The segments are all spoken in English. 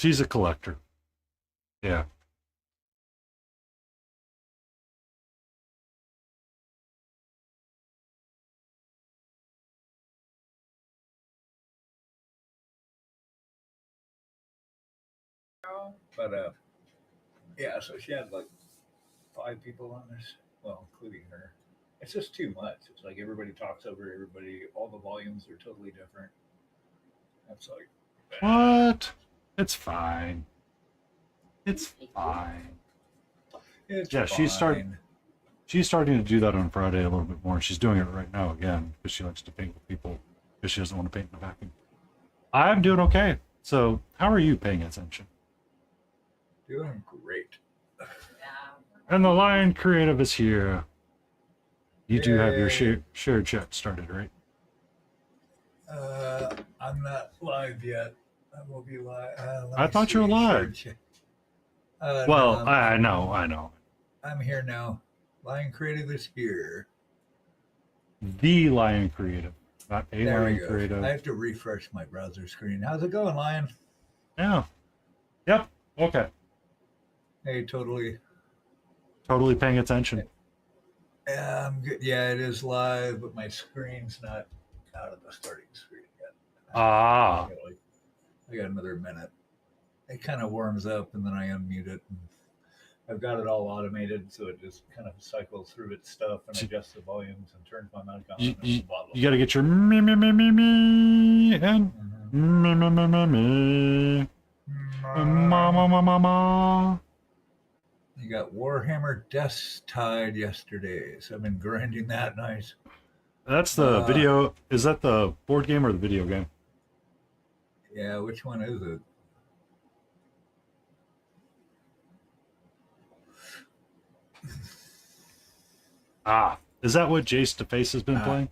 She's a collector. Yeah. But yeah, so she had like 5 people on this, well, including her. It's just too much. It's like everybody talks over everybody. All the volumes are totally different. That's like, What? It's fine. It's fine. it's Yeah, fine. she's starting to do that on Friday a little bit more. She's doing it right now again because she likes to paint with people because she doesn't want to paint in a vacuum. I'm doing okay. So, how are you paying attention? Doing great. And the Lion Creative is here. You do have your Yay. shared chat started, right? I'm not live yet. I will be live. Let I me thought you were see. live. No, Well, I know. I'm here now. Lion Creative is here. The Lion Creative, not a There we Lion go. Creative. I have to refresh my browser screen. How's it going, Lion? Yeah. Yep. Okay. Hey, totally. Totally paying attention. Yeah, I'm good. Yeah, it is live, but my screen's not out of the starting screen yet. Ah. I got another minute. It kind of warms up, and then I unmute it. And I've got it all automated, so it just kind of cycles through its stuff and adjusts the volumes and turns my mic on. You Blah, blah, got to get your me and me. Ma. You got Warhammer Death Tide yesterday, so I've been grinding that nice. That's the video. Is that the board game or the video game? Yeah, which one is it? Ah, is that what Jace DeFace has been playing?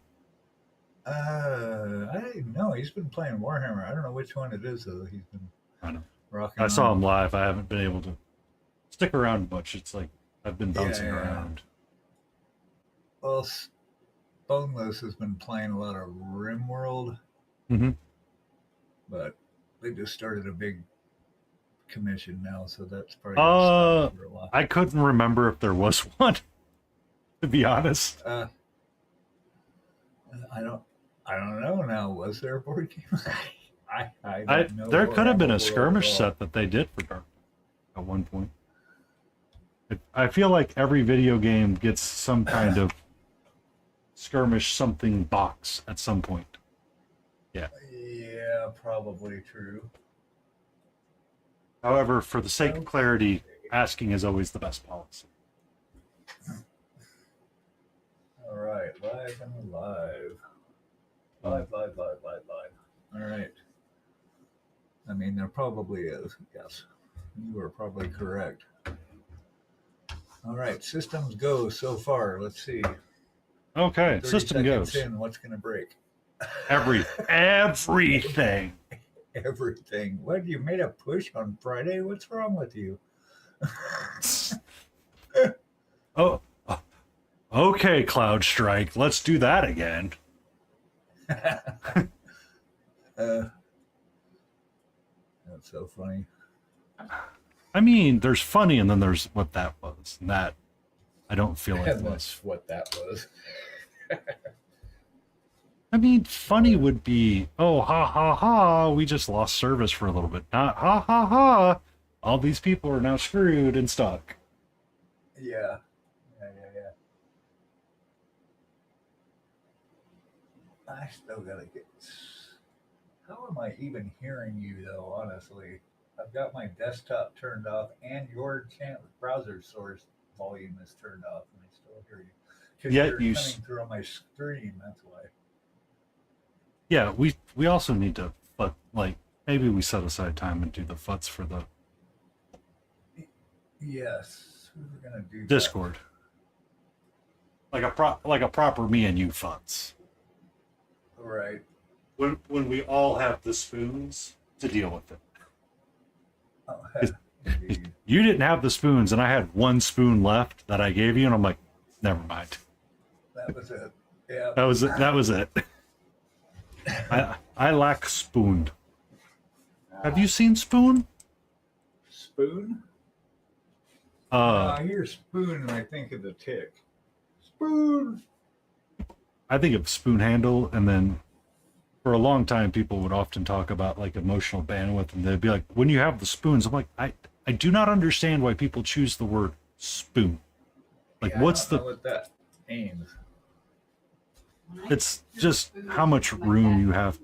I didn't know. He's been playing Warhammer. I don't know which one it is, though. He's been I know. rocking I saw on. him live. I haven't been able to stick around much. It's like I've been bouncing around. Well, Boneless has been playing a lot of RimWorld. Mm-hmm. But they just started a big commission now, so that's probably gonna stop for a while. I couldn't remember if there was one, to be honest. I don't know now. Was there a board game? I don't know. There could have been a skirmish set that they did for Dark at one point. I feel like every video game gets some kind of skirmish something box at some point. Yeah. Yeah, probably true. However, for the sake of clarity, asking is always the best policy. All right, live and live. Live. All right. I mean, there probably is. Yes, you are probably correct. All right, systems go so far. Let's see. Okay, system goes. In, what's going to break? Everything. Everything. What, you made a push on Friday? What's wrong with you? Oh, okay, Cloud Strike. Let's do that again. That's so funny. I mean, there's funny, and then there's what that was, and that I don't feel like that's what that was. I mean, funny would be, oh, ha, ha, ha, we just lost service for a little bit. Not, ha, ha, ha, all these people are now screwed and stuck. Yeah. I still gotta get... How am I even hearing you, though, honestly? I've got my desktop turned off, and your browser source volume is turned off, and I still hear you. Because you're coming through on my screen, that's why. Yeah, we also need to, like, maybe we set aside time and do the futs for the... Yes, we're gonna do Discord. That. Like a proper me and you futs. Right. When we all have the spoons to deal with it. Oh, you didn't have the spoons, and I had one spoon left that I gave you, and I'm like, never mind. That was it. Yeah. That was it. I lack spoon. Have you seen Spoon? spoon? I hear spoon and I think of the tick. Spoon. I think of spoon handle, and then for a long time, people would often talk about like emotional bandwidth, and they'd be like, when you have the spoons, I'm like, I do not understand why people choose the word spoon. Like, Yeah, what's I don't know what that means? It's just how much room you have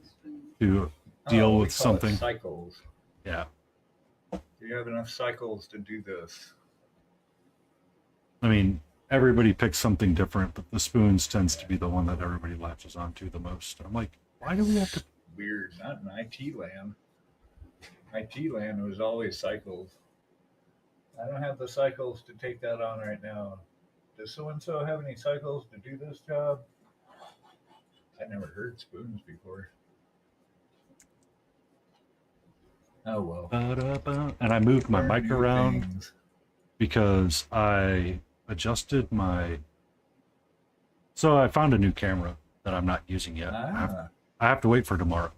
to deal we with call it something. cycles. Yeah. Do you have enough cycles to do this? I mean, everybody picks something different, but the spoons tends to be the one that everybody latches onto the most. I'm like, why do we have to? Weird. Not in IT land. IT land was always cycles. I don't have the cycles to take that on right now. Does so and so have any cycles to do this job? I never heard spoons before. Oh well. And I moved my Learn mic new around things. because I adjusted my. So I found a new camera that I'm not using yet. I have to wait for tomorrow.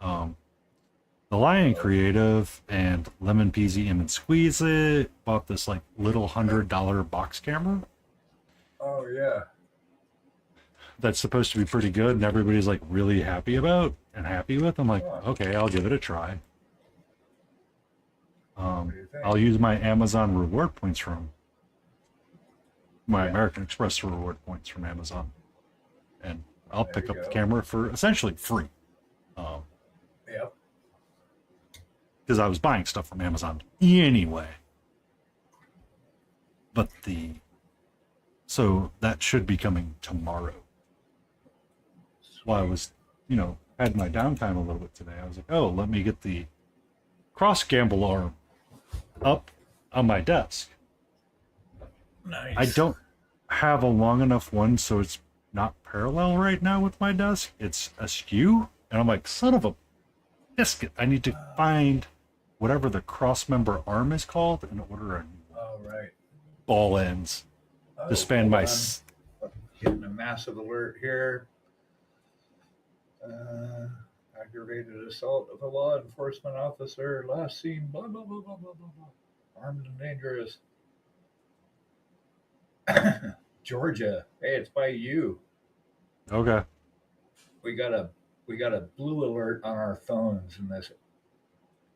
The Lion Creative and Lemon Peasy and Squeeze It bought this like little $100 box camera Oh yeah. that's supposed to be pretty good, and everybody's like really happy about and happy with. I'm like, okay, I'll give it a try. What do you think? I'll use my Amazon reward points from my American Express reward points from Amazon, and I'll There pick you up the go. camera for essentially free. Yep. Because I was buying stuff from Amazon anyway. But so that should be coming tomorrow. While I was, had my downtime a little bit today, I was like, oh, let me get the cross gamble arm up on my desk. Nice. I don't have a long enough one, so it's not parallel right now with my desk. It's askew, and I'm like, son of a biscuit. I need to find whatever the cross member arm is called in order to All right. ball ends to span my. Getting a massive alert here. Aggravated assault of a law enforcement officer. Last seen. Blah blah blah blah blah blah blah. Armed and dangerous. Georgia. Hey, it's by you. Okay. We got a blue alert on our phones, and this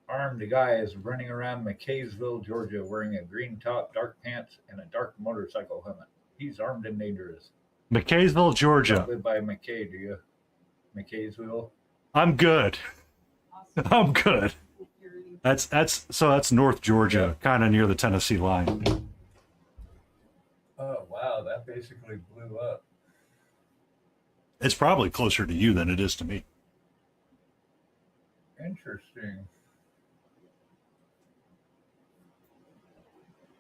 armed guy is running around McKaysville, Georgia, wearing a green top, dark pants, and a dark motorcycle helmet. He's armed and dangerous. McKaysville, You Georgia. don't live by McKay, do you? McKaysville. I'm good. I'm good. That's North Georgia, kind of near the Tennessee line. Oh wow, that basically blew up. It's probably closer to you than it is to me. Interesting.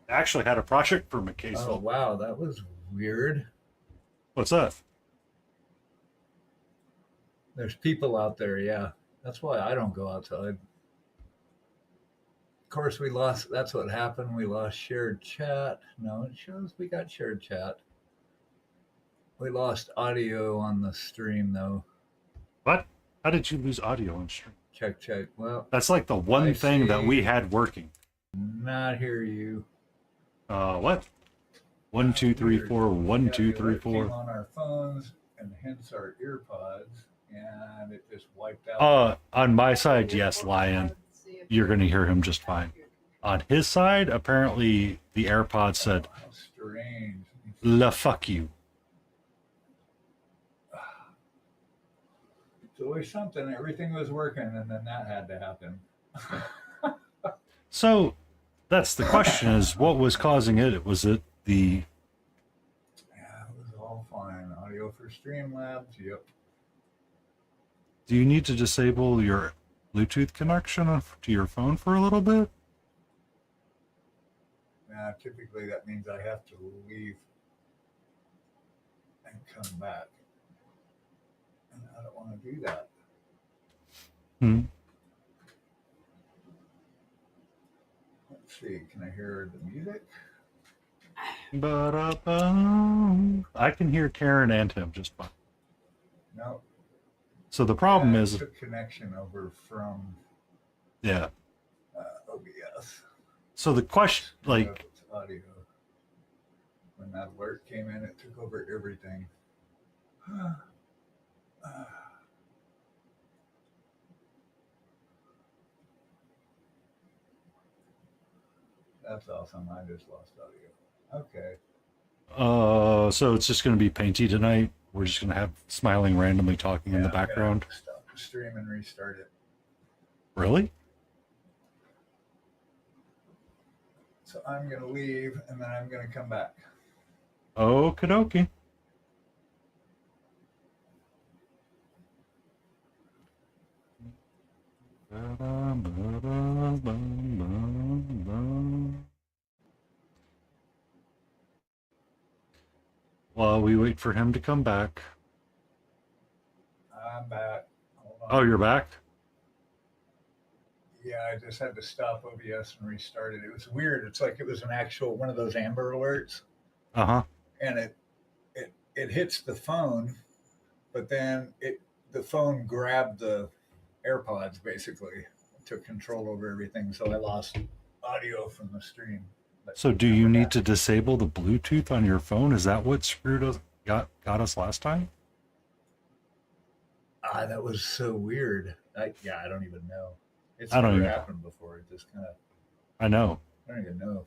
I actually had a project for Oh McKaysville. wow, that was weird. What's that? There's people out there, yeah. That's why I don't go outside. Of course, we lost. That's what happened. We lost shared chat. No, it shows we got shared chat. We lost audio on the stream, though. What? How did you lose audio on stream? Check. Well, That's like the one I thing that see. we had working. Not hear you. What? 1, 2, 3, 4. 1, 2, 3, Came 4. on our phones and hence our earpods, and it just wiped out. On my side, yes, Lion. You're going to hear him just fine. On his side, apparently the AirPod said, How strange. "La fuck you." It's always something. Everything was working, and then that had to happen. So that's the question: is what was causing it? Was it the? Yeah, it was all fine. Audio for Streamlabs. Yep. Do you need to disable your Bluetooth connection to your phone for a little bit? Now, typically that means I have to leave and come back. And I don't want to do that. Let's see. Can I hear the music? I can hear Karen and him just fine. No. So the problem I is, took connection over from yeah. OBS. So the question, like, It's audio. When that alert came in, it took over everything. That's awesome. I just lost audio. Okay. so it's just going to be painty tonight. We're just going to have Smiling randomly talking in the I'm gonna have background. to stop the stream and restart it. Really? So I'm gonna leave and then I'm gonna come back. Okie dokie. While we wait for him to come back. I'm back. Hold on. Oh, you're back? Yeah, I just had to stop OBS and restart it. It was weird. It's like it was an actual one of those Amber Alerts, Uh-huh. and it hits the phone, but then the phone grabbed the AirPods basically, took control over everything. So I lost audio from the stream. But So do you need to disable the Bluetooth on your phone? Is that what screwed us, got us last time? That was so weird. I don't even know. It's I don't never even- happened before. It just kind of, I know. I don't even know.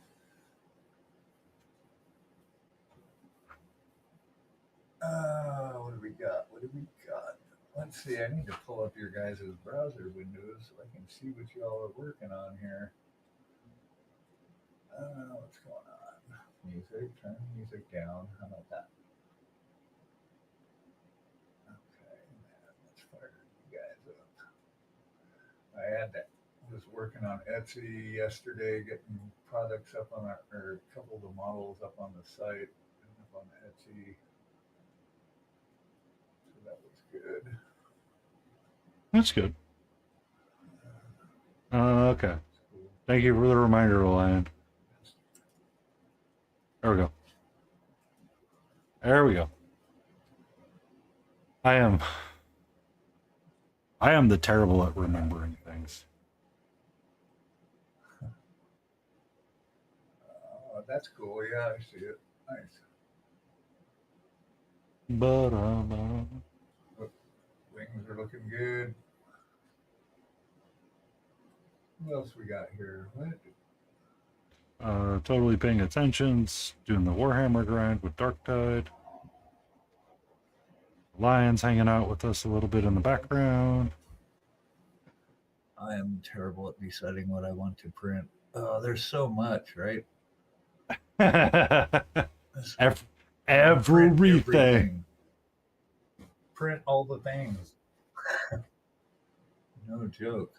What do we got? What do we got? Let's see. I need to pull up your guys' browser windows so I can see what y'all are working on here. What's going on? Music. Turn music down. How about that? Okay, man. Let's fire you guys up. I had that. Was working on Etsy yesterday, getting products up on or a couple of the models up on the site and up on Etsy. So that was good. That's good. Okay. Thank you for the reminder, Lion. There we go. There we go. I am the terrible at remembering things. That's cool. Yeah, I see it. Nice. But Wings are looking good. What else we got here? What? totally paying attention, doing the Warhammer grind with Darktide. Lion's hanging out with us a little bit in the background. I am terrible at deciding what I want to print. There's so much, right? Everything. Print all the things. No joke.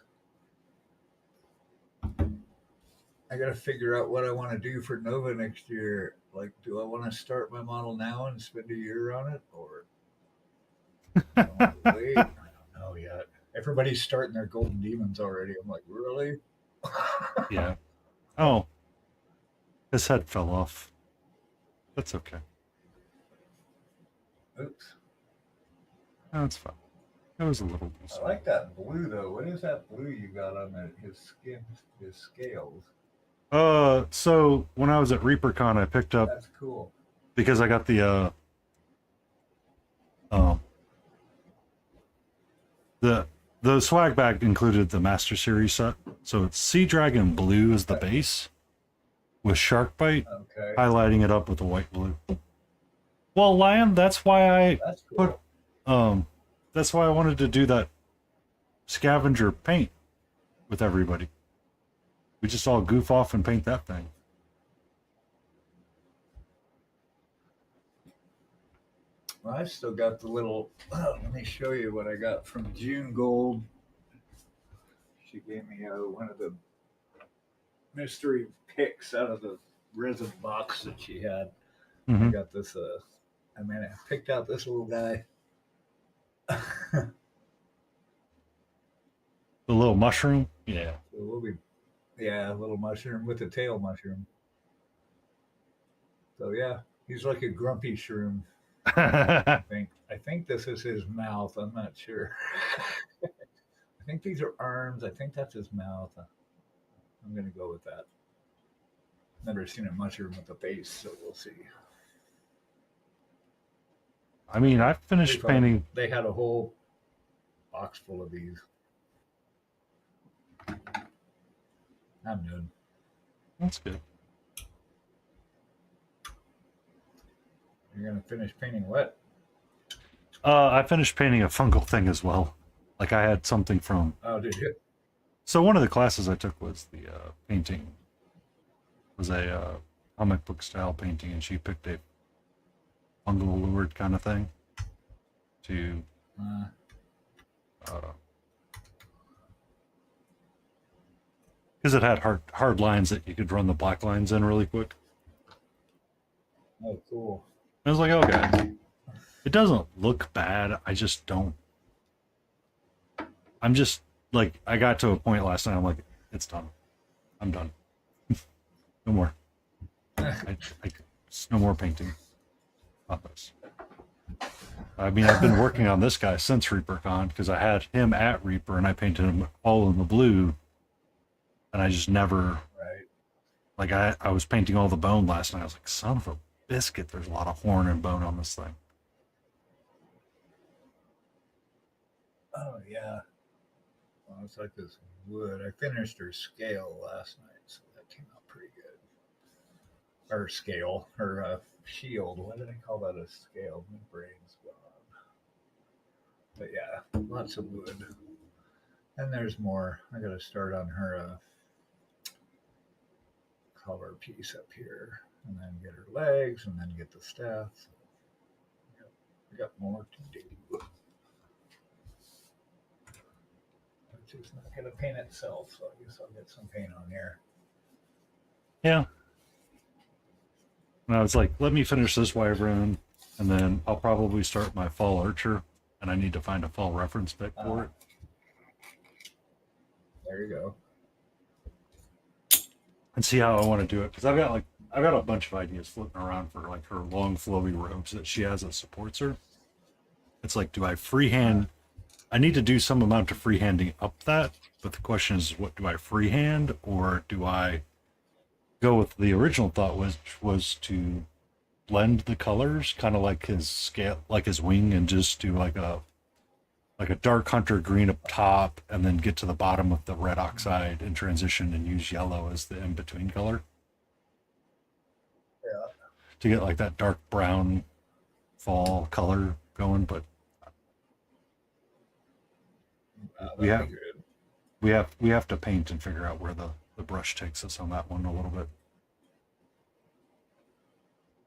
I got to figure out what I want to do for Nova next year. Like, do I want to start my model now and spend a year on it, or do I want to wait? I don't know yet. Everybody's starting their Golden Demons already. I'm like, really? Yeah. Oh, his head fell off. That's okay. Oops. That's fine. It was a little. I like that blue though. What is that blue you got on his skin, his scales? So when I was at ReaperCon, I picked up. That's cool. Because I got the swag bag included the Master Series set, so it's Sea Dragon Blue is the base, with Shark Bite highlighting it up with a white blue. Well, Lion, that's why I put that's why I wanted to do that scavenger paint with everybody. We just all goof off and paint that thing. Well, I've still got the little. Let me show you what I got from June Gold. She gave me one of the mystery picks out of the resin box that she had. Mm-hmm. I got this. I picked out this little guy. The little mushroom. Yeah. So we'll be, a little mushroom with a tail mushroom. So yeah, he's like a grumpy shroom. I think this is his mouth. I'm not sure. I think these are arms. I think that's his mouth. I'm gonna go with that. Never seen a mushroom with a face, so we'll see. I mean, I finished painting. They had a whole box full of these. I'm done. That's good. You're gonna finish painting what? I finished painting a fungal thing as well. Like I had something from. Oh, did you? So one of the classes I took was the painting. Was a comic book style painting, and she picked a fungal lured kind of thing to. Because it had hard lines that you could run the black lines in really quick. Oh, cool. I was like, okay. It doesn't look bad. I just don't. I'm just like, I got to a point last night. I'm like, it's done. I'm done. No more. No more painting. Not this. I mean, I've been working on this guy since ReaperCon because I had him at Reaper and I painted him all in the blue. And I just never. Right. Like, I was painting all the bone last night. I was like, son of a biscuit, there's a lot of horn and bone on this thing. Oh, yeah. Well, it's like this wood. I finished her scale last night, so that came out pretty good. Her scale, her shield. Why did I call that a scale? My brain's gone. But yeah, lots of wood. And there's more. I got to start on her color piece up here, and then get her legs, and then get the staff. So, I got more to do. It's not going to paint itself, so I guess I'll get some paint on here. Yeah. And I was like, let me finish this wyvern, and then I'll probably start my fall archer, and I need to find a fall reference pick for it. There you go. And see how I want to do it, because I've got a bunch of ideas floating around for like her long flowy robes that she has that supports her. It's like, do I freehand? I need to do some amount of freehanding up that, but the question is, what do I freehand, or do I go with the original thought, which was to blend the colors, kind of like his scale, like his wing, and just do like a dark hunter green up top, and then get to the bottom with the red oxide and transition and use yellow as the in between color. Yeah. To get like that dark brown fall color going, but we have to paint and figure out where the brush takes us on that one a little bit.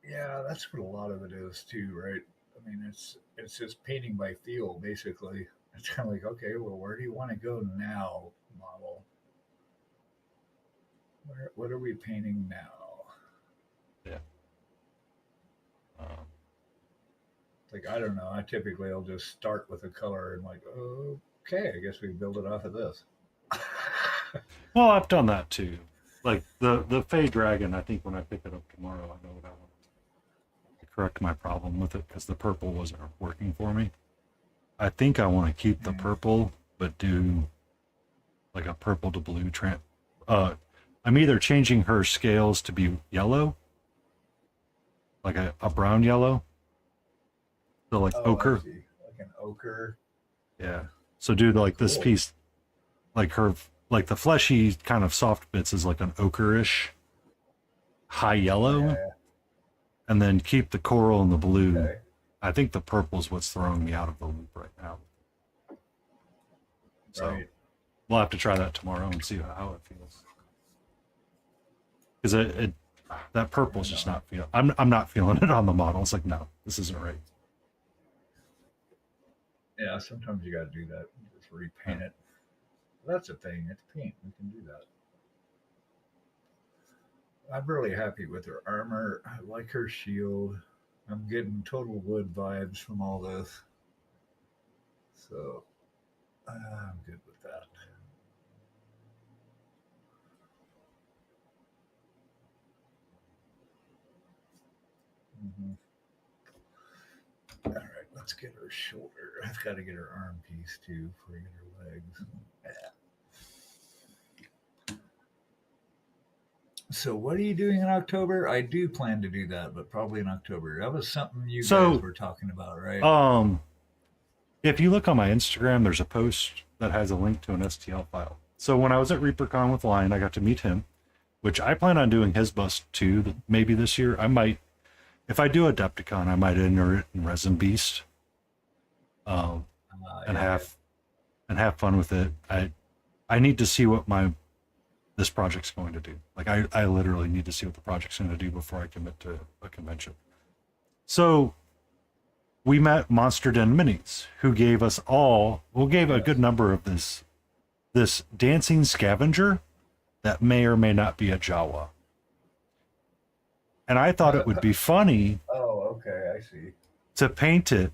Yeah, that's what a lot of it is too, right? I mean, it's just painting by feel, basically. It's kind of like, okay, well, where do you want to go now, model? What are we painting now? Yeah. Like, I don't know. I typically will just start with a color and like, okay, I guess we build it off of this. Well, I've done that too. Like the Fey Dragon, I think when I pick it up tomorrow, I know what I want to correct my problem with it because the purple wasn't working for me. I think I want to keep the purple, but do like a purple to blue I'm either changing her scales to be yellow, like a brown yellow. So like ochre. Like an ochre. Yeah. So do like this piece, like her, like the fleshy kind of soft bits is like an ochre-ish high yellow. Yeah. And then keep the coral and the blue. Okay. I think the purple is what's throwing me out of the loop right now. So right. We'll have to try that tomorrow and see how it feels. Because that purple's just not feeling. I'm not feeling it on the model. It's like, no, this isn't right. Yeah, sometimes you got to do that. Just repaint it. That's a thing. It's paint. We can do that. I'm really happy with her armor. I like her shield. I'm getting total wood vibes from all this. So I'm good with that. All right, let's get her shoulder. I've got to get her arm piece too before I get her legs. Yeah. So what are you doing in October? I do plan to do that, but probably in October. That was something you guys So, were talking about, right? um, if you look on my Instagram, there's a post that has a link to an STL file. So when I was at ReaperCon with Lion, I got to meet him, which I plan on doing his bust too. Maybe this year, I might. If I do Adepticon, I might enter it in Resin Beast, and Yeah. have fun with it. I need to see what this project's going to do. Like I literally need to see what the project's going to do before I commit to a convention. So we met Monster Den Minis, who gave us gave a good number of this dancing scavenger that may or may not be a Jawa. And I thought it would be funny Oh, okay, I see. to paint it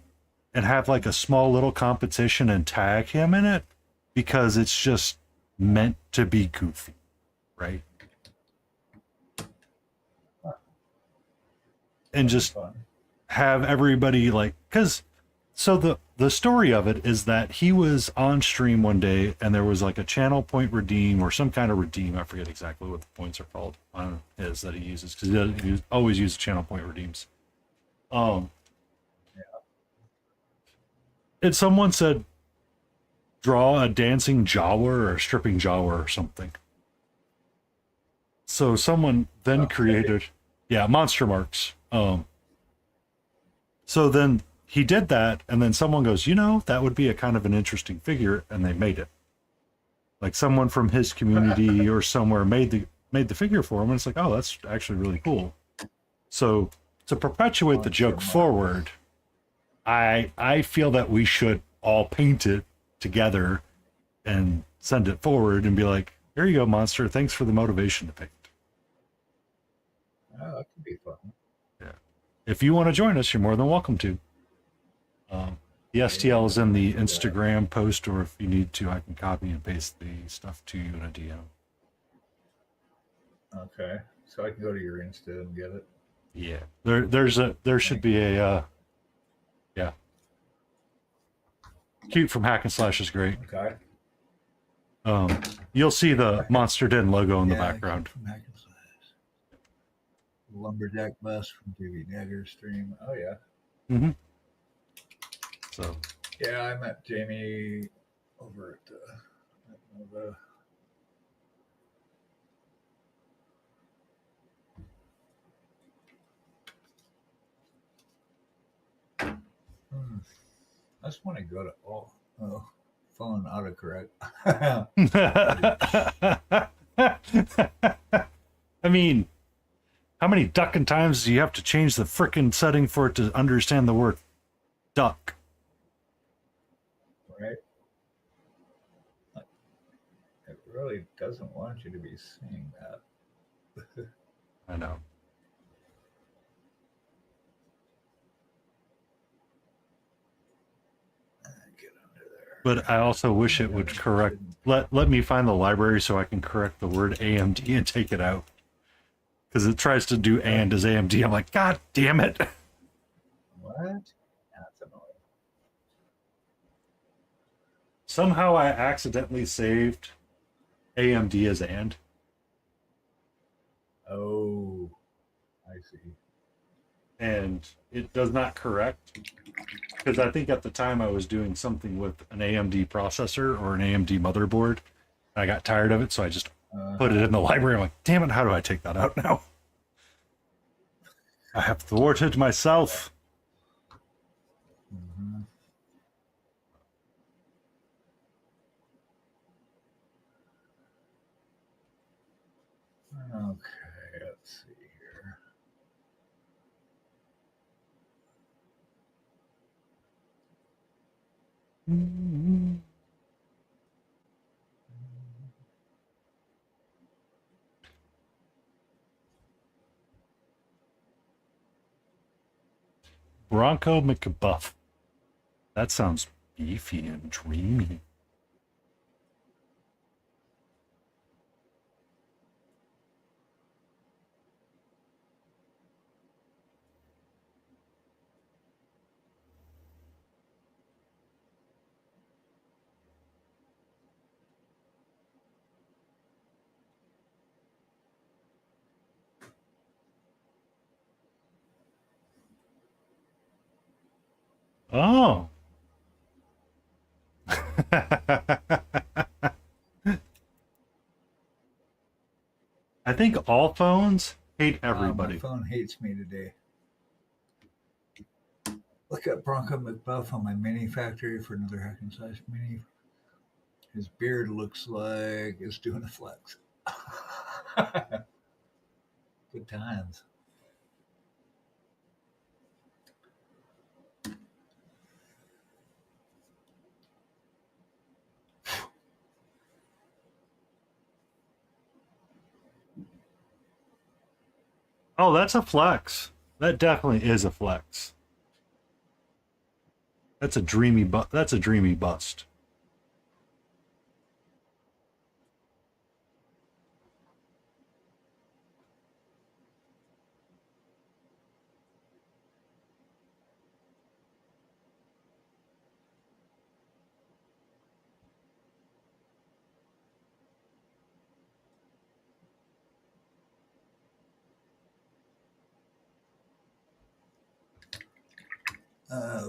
and have like a small little competition and tag him in it, because it's just meant to be goofy, right? And just Fun. have everybody like, because so the story of it is that he was on stream one day and there was like a channel point redeem or some kind of redeem. I forget exactly what the points are called on his that he uses, because he always uses channel point redeems. And someone said, draw a dancing Jawa or a stripping Jawa or something. So someone then created, monster marks. So then he did that, and then someone goes, that would be a kind of an interesting figure, and they made it. Like someone from his community or somewhere made the figure for him, and it's like, oh, that's actually really cool. So to perpetuate the joke forward, I feel that we should all paint it together and send it forward and be like, here you go, Monster. Thanks for the motivation to paint. Oh, that could be fun. Yeah. If you want to join us, you're more than welcome to. The STL is in the Instagram post, or if you need to, I can copy and paste the stuff to you in a DM. Okay, so I can go to your Insta and get it. Yeah, there should be a yeah. Cute from Hack and Slash is great. Okay. You'll see the Monster Den logo in the background. From Hack and Slash. Lumberjack bus from TV Dagger stream. Oh yeah. Mm-hmm. So. Yeah, I met Jamie over at the I just want to go to phone autocorrect. I mean, how many ducking times do you have to change the frickin' setting for it to understand the word duck? Right? It really doesn't want you to be seeing that. I know. Get under there. But I also wish it would correct. Let me find the library so I can correct the word AMD and take it out. Because it tries to do and as AMD. I'm like, God damn it. What? That's annoying. Somehow I accidentally saved AMD as and. Oh, I see. And it does not correct. Because I think at the time I was doing something with an AMD processor or an AMD motherboard. I got tired of it, so I just put it in the library. I'm like, damn it, how do I take that out now? I have thwarted myself. Mm-hmm. Okay, let's see here. Bronco McBuff. That sounds beefy and dreamy. Oh. I think all phones hate My everybody. phone hates me today. Look at Bronco McBuff on my mini factory for another hack and slash mini. His beard looks like it's doing a flex. Good times. Oh, that's a flex. That definitely is a flex. That's a dreamy bust.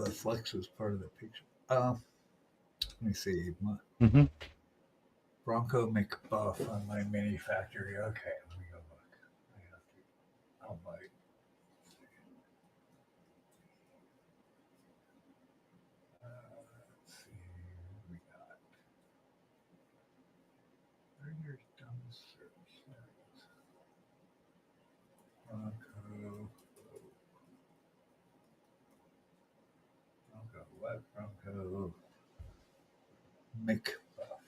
The flex is part of the picture. Let me see. Mm-hmm. Bronco McBuff on my mini factory. Okay, let me go look. I have to. Oh my. Let's see. We got. Where your dumb search? There it is. Bronco. Bronco. What? Bronco McBuff.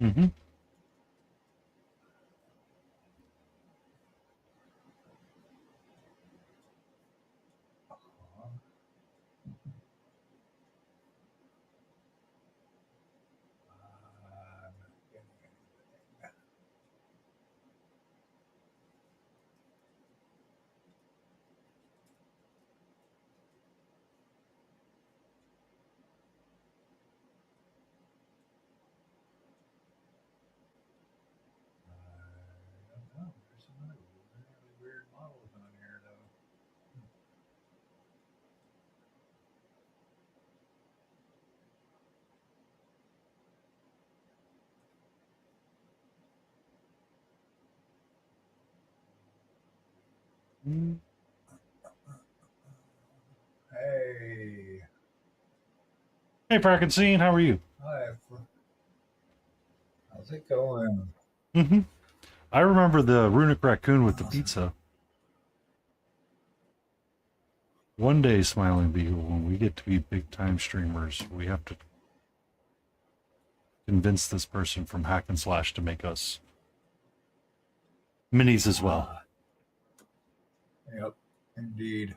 Mm-hmm. Uh-huh. I'm not getting anything. I don't know. There's some other really weird models on here, though. Hey, Hey, Frankenstein, how are you? hi. How's it going? Mm-hmm. I remember the runic raccoon with the Awesome. pizza. One day, Smiling Beagle, when we get to be big time streamers, we have to convince this person from Hack and Slash to make us minis as well. Yep, indeed.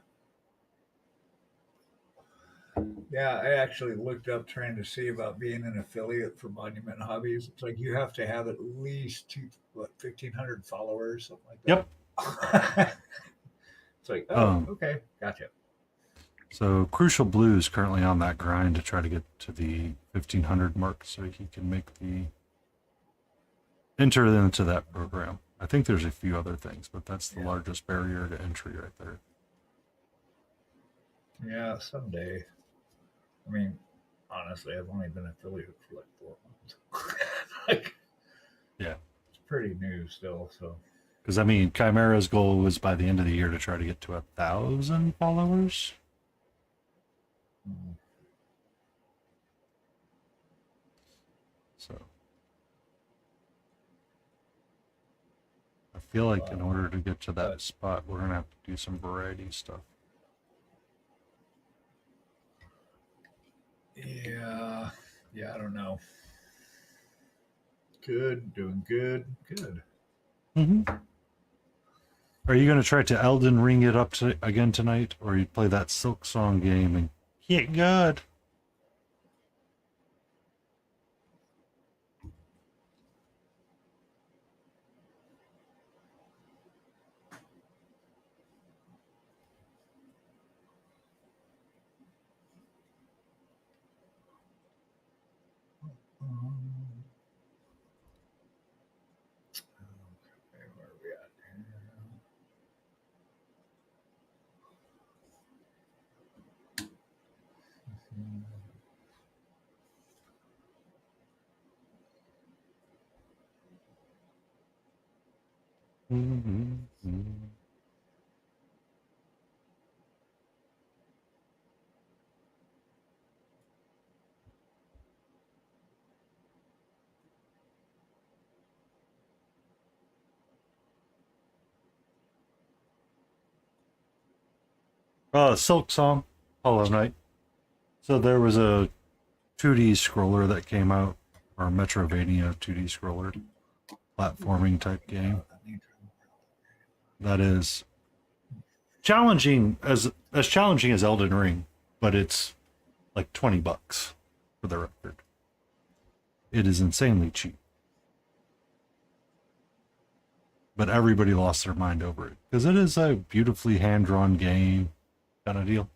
Yeah, I actually looked up trying to see about being an affiliate for Monument Hobbies. It's like you have to have at least 1,500 followers, something like Yep. that. It's like, oh, okay, gotcha. So Crucial Blue is currently on that grind to try to get to the 1,500 mark so he can make the enter into that program. I think there's a few other things, but that's the largest barrier to entry right there. Yeah, someday. I mean, honestly, I've only been affiliate for like 4 months. Like, yeah, it's pretty new still. So, because I mean, Chimera's goal was by the end of the year to try to get to 1,000 followers. So I feel like in order to get to that spot, we're gonna have to do some variety stuff. yeah, I don't know. Good, doing good, good. Mm-hmm. Are you gonna try to Elden Ring it up again tonight, or you play that Silk Song game and get good? Okay, where are we at? Silk Song, Hollow Knight. So there was a 2D scroller that came out, or Metrovania 2D scroller, platforming type game. That is challenging as challenging as Elden Ring, but it's like $20 for the record. It is insanely cheap. But everybody lost their mind over it because it is a beautifully hand-drawn game kind of deal.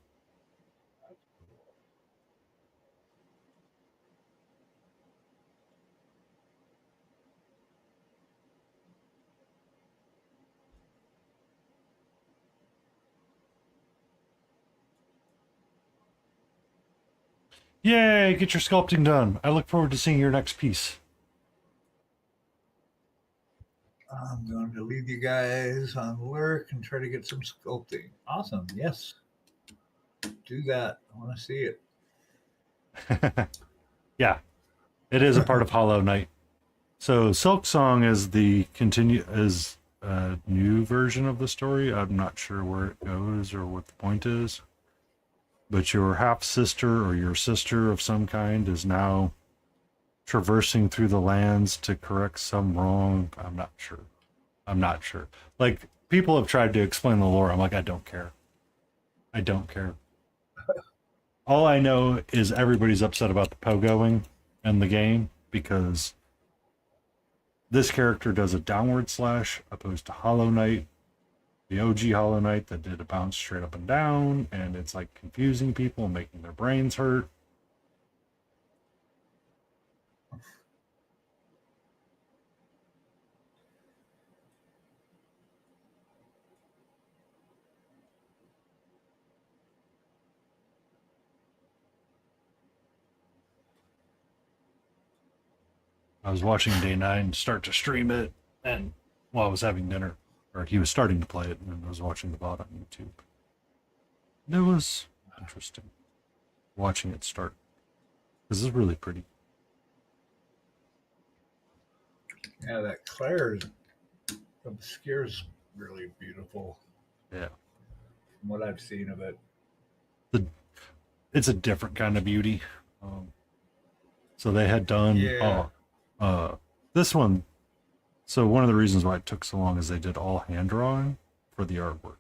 Yay, get your sculpting done. I look forward to seeing your next piece. I'm going to leave you guys on work and try to get some sculpting. Awesome. Yes. Do that. I want to see it. Yeah, it is a part of Hollow Knight. So Silk Song is the a new version of the story. I'm not sure where it goes or what the point is. But your half sister or your sister of some kind is now traversing through the lands to correct some wrong. I'm not sure. Like, people have tried to explain the lore. I'm like, I don't care. I don't care. All I know is everybody's upset about the pogoing in the game because this character does a downward slash opposed to Hollow Knight, the OG Hollow Knight that did a bounce straight up and down, and it's like confusing people and making their brains hurt. I was watching Day 9 start to stream it, and while I was having dinner, or he was starting to play it, and I was watching the VOD on YouTube. And it was interesting watching it start. This is really pretty. Yeah, that Claire's obscure's really beautiful. Yeah. From what I've seen of it. It's a different kind of beauty. So they had done this one. So one of the reasons why it took so long is they did all hand drawing for the artwork.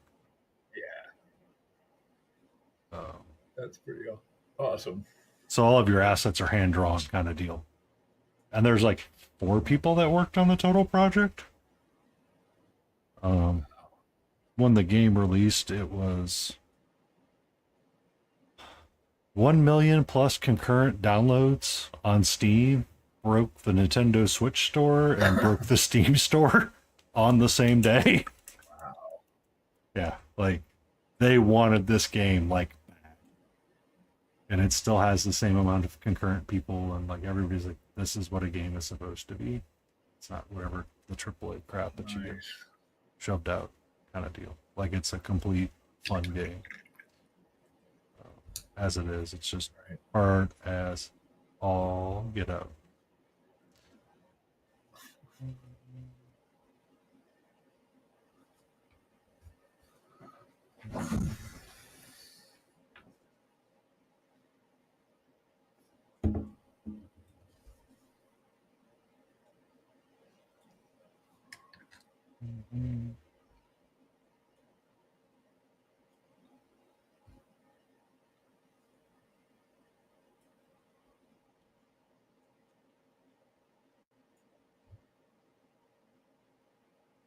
Yeah. That's pretty awesome. So all of your assets are hand drawn kind of deal. And there's like 4 people that worked on the total project. When the game released, it was 1 million plus concurrent downloads on Steam, broke the Nintendo Switch store and broke the Steam store on the same day. Wow. Yeah, like they wanted this game like bad. And it still has the same amount of concurrent people, and like everybody's like, this is what a game is supposed to be. It's not whatever the AAA crap that you get shoved out kind of deal. Like it's a complete fun game. As it is, it's just hard as all get out.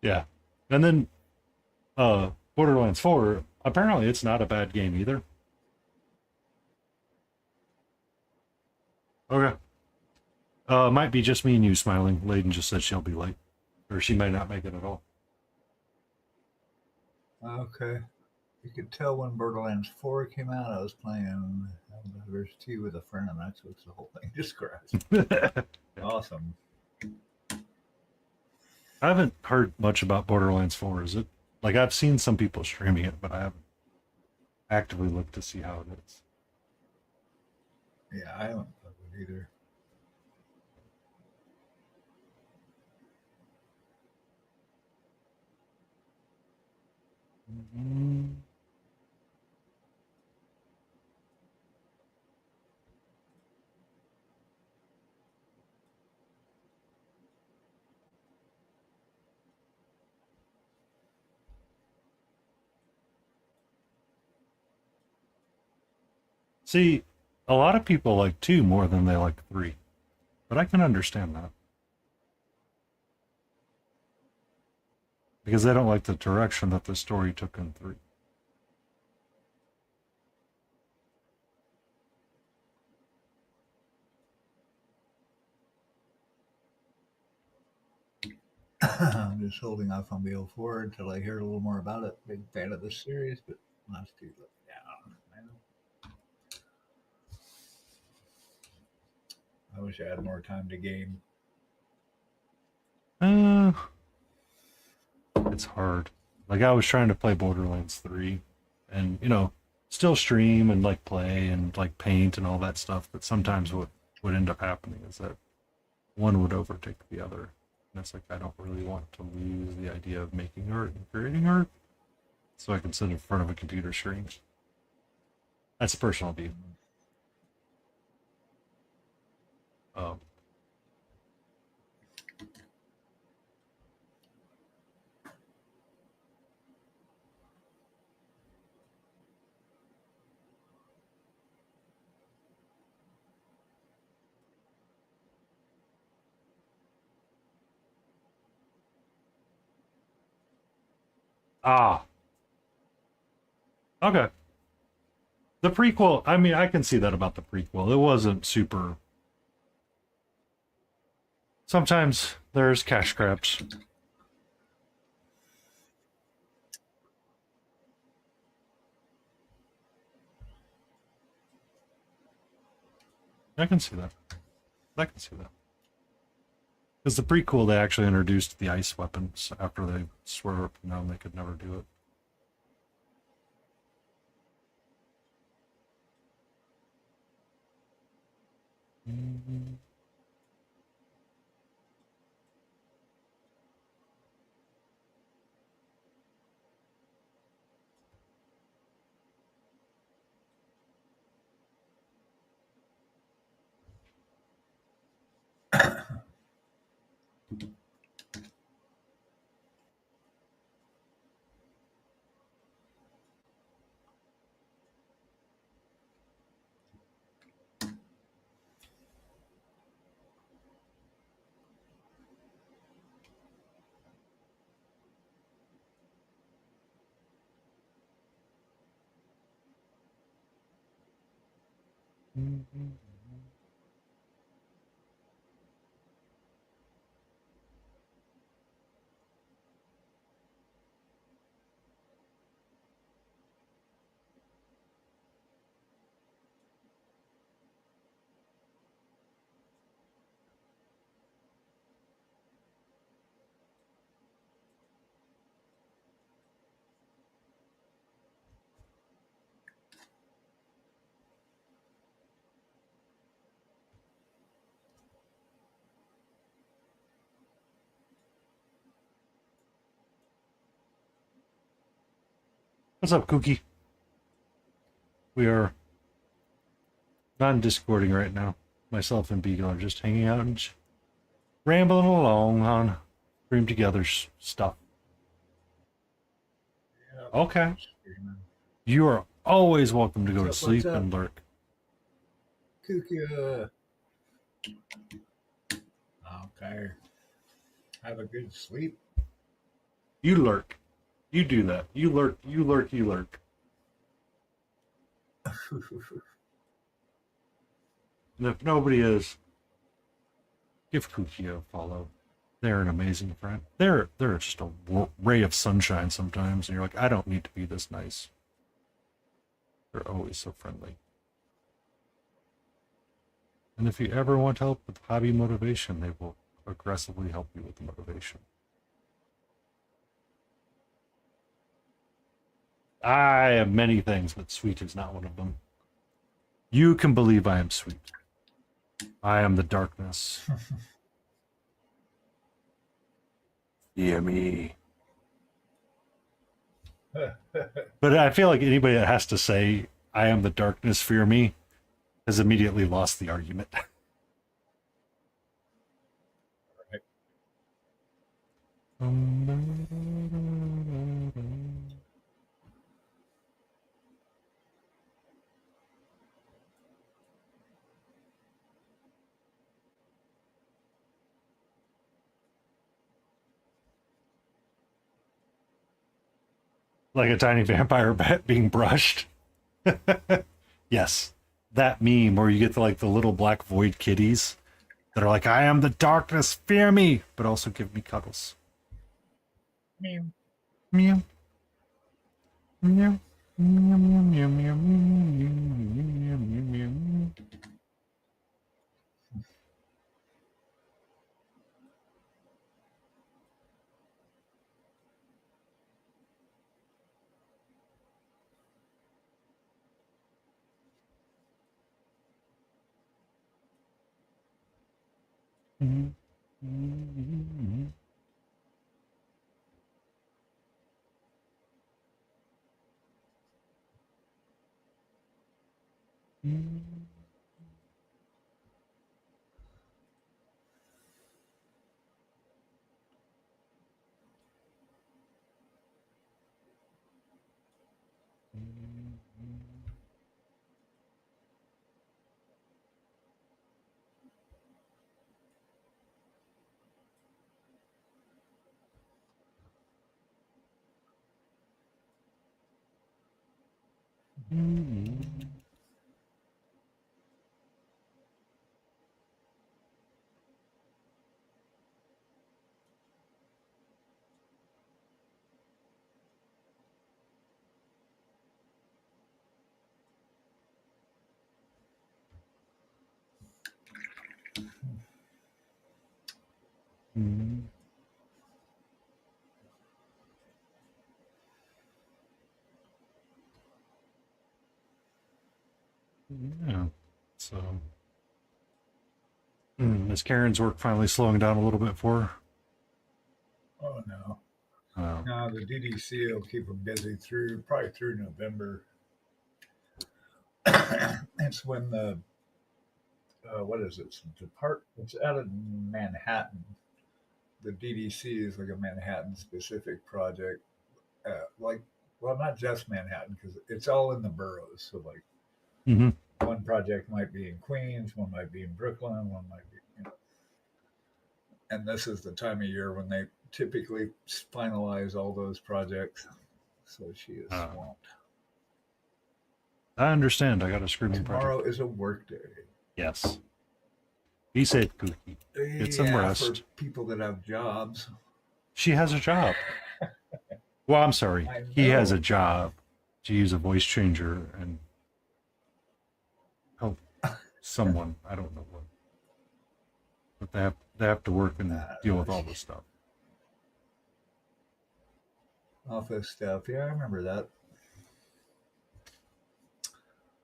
Yeah. And then Borderlands 4, apparently it's not a bad game either. Okay. Might be just me and you smiling. Layden just said she'll be late. Or she might not make it at all. Okay. You could tell when Borderlands 4 came out, I was playing Verse 2 with a friend, and that's what the whole thing just crashed. Awesome. I haven't heard much about Borderlands 4. Is it like I've seen some people streaming it, but I haven't actively looked to see how it is. Yeah, I haven't played it either. Mhm. See, a lot of people like 2 more than they like 3, but I can understand that because they don't like the direction that the story took in 3. I'm just holding off on BO4 until I hear a little more about it. Big fan of this series, but last two let me down. I wish I had more time to game. Uh, it's hard. Like I was trying to play Borderlands 3 and, still stream and like play and like paint and all that stuff, but sometimes what would end up happening is that one would overtake the other. And it's like I don't really want to lose the idea of making art and creating art, so I can sit in front of a computer screen. That's a personal view. Um, ah, okay. The prequel, I mean, I can see that about the prequel. It wasn't super. Sometimes there's cash grabs. I can see that. I can see that. Because the prequel, they actually introduced the ice weapons after they swore up and down they could never do it. Mm-hmm. What's up, Kookie? We are non-discording right now. Myself and Beagle are just hanging out and rambling along on Dream Together stuff. Yeah, Okay. You are always welcome to go to sleep and lurk. Kukia. Okay. Have a good sleep. You lurk. You do that. You lurk. You lurk. You lurk. And if nobody is, give Kookie a follow. They're an amazing friend. They're just a ray of sunshine sometimes, and you're like, I don't need to be this nice. They're always so friendly. And if you ever want help with hobby motivation, they will aggressively help you with the motivation. I am many things, but sweet is not one of them. You can believe I am sweet. I am the darkness. Fear me. But I feel like anybody that has to say, I am the darkness, fear me, has immediately lost the argument. Like a tiny vampire bat being brushed. Yes, that meme where you get the little black void kitties that are like, I am the darkness, fear me, but also give me cuddles. Meow. Meow. Meow. Meow, meow, meow, meow, meow, meow, meow, meow, meow. Yeah. So, is Karen's work finally slowing down a little bit for her? Oh no. Oh. No, the DDC will keep them busy probably through November. It's when the what is it? It's out of Manhattan. The DDC is like a Manhattan specific project. Like, well, not just Manhattan because it's all in the boroughs. So like, Mm-hmm. one project might be in Queens, one might be in Brooklyn, one might be, and this is the time of year when they typically finalize all those projects. So she is swamped. I understand. I got a screaming Tomorrow project. is a work day. Yes. Be safe, Cookie. Get some rest. For people that have jobs. She has a job. Well, I'm sorry. He has a job to use a voice changer and help someone. I don't know what. But they have to work and deal with all this stuff. Office stuff. Yeah, I remember that.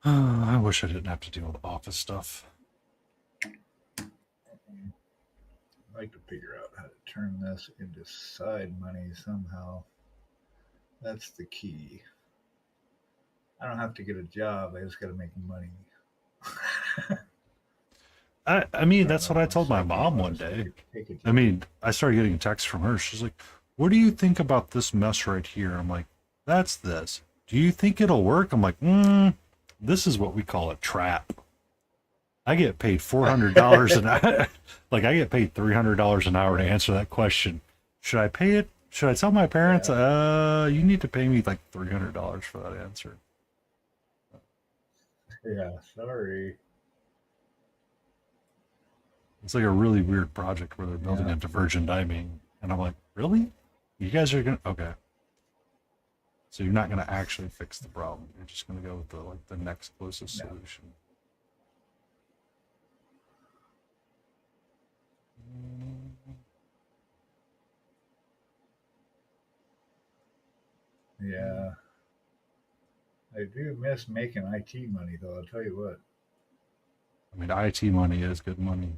I wish I didn't have to deal with office stuff. I'd like to figure out how to turn this into side money somehow. That's the key. I don't have to get a job. I just got to make money. I mean, that's what I told my mom one day. I mean, I started getting texts from her. She's like, what do you think about this mess right here? I'm like, that's this. Do you think it'll work? I'm like, this is what we call a trap. I get paid $400 an hour. Like, I get paid $300 an hour to answer that question. Should I pay it? Should I tell my parents? You need to pay me like $300 for that answer. Yeah, sorry. It's like a really weird project where they're building a divergent diming. And I'm like, really? You guys are going to... Okay. So you're not going to actually fix the problem. You're just going to go with the next closest solution. Yeah. I do miss making IT money, though. I'll tell you what. I mean, IT money is good money.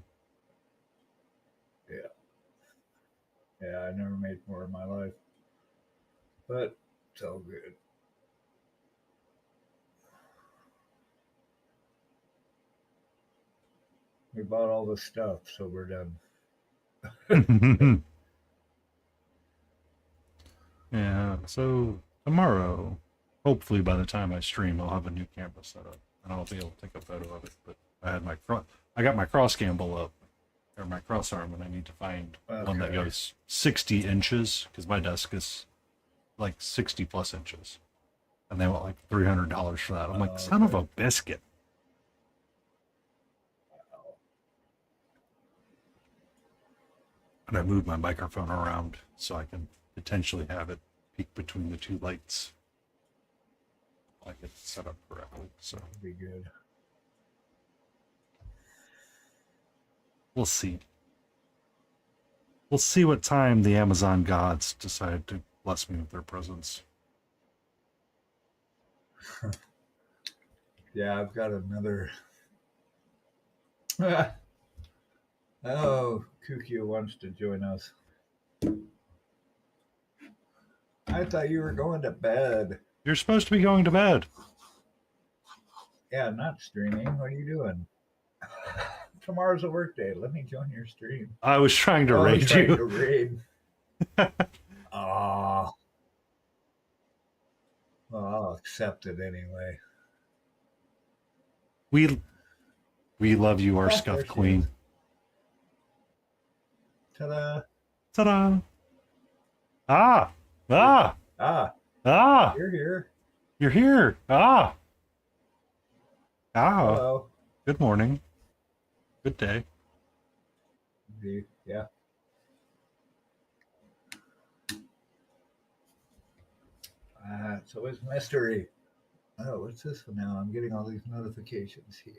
Yeah. Yeah, I never made more in my life. But it's all good. We bought all the stuff, so we're done. Yeah, so tomorrow, hopefully by the time I stream, I'll have a new camera set up and I'll be able to take a photo of it. But I got my cross gimbal up, or my cross arm, and I need to find one that goes 60 inches because my desk is like 60 plus inches, and they want like $300 for that. I'm like, son of a biscuit. And I moved my microphone around so I can potentially have it peek between the two lights. Like it's set up correctly, so that'd be good. We'll see. We'll see what time the Amazon gods decide to bless me with their presence. Yeah, I've got another. Oh, Kukio wants to join us. I thought you were going to bed. You're supposed to be going to bed. Yeah, not streaming. What are you doing? Tomorrow's a work day. Let me join your stream. I was trying to raid you. To raid. Oh. Well, I'll accept it anyway. We love you, our scuff queen. Ta-da. Ta-da. Ah. Ah. Ah. You're here. You're here. Ah. Ah. Hello. Good morning. Good day. Yeah. So it's mystery. Oh, what's this one now? I'm getting all these notifications here.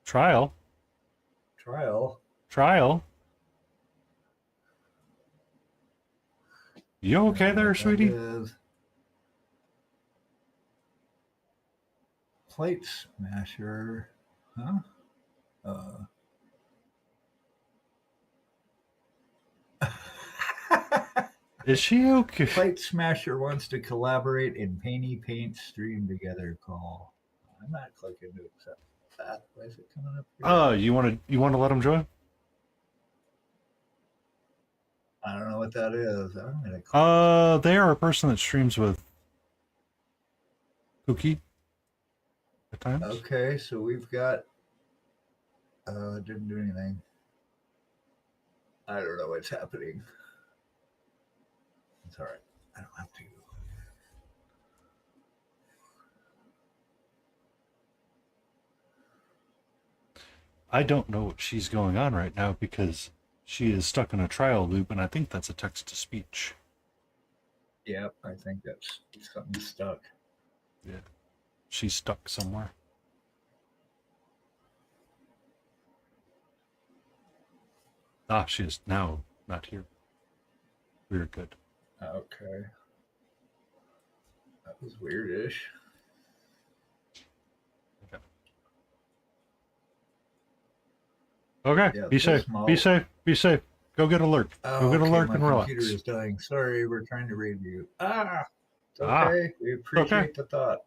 Trial. You okay there, sweetie? Plate smasher. Huh? Is she okay? Plate Smasher wants to collaborate in Paint stream together call. I'm not clicking to accept that. Why is it coming up here? Oh, you want to let him join? I don't know what that is. I'm gonna click. They are a person that streams with Cookie at times. Okay, so we've got it didn't do anything. I don't know what's happening. It's all right. I don't have to. I don't know what she's going on right now because she is stuck in a trial loop, and I think that's a text-to-speech. Yep, I think that's something stuck. Yeah, she's stuck somewhere. Ah, she is now not here. We're good. Okay. That was weirdish. Okay. Yeah, Be safe. Be safe. Be safe. Go get alert. Go get alert and relax. My computer is dying. Sorry, we're trying to read you. It's okay. We appreciate the thought.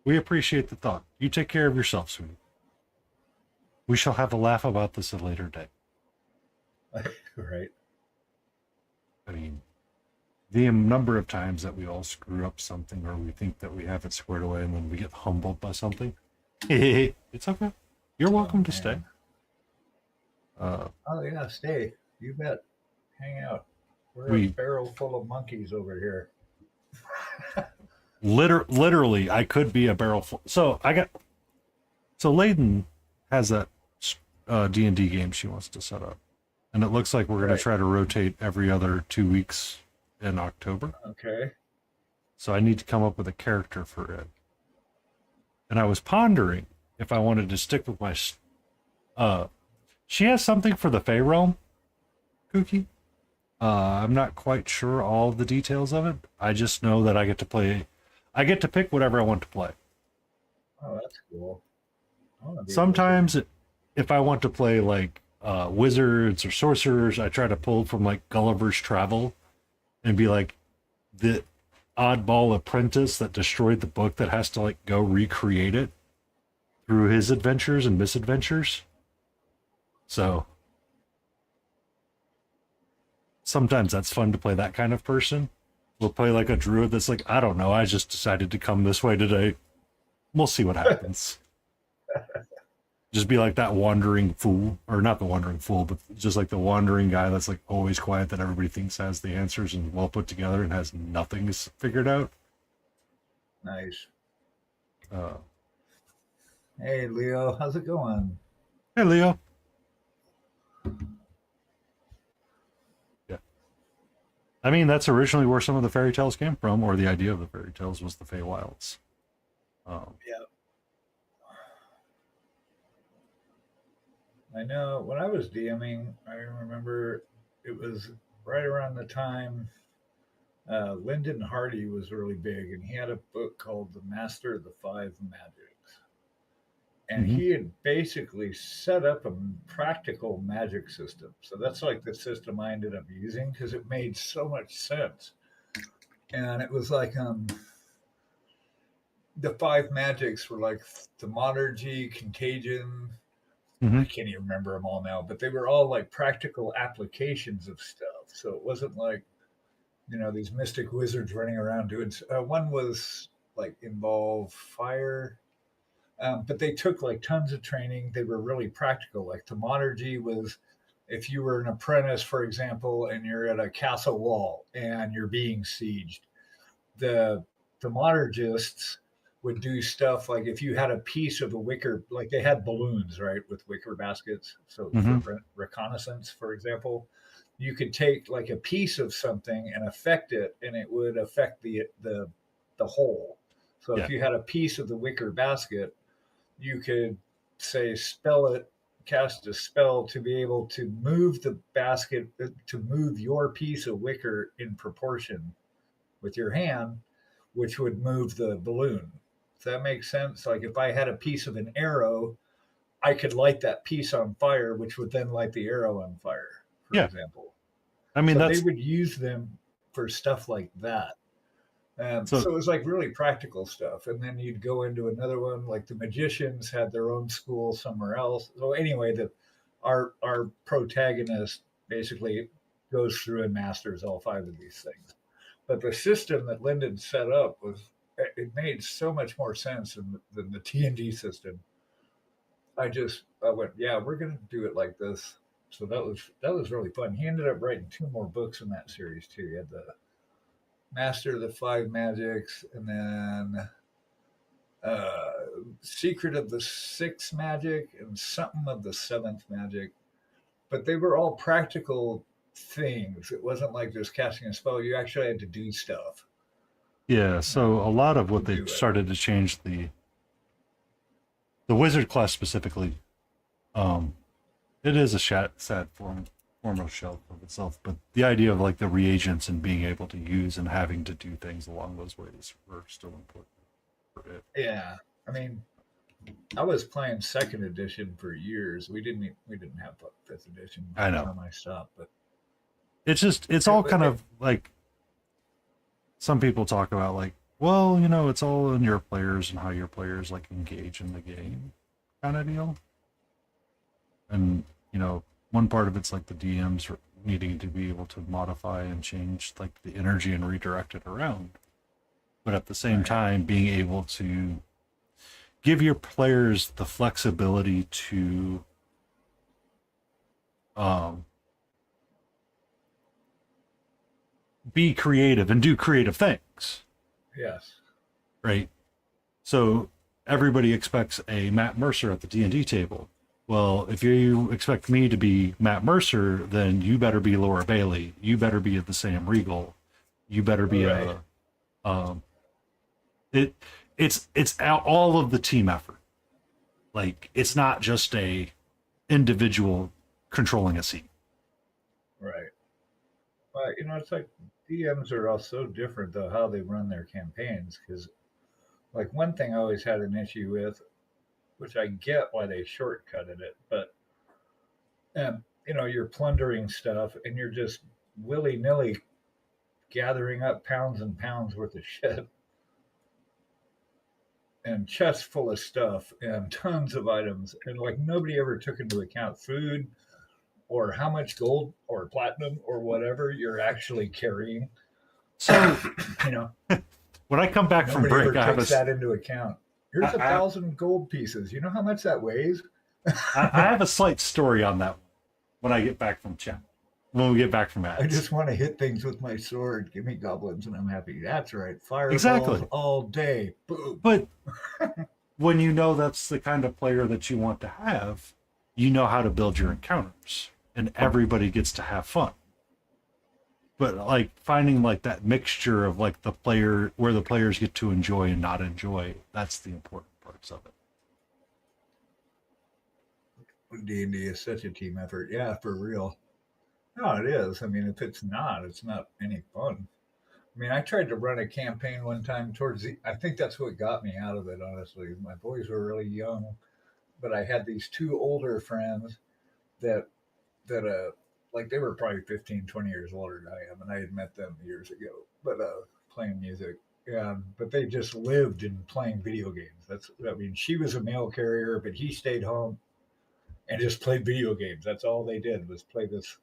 We appreciate the thought. You take care of yourself, sweetie. We shall have a laugh about this at a later date. Right. I mean, the number of times that we all screw up something or we think that we have it squared away and then we get humbled by something. It's okay. You're welcome to stay. Oh yeah, stay. You bet. Hang out. We're a barrel full of monkeys over here. Literally, I could be a barrel full. So Layden has that D&D game she wants to set up, and it looks like we're going to try to rotate every other 2 weeks in October. Okay. So I need to come up with a character for it, and I was pondering if I wanted to stick with my. She has something for the Fey Realm, Cookie. I'm not quite sure all the details of it. I just know that I get to pick whatever I want to play. Oh, that's cool. I want to be a wizard. Sometimes, if I want to play like wizards or sorcerers, I try to pull from like Gulliver's Travel and be like the oddball apprentice that destroyed the book that has to like go recreate it through his adventures and misadventures. So sometimes that's fun to play that kind of person. We'll play like a druid that's like, I don't know, I just decided to come this way today. We'll see what happens. Just be like that wandering fool, or not the wandering fool, but just like the wandering guy that's like always quiet that everybody thinks has the answers and well put together and has nothing figured out. Nice. Uh, Hey, Leo, how's it going? hey, Leo. Yeah. I mean, that's originally where some of the fairy tales came from, or the idea of the fairy tales was the Feywilds. Yeah. I know when I was DMing, I remember it was right around the time Lyndon Hardy was really big, and he had a book called The Master of the Five Magics. And mhm. he had basically set up a practical magic system. So that's like the system I ended up using because it made so much sense. And it was like the five magics were like thaumaturgy, contagion. I Mhm. can't even remember them all now, but they were all like practical applications of stuff. So it wasn't like, these mystic wizards running around doing. One was like involve fire, but they took like tons of training. They were really practical. Like thaumaturgy was if you were an apprentice, for example, and you're at a castle wall and you're being sieged, the thaumaturgists would do stuff like if you had a piece of a wicker, like they had balloons, right, with wicker baskets. So for Mhm. reconnaissance, for example, you could take like a piece of something and affect it, and it would affect the whole. So if Yeah. you had a piece of the wicker basket, you could say spell it, cast a spell to be able to move the basket, to move your piece of wicker in proportion with your hand, which would move the balloon. Does that make sense? Like if I had a piece of an arrow, I could light that piece on fire, which would then light the arrow on fire, for Yeah. example. I mean, So they that's would use them for stuff like that. so. So it was like really practical stuff. And then you'd go into another one, like the magicians had their own school somewhere else. So anyway, our protagonist basically goes through and masters all five of these things. But the system that Lyndon set up was it made so much more sense than the TND system. I went, yeah, we're gonna do it like this. So that was really fun. He ended up writing two more books in that series too. He had the Master of the Five Magics, and then uh, Secret of the Sixth Magic, and something of the Seventh Magic. But they were all practical things. It wasn't like just casting a spell. You actually had to do stuff Yeah, so a lot of to what they do it. started to change the wizard class specifically. Um, it is a sad form of shell of itself, but the idea of like the reagents and being able to use and having to do things along those ways were still important for it. Yeah, I mean, I was playing second edition for years. We didn't have fifth edition by I the know. time I stopped, but It's it, all kind it, of like some people talk about like, well, it's all in your players and how your players like engage in the game kind of deal. And one part of it's like the DMs needing to be able to modify and change like the energy and redirect it around, but at the same right. time being able to give your players the flexibility to um, be creative and do creative things, Yes. right? So everybody expects a Matt Mercer at the D&D table. Well, if you expect me to be Matt Mercer, then you better be Laura Bailey. You better be at the Sam Regal. You better be Right. a um, it. It's all of the team effort. Like it's not just a individual controlling a seat. Right. But it's like DMs are all so different though how they run their campaigns because Like one thing I always had an issue with, which I get why they shortcutted it, but you're plundering stuff and you're just willy nilly gathering up pounds and pounds worth of shit and chests full of stuff and tons of items. And like nobody ever took into account food or how much gold or platinum or whatever you're actually carrying. So, you know, when I come back from nobody ever break, I have takes that into account. Here's I, 1,000 gold pieces. You know how much that weighs? I have a slight story on that one when I get back from chat. When we get back from ads. I just want to hit things with my sword. Give me goblins and I'm happy. That's right. Fireballs Exactly. all day. Boom. But when you know that's the kind of player that you want to have, you know how to build your encounters. And everybody gets to have fun. But like finding like that mixture of like the player where the players get to enjoy and not enjoy, that's the important parts of it. D&D is such a team effort. Yeah, for real. No, it is. I mean, if it's not any fun. I mean, I tried to run a campaign one time I think that's what got me out of it, honestly. My boys were really young, but I had these two older friends that, like they were probably 15, 20 years older than I am, and I had met them years ago, but playing music. Yeah, but they just lived in playing video games. She was a mail carrier, but he stayed home and just played video games. That's all they did was play this.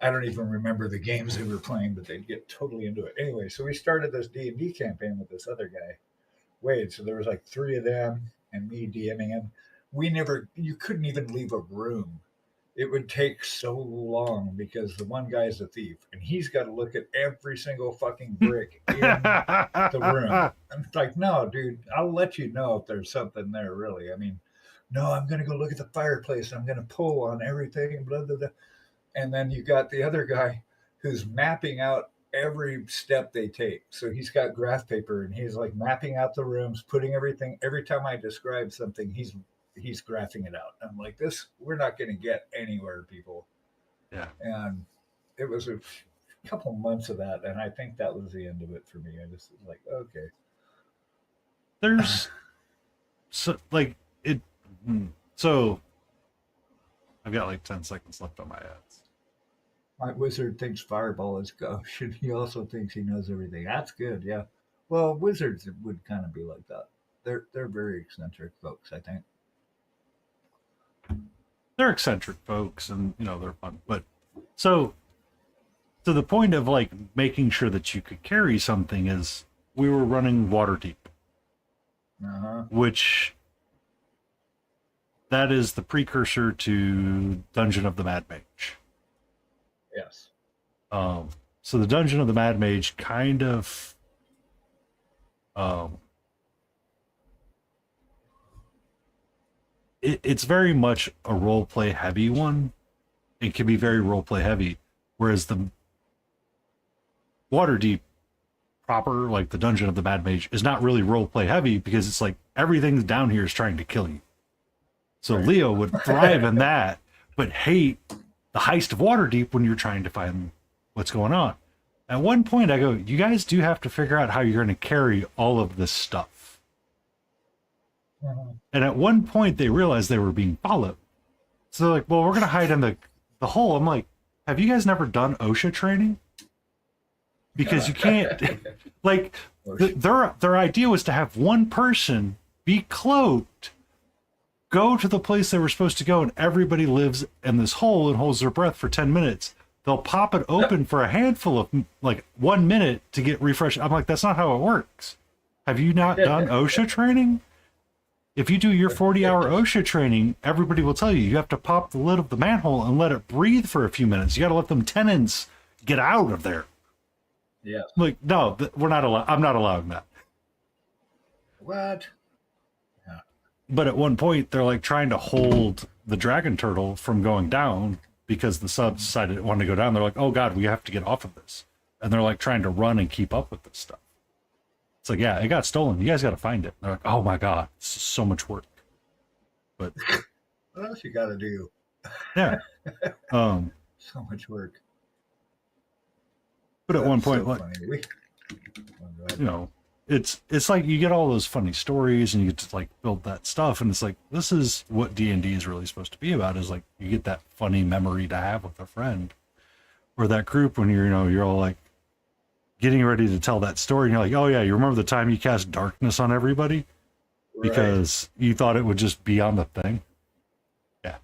I don't even remember the games they were playing, but they'd get totally into it. Anyway, so we started this D&D campaign with this other guy, Wade. So there was like three of them and me DMing him. You couldn't even leave a room. It would take so long because the one guy's a thief and he's got to look at every single fucking brick in the room. I'm like, no, dude, I'll let you know if there's something there, really. I mean, no, I'm going to go look at the fireplace. I'm going to pull on everything, blah, blah, blah. And then you got the other guy who's mapping out every step they take. So he's got graph paper and he's like mapping out the rooms, putting everything. Every time I describe something, he's graphing it out. I'm like, we're not going to get anywhere, people. Yeah. And it was a couple months of that, and I think that was the end of it for me. I just was like, okay. There's so like it. So I've got like 10 seconds left on my ads. My wizard thinks fireball is gauche, and he also thinks he knows everything. That's good, yeah. Well, wizards would kind of be like that. They're very eccentric folks, I think. They're eccentric folks, and they're fun. But so to the point of like making sure that you could carry something is we were running Waterdeep, which that is the precursor to Dungeon of the Mad Mage. Yes. So the Dungeon of the Mad Mage kind of it's very much a roleplay heavy one. It can be very roleplay heavy, whereas the Waterdeep proper, like the Dungeon of the Mad Mage, is not really roleplay heavy because it's like everything down here is trying to kill you. So right. Leo would thrive in that, but hate the heist of Waterdeep when you're trying to find what's going on. At one point, I go, you guys do have to figure out how you're going to carry all of this stuff. And at one point, they realized they were being followed. So they're like, well, we're going to hide in the hole. I'm like, have you guys never done OSHA training? Because you can't, like, their idea was to have one person be cloaked, go to the place they were supposed to go, and everybody lives in this hole and holds their breath for 10 minutes. They'll pop it open for a handful of, like, 1 minute to get refreshed. I'm like, that's not how it works. Have you not done OSHA training? If you do your 40-hour OSHA training, everybody will tell you you have to pop the lid of the manhole and let it breathe for a few minutes. You got to let them tenants get out of there. Yeah. Like, no, we're not allowed. I'm not allowing that. What? Yeah. But at one point, they're like trying to hold the dragon turtle from going down because the subs decided it wanted to go down. They're like, oh God, we have to get off of this. And they're like trying to run and keep up with this stuff. It's like, yeah, it got stolen. You guys got to find it. They're like, oh my God, this is so much work. But what else you got to do? Yeah. So much work. But at one point, so like, funny. it's like you get all those funny stories and you get to like build that stuff, and it's like this is what D&D is really supposed to be about, is like you get that funny memory to have with a friend or that group when you're all like getting ready to tell that story and you're like, oh yeah, you remember the time you cast darkness on everybody because you thought it would just be on the thing. Yeah.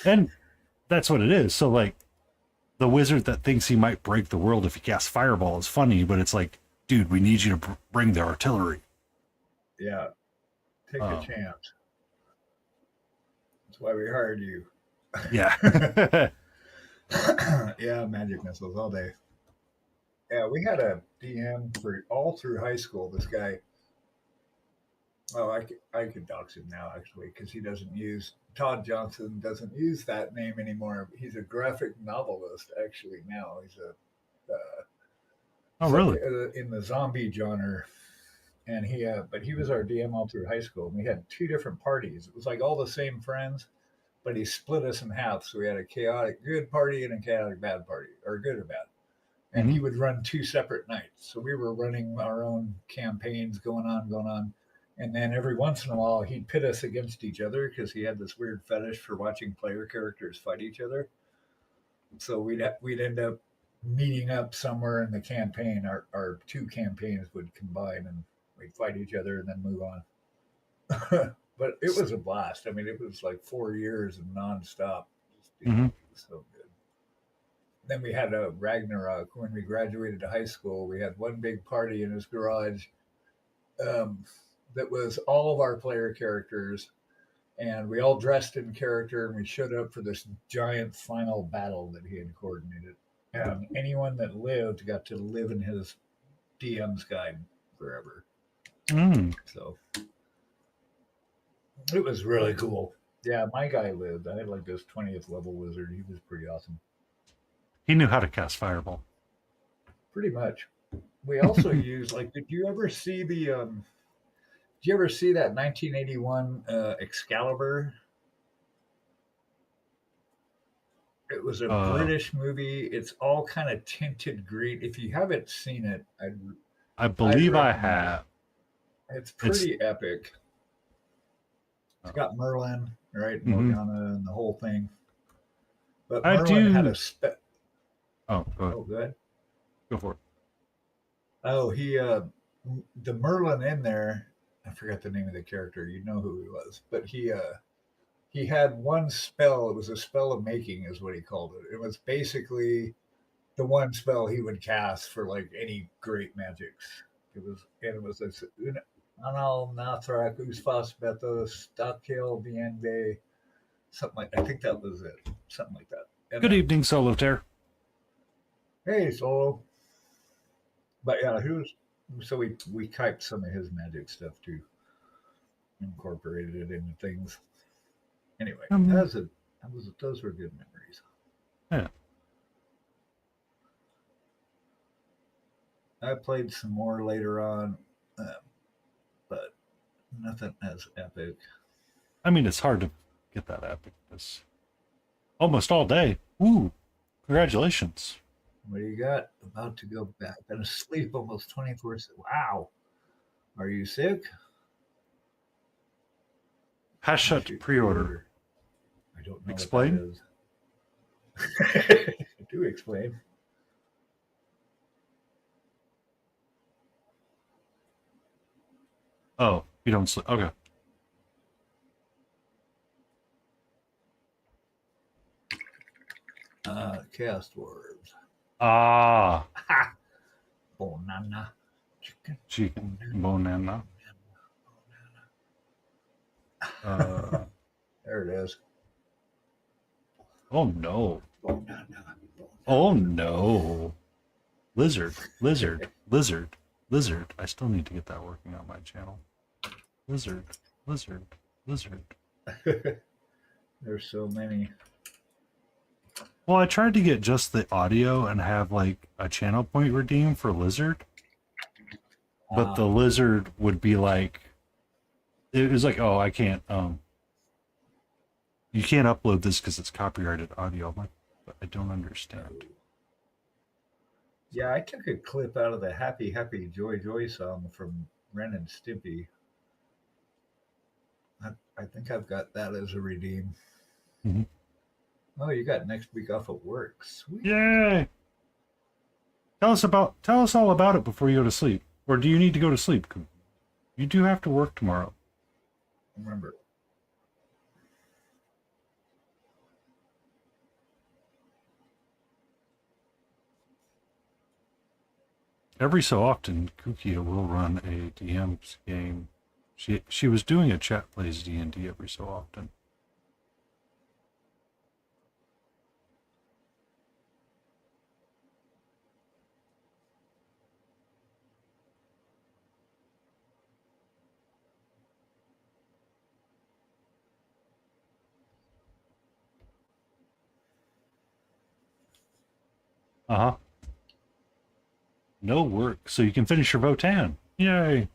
And that's what it is. So like the wizard that thinks he might break the world if he casts fireball is funny, but it's like, dude, we need you to bring the artillery. Yeah. Take a chance. That's why we hired you. Yeah. Yeah, magic missiles all day. Yeah, we had a DM for all through high school. This guy, well, I could dox him now actually because he doesn't use Todd Johnson doesn't use that name anymore. He's a graphic novelist actually now. He's a Oh really? in the zombie genre, and but he was our DM all through high school. And we had two different parties. It was like all the same friends, but he split us in half. So we had a chaotic good party and a chaotic bad party, or good or bad. And he would run two separate nights. So we were running our own campaigns going on. And then every once in a while, he'd pit us against each other because he had this weird fetish for watching player characters fight each other. So we'd end up meeting up somewhere in the campaign. Our two campaigns would combine and we'd fight each other and then move on. But it was a blast. I mean, it was like 4 years of nonstop. It was so good. Then we had a Ragnarok when we graduated to high school. We had one big party in his garage that was all of our player characters, and we all dressed in character, and we showed up for this giant final battle that he had coordinated. And anyone that lived got to live in his DM's guide forever. So it was really cool. Yeah, my guy lived. I had like this 20th level wizard. He was pretty awesome. He knew how to cast fireball. Pretty much. We also used like. Did you ever see the? Did you ever see that 1981 Excalibur? It was a British movie. It's all kind of tinted green. If you haven't seen it, I believe I have. It's pretty epic. It's got Merlin, right? Morgana and the whole thing. But Merlin had a Oh, go ahead. Oh, good. Go for it. Oh, the Merlin in there. I forgot the name of the character. You know who he was, but he had one spell. It was a spell of making, is what he called it. It was basically the one spell he would cast for like any great magics. It was this Anal Nathrak Usfas Bethos Stakil Bienve. Something like I think that was it. Something like that. And Good evening, Solitaire. Hey, Solo. But yeah, so we typed some of his magic stuff too, incorporated it into things. Anyway, those were good memories. Yeah. I played some more later on, but nothing as epic. I mean, it's hard to get that epic. This almost all day. Ooh, congratulations. What do you got? About to go back. Been asleep almost 24/7. Wow. Are you sick? Shut pre-order. I don't know. Explain? What that is. Do explain. Oh, you don't sleep. Okay. Cast words. Ah. Bonana. Chicken. Bonana. There it is. Oh no. Bonana. Oh no. Lizard. I still need to get that working on my channel. Lizard. There's so many. Well, I tried to get just the audio and have like a channel point redeem for Lizard. But the Lizard would be like, it was like, oh, I can't, you can't upload this because it's copyrighted audio. I'm like, but I don't understand. Yeah, I took a clip out of the Happy Happy Joy Joy song from Ren and Stimpy. I think I've got that as a redeem. Mhm. Oh, you got next week off of work. Sweet. Yay! Tell us all about it before you go to sleep. Or do you need to go to sleep? You do have to work tomorrow. Remember. Every so often, Kukia will run a DM's game. She was doing a chat plays D&D every so often. Uh-huh. No work, so you can finish your Votan. Yay!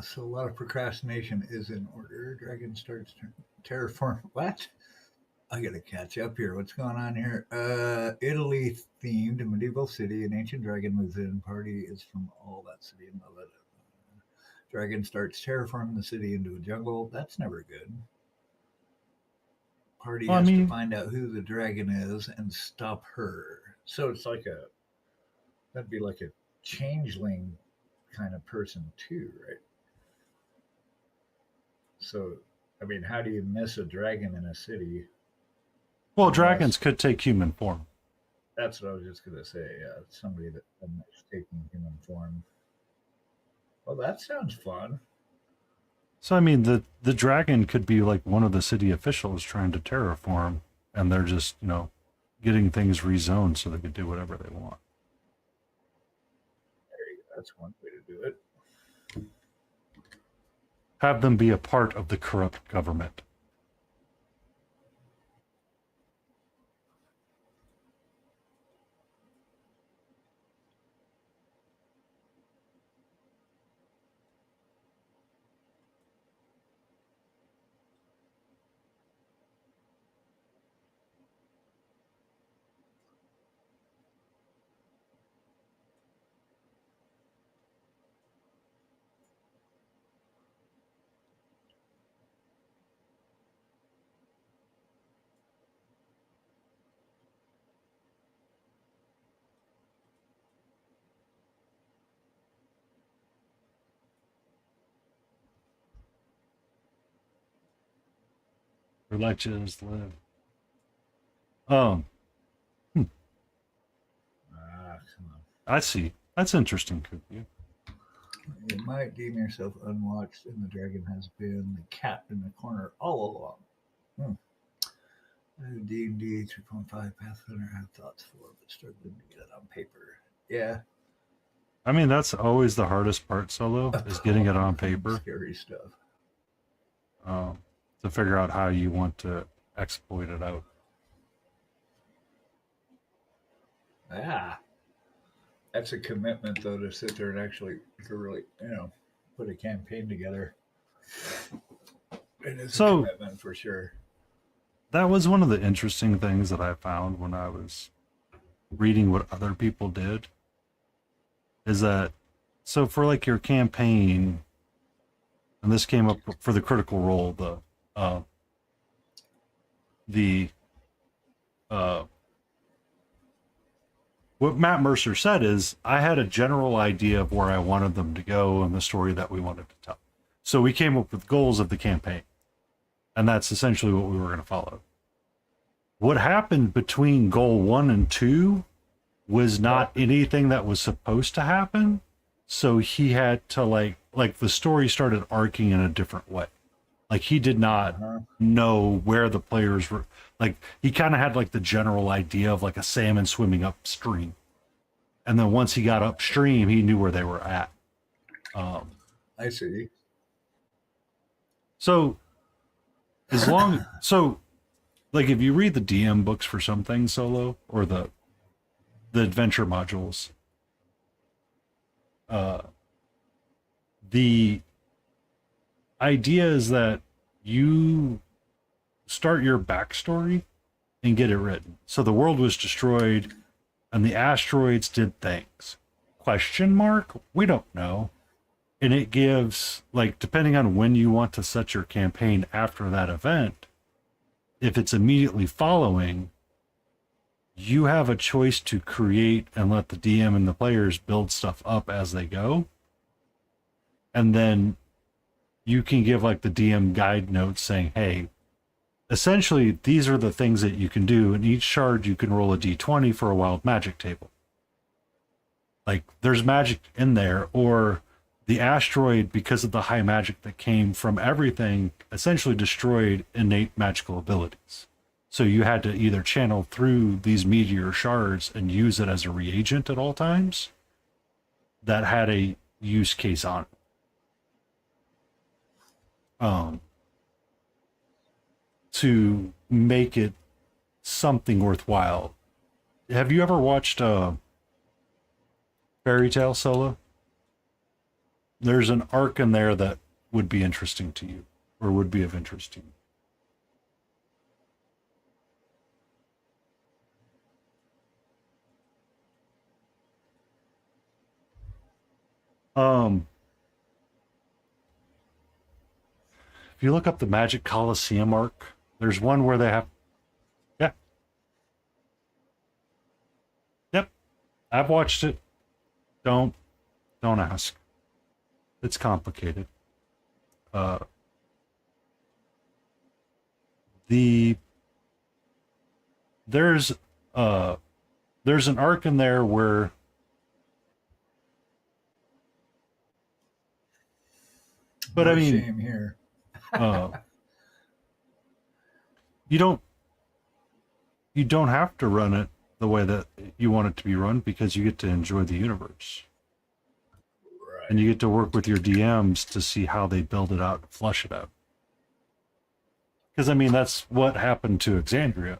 So a lot of procrastination is in order. Dragon starts terraform. What? I gotta catch up here. What's going on here? Italy themed medieval city. An ancient dragon moves in. Party is from all that city and love it. Dragon starts terraforming the city into a jungle. That's never good. Party Well, I has to mean, find out who the dragon is and stop her. So it's like that'd be like a changeling kind of person too, right? So, I mean, how do you miss a dragon in a city? well, Unless dragons could take human form. that's what I was just gonna say. Yeah, somebody that is taking human form. Well, that sounds fun. So I mean, the dragon could be like one of the city officials trying to terraform, and they're just getting things rezoned so they can do whatever they want. There you go. That's one way to do it. Have them be a part of the corrupt government. Where legends live. Um, hmm, Come on. I see. That's interesting, Cookie. You might deem yourself unwatched, and the dragon has been the cat in the corner all along. D&D 3.5 Pathfinder have thoughts for, but struggling to get it on paper. Yeah. I mean, that's always the hardest part, Solo, is getting it on paper. Scary stuff. To figure out how you want to exploit it out. Ah. That's a commitment, though, to sit there and actually to really, put a campaign together. It is a commitment for sure. That was one of the interesting things that I found when I was reading what other people did. Is that so for like your campaign, and this came up for the Critical Role, what Matt Mercer said is I had a general idea of where I wanted them to go and the story that we wanted to tell. So we came up with goals of the campaign. And that's essentially what we were going to follow. What happened between goal 1 and 2 was not anything that was supposed to happen. So he had to like the story started arcing in a different way. Like he did not know where the players were. Like he kind of had like the general idea of like a salmon swimming upstream. And then once he got upstream, he knew where they were at. I see. So like if you read the DM books for some things, Solo, or the adventure modules, Uh, the idea is that you start your backstory and get it written. So the world was destroyed and the asteroids did things. Question mark? We don't know. And it gives, like, depending on when you want to set your campaign after that event, if it's immediately following, you have a choice to create and let the DM and the players build stuff up as they go. And then you can give like the DM guide notes saying, hey, essentially these are the things that you can do. And each shard you can roll a d20 for a wild magic table. Like there's magic in there, or the asteroid, because of the high magic that came from everything, essentially destroyed innate magical abilities. So you had to either channel through these meteor shards and use it as a reagent at all times that had a use case on it. To make it something worthwhile. Have you ever watched Fairy Tale Solo? There's an arc in there that would be interesting to you, or would be of interest to you. If you look up the Magic Coliseum arc, there's one where they have, yeah, yep, I've watched it. Don't ask. It's complicated. There's an arc in there where I mean, shame here. You don't have to run it the way that you want it to be run, because you get to enjoy the universe. Right. And you get to work with your DMs to see how they build it out and flush it out. Because, I mean, that's what happened to Exandria,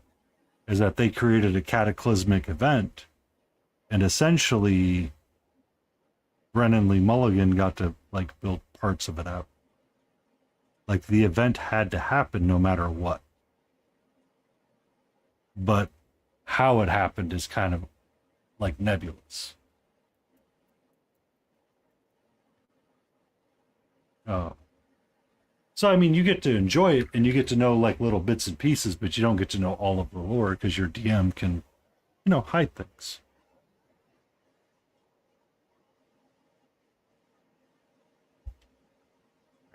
is that they created a cataclysmic event, and essentially Brennan Lee Mulligan got to, like, build parts of it out. Like, the event had to happen no matter what. But how it happened is kind of, like, nebulous. So, I mean, you get to enjoy it, and you get to know, like, little bits and pieces, but you don't get to know all of the lore, because your DM can, you know, hide things.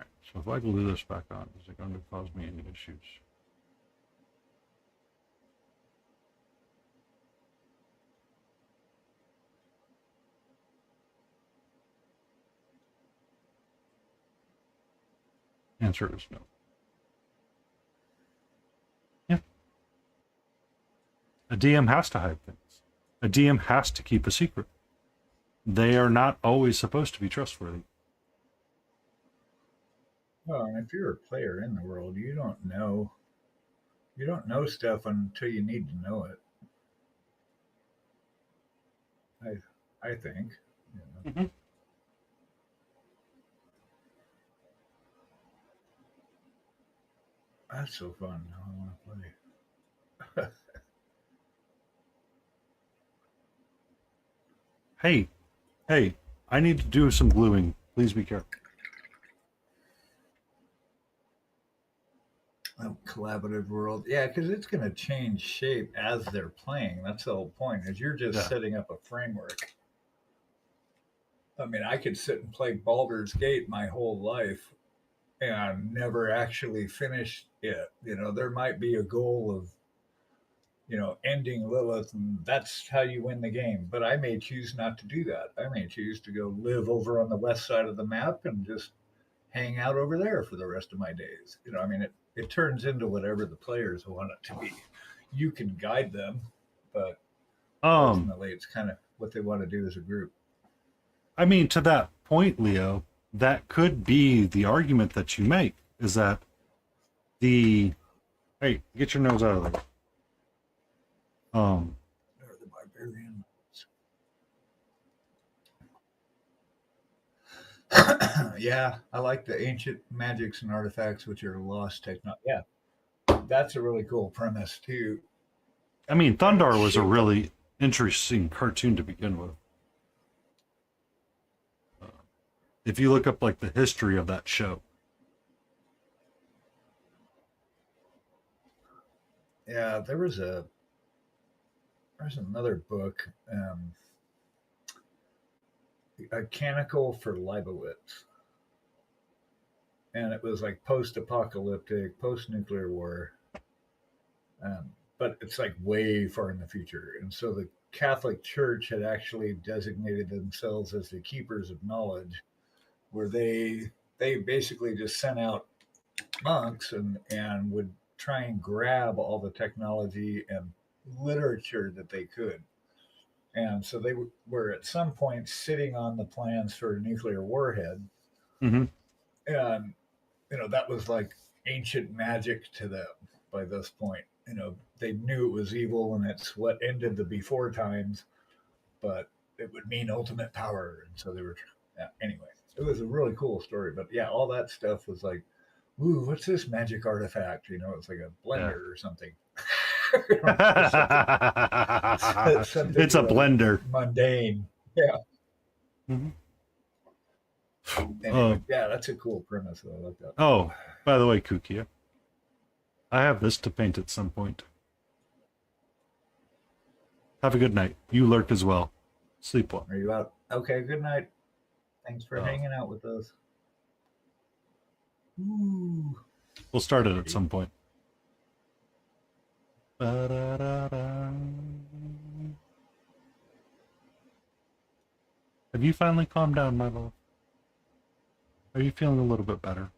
All right, so if I glue this back on, is it going to cause me any issues? Answer is no. Yeah. A DM has to hide things. A DM has to keep a secret. They are not always supposed to be trustworthy. Well, and if you're a player in the world, you don't know stuff until you need to know it. I think. You know. Mm-hmm. That's so fun. I want to play. Hey, I need to do some gluing. Please be careful. Oh, collaborative world. Yeah, because it's going to change shape as they're playing. That's the whole point, is you're just setting up a framework. I mean, I could sit and play Baldur's Gate my whole life and never actually finish it. You know, there might be a goal of, you know, ending Lilith, and that's how you win the game. But I may choose not to do that. I may choose to go live over on the west side of the map and just hang out over there for the rest of my days. You know, I mean, it turns into whatever the players want it to be. You can guide them, but ultimately it's kind of what they want to do as a group. I mean, to that point, Leo, that could be the argument that you make, is that hey, get your nose out of there. They're the barbarians. Yeah, I like the ancient magics and artifacts which are lost technology. Yeah, that's a really cool premise too. I mean, And it Thundar was a shaped up. really interesting cartoon to begin with. If you look up like the history of that show. Yeah, there's another book, A Canonical for Leibowitz, and it was like post-apocalyptic, post-nuclear war, um, but it's like way far in the future. And so the Catholic Church had actually designated themselves as the keepers of knowledge, where they basically just sent out monks and would try and grab all the technology and literature that they could. And so they were at some point sitting on the plans for a nuclear warhead. Mm-hmm. And, that was like ancient magic to them by this point. They knew it was evil and it's what ended the before times, but it would mean ultimate power. And so they were, yeah, anyway, it was a really cool story. But yeah, all that stuff was like, ooh, what's this magic artifact? It's like a Yeah. blender or something. Something It's a blender. mundane. Yeah. Mm-hmm. Anyway, yeah, that's a cool premise. Though. I like that. Oh, by the way, Kukia, I have this to paint at some point. Have a good night. You lurk as well. Sleep well. Are you out? Okay, good night. Thanks for Oh. hanging out with us. Ooh. We'll start it at some point. Ba-da-da-da. Have you finally calmed down, my love? Are you feeling a little bit better?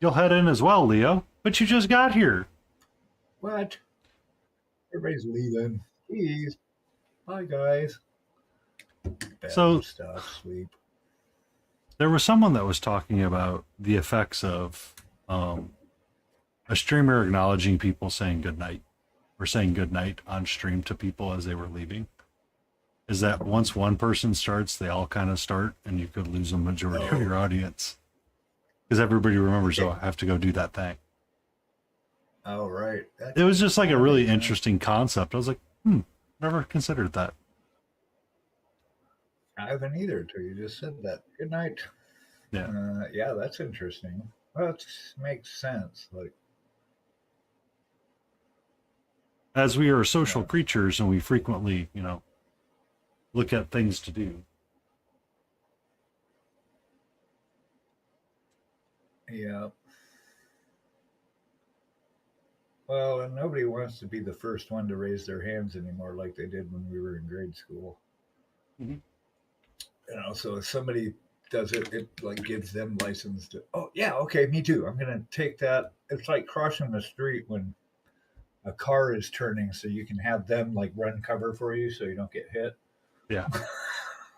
You'll head in as well, Leo. But you just got here. What? Everybody's leaving. Please. Bye, guys. Bad So stuff. Sleep. there was someone that was talking about the effects of a streamer acknowledging people saying goodnight or saying goodnight on stream to people as they were leaving. Is that once one person starts, they all kind of start, and you could lose a majority of your audience because everybody remembers, oh, I have to go do that thing. Oh, right. It was just like a really interesting concept. I was like, never considered that. I haven't either till you just said that. Good night. Yeah. Yeah, that's interesting. Well, it makes sense. Like, as we are social creatures and we frequently, look at things to do. yeah. Well, and nobody wants to be the first one to raise their hands anymore like they did when we were in grade school. Mm-hmm. So if somebody does it, it like gives them license to, oh, yeah, okay, me too. I'm going to take that. It's like crossing the street when a car is turning so you can have them like run cover for you so you don't get hit. Yeah.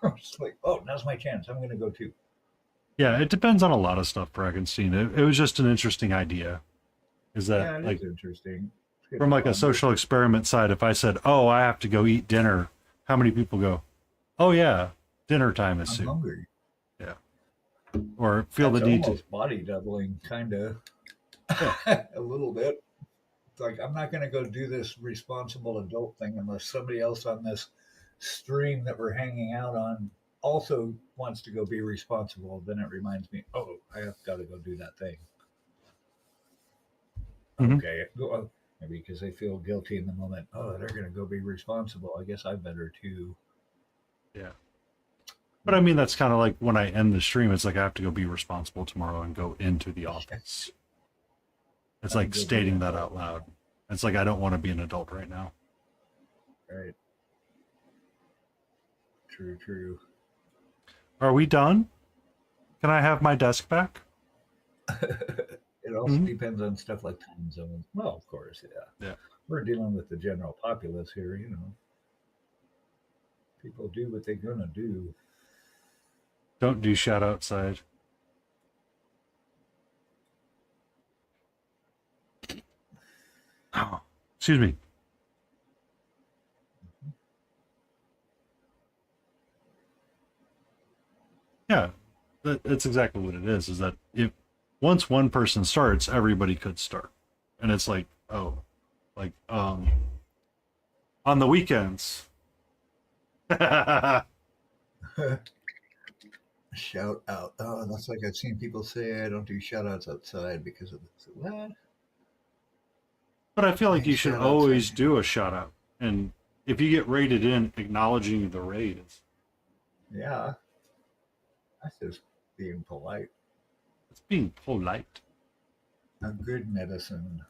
It's like, oh, now's my chance. I'm going to go too. Yeah, it depends on a lot of stuff, Bragenstein. It was just an interesting idea. Is that Yeah, it like is interesting. from like a social experiment side, if I said, oh, I have to go eat dinner, how many people go, oh yeah, dinner time is I'm soon. hungry. Yeah. Or feel That's the need almost to body doubling, kind of. Yeah. A little bit. It's like, I'm not going to go do this responsible adult thing unless somebody else on this stream that we're hanging out on also wants to go be responsible. Then it reminds me, oh, I have got to go do that thing. Mhm. Okay. Maybe because they feel guilty in the moment. Oh, they're going to go be responsible. I guess I better too. Yeah. But I mean, that's kind of like when I end the stream, it's like I have to go be responsible tomorrow and go into the office. It's like stating that out loud. It's like I don't want to be an adult right now. Right. True, true. Are we done? Can I have my desk back? It also depends on stuff like time zones. Well, of course, yeah. Yeah. We're dealing with the general populace here, People do what they're gonna do. Don't do shot outside. Oh, excuse me. That's exactly what it is. Is that if once one person starts, everybody could start, and it's like, oh, like on the weekends. Shout out. Oh, that's like I've seen people say I don't do shout outs outside because of this. What? But I feel I like think you should shout outs always do a shout out, and if you get rated in, acknowledging the raid is yeah, that's just being polite. it's being polite. A good medicine.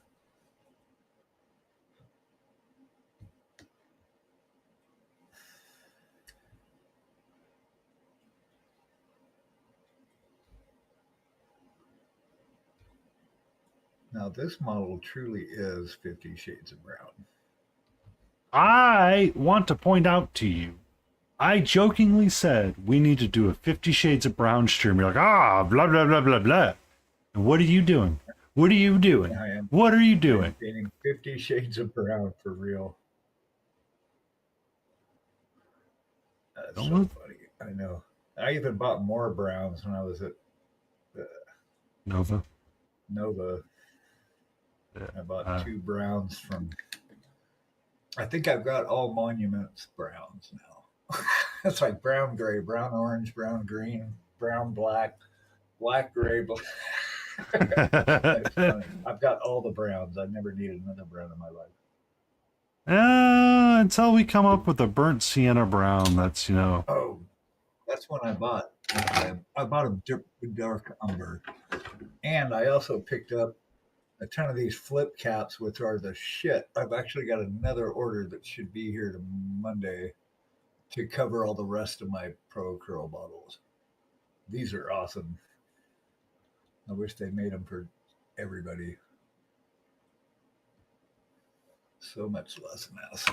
Now, this model truly is 50 Shades of Brown. I want to point out to you, I jokingly said we need to do a 50 Shades of Brown stream. You're like, blah, blah, blah, blah, blah. And what are you doing? What are you doing? I am What are you doing? painting 50 Shades of Brown for real. That's Don't so look- funny. I know. I even bought more browns when I was at Nova. Nova. Yeah. I bought 2 browns from. I think I've got all Monuments browns now. It's like brown gray, brown orange, brown green, brown black, black gray. It's funny. I've got all the browns. I've never needed another brown in my life. Until we come up with a burnt sienna brown, that's Oh, that's when I bought. I bought a dark umber, and I also picked up a ton of these flip caps, which are the shit. I've actually got another order that should be here to Monday to cover all the rest of my Pro Curl bottles. These are awesome. I wish they made them for everybody. So much less mess.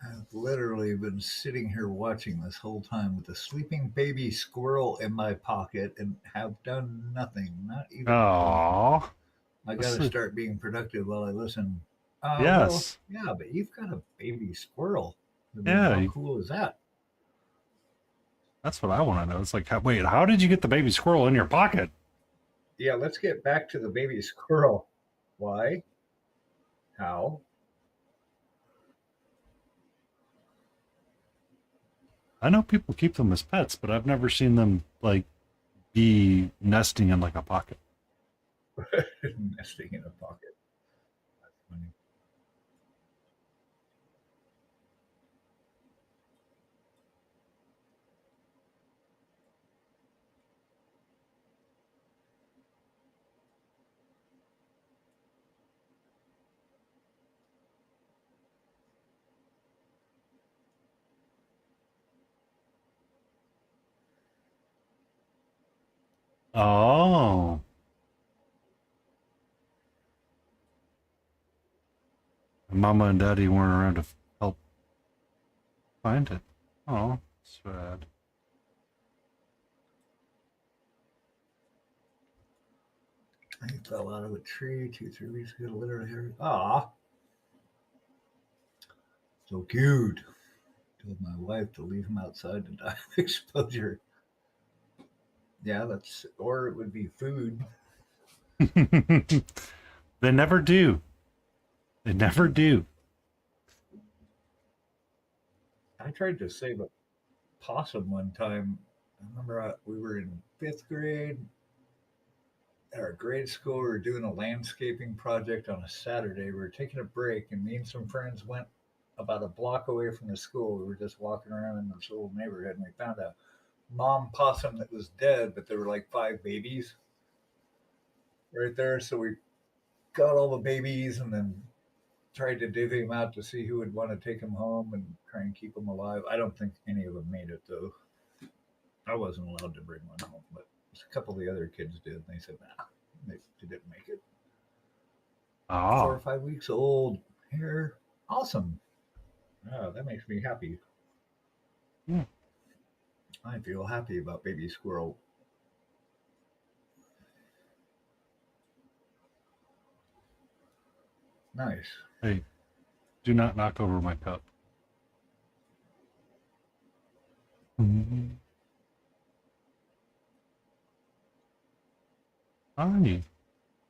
I've literally been sitting here watching this whole time with a sleeping baby squirrel in my pocket and have done nothing. Not even. Aww. I got to start being productive while I listen. Yes. Well, yeah, but you've got a baby squirrel. I mean, Yeah. how cool is that? That's what I want to know. It's like, wait, how did you get the baby squirrel in your pocket? Yeah, let's get back to the baby squirrel. Why? How? I know people keep them as pets, but I've never seen them like be nesting in like a pocket. Nesting in a pocket. That's funny. Oh. Mama and Daddy weren't around to help find it. Oh, sad. He fell out of a tree 2, 3 weeks ago. Literally here. Ah, so cute. Told my wife to leave him outside to die of exposure. Yeah, that's, or it would be food. They never do. They never do. I tried to save a possum one time. I remember we were in 5th grade at our grade school. We were doing a landscaping project on a Saturday. We were taking a break, and me and some friends went about a block away from the school. We were just walking around in this little neighborhood, and we found a mom possum that was dead, but there were like 5 babies right there. So we got all the babies and then tried to divvy them out to see who would want to take them home and try and keep them alive. I don't think any of them made it though. I wasn't allowed to bring one home, but a couple of the other kids did. And they said, "Nah, they didn't make it." 4 or 5 weeks old. Hair, awesome. Oh, that makes me happy. Yeah. I feel happy about baby squirrel. Nice. Hey, do not knock over my cup. Mm-hmm. Hi.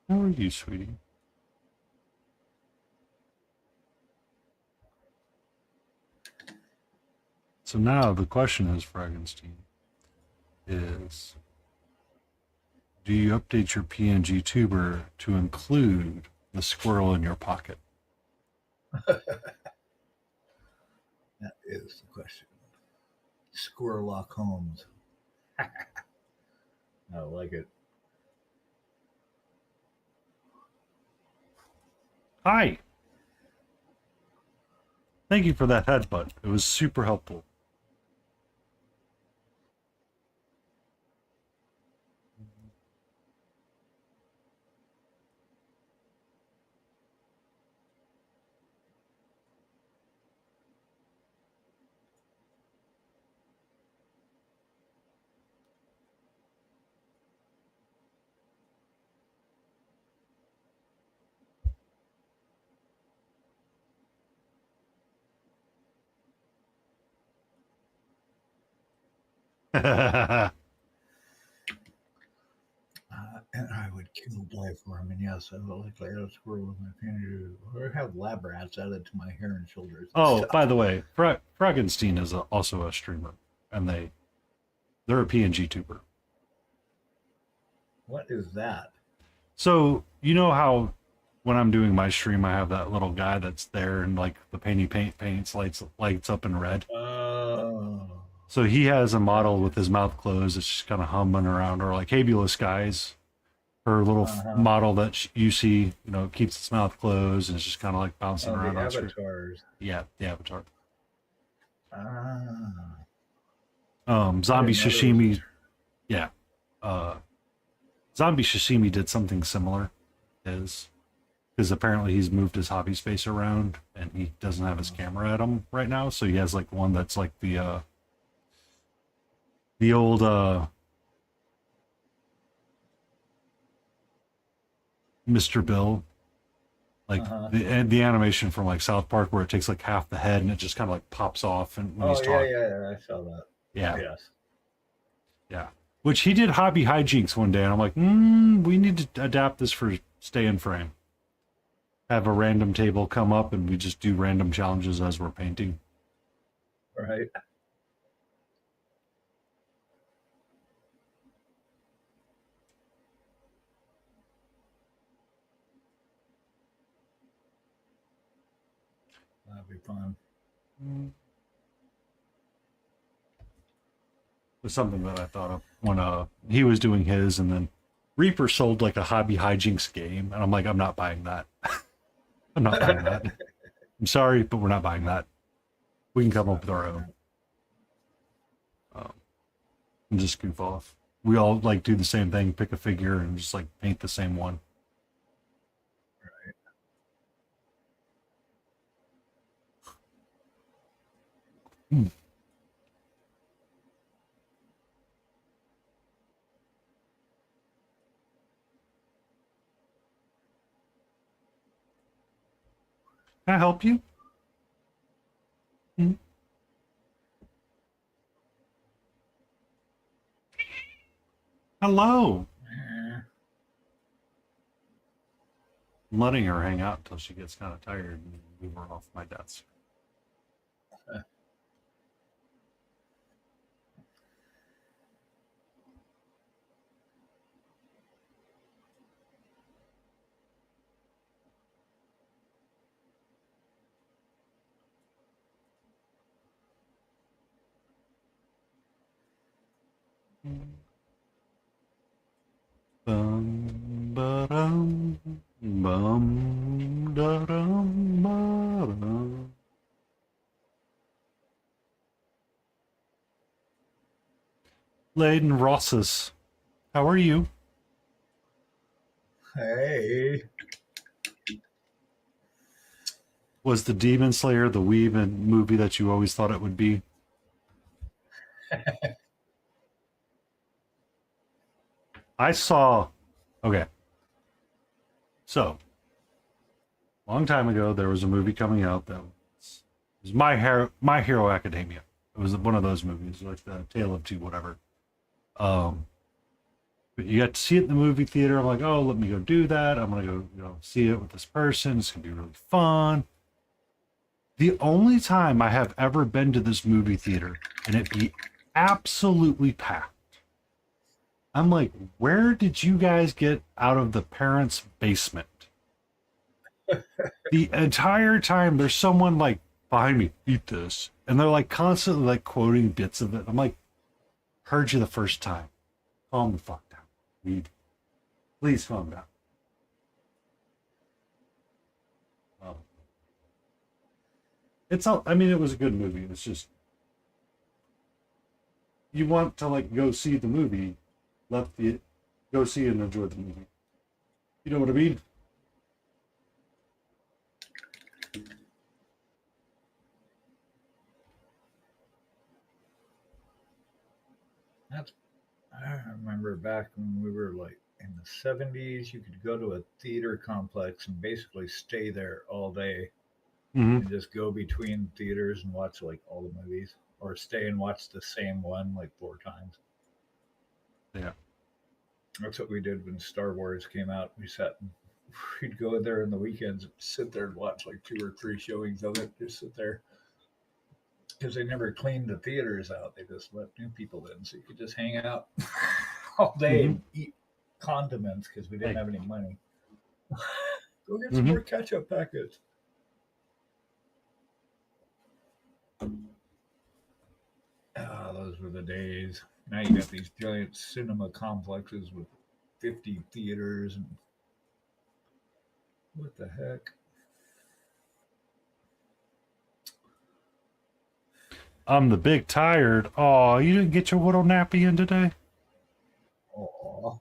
How are you, sweetie? So now the question is, Fragenstein, is do you update your PNG tuber to include the squirrel in your pocket? That is the question. Squirrelock Holmes. I like it. Hi. Thank you for that headbutt. It was super helpful. And I would kill die for him. And yes, I would like to add a squirrel with my PNG, or have lab rats added to my hair and shoulders. And Oh, stuff. by the way, Fragenstein is also a streamer, and they're a PNG tuber. What is that? So you know how when I'm doing my stream, I have that little guy that's there, and like the paints lights up in red. Oh. So he has a model with his mouth closed. It's just kind of humming around, or like Habula Skies, her little model that you see, keeps its mouth closed and it's just kind of like bouncing around the on screen. avatars. Yeah, the avatar. Ah. Zombie Sashimi. Yeah. Zombie Sashimi did something similar. Because apparently he's moved his hobby space around and he doesn't have his camera at him right now. So he has like one that's like the old Mr. Bill, like the animation from like South Park where it takes like half the head and it just kind of like pops off and when he's talking. Yeah, I saw that. Yeah. Yes. Yeah. Which he did hobby hijinks one day and I'm like, we need to adapt this for stay in frame. Have a random table come up and we just do random challenges as we're painting. Right. That'd be fun. It was something that I thought of when he was doing his, and then Reaper sold like a hobby hijinks game, and I'm like, I'm not buying that. I'm not buying that. I'm sorry, but we're not buying that. We can come up with our own. And just goof off. We all like do the same thing, pick a figure, and just like paint the same one. Right. Can I help you? Hello. I'm letting her hang out until she gets kind of tired and move her off my desk. Bum ba dum bum da dum ba Layden Rosses. How are you? Hey. Was the Demon Slayer the weeb movie that you always thought it would be? I saw. Okay, so long time ago there was a movie coming out that was My Hero Academia. It was one of those movies, like the Tale of Two, whatever. Um, but you got to see it in the movie theater. I'm like, oh, let me go do that. I'm gonna go, see it with this person. It's gonna be really fun. The only time I have ever been to this movie theater and it be absolutely packed. I'm like, where did you guys get out of the parents' basement? The entire time there's someone like behind me, eat this. And they're like constantly like quoting bits of it. I'm like, heard you the first time. Calm the fuck down. Please calm down. Um, I mean, it was a good movie. It's just, you want to like go see the movie, go see and enjoy the movie. You know what I mean? That's I remember back when we were like in the 70s, you could go to a theater complex and basically stay there all day Mm-hmm. and just go between theaters and watch like all the movies or stay and watch the same one like 4 times. Yeah. That's what we did when Star Wars came out. We'd go in there on the weekends, sit there and watch like 2 or 3 showings of it. Just sit there because they never cleaned the theaters out. They just let new people in, so you could just hang out all day Mm-hmm. and eat condiments because we didn't Hey. have any money. Go get some Mm-hmm. more ketchup packets. Ah, those were the days. Now you got these giant cinema complexes with 50 theaters and what the heck? I'm the big tired. Oh, you didn't get your little nappy in today? Oh,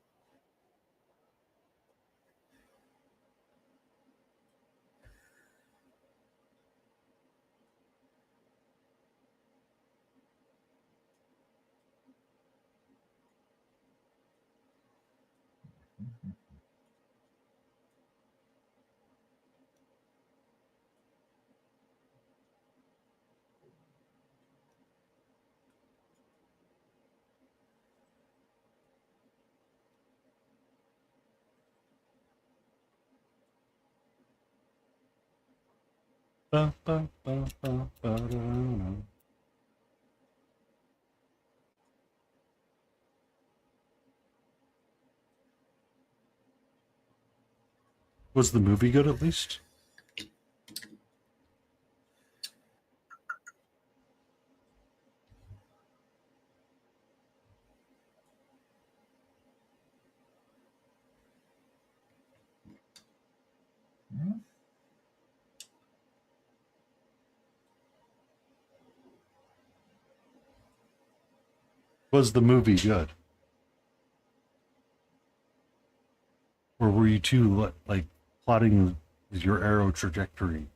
Ba, ba, ba, ba, ba, da, da. Was the movie good at least? hmm? Was the movie good? Or were you too like plotting your arrow trajectory?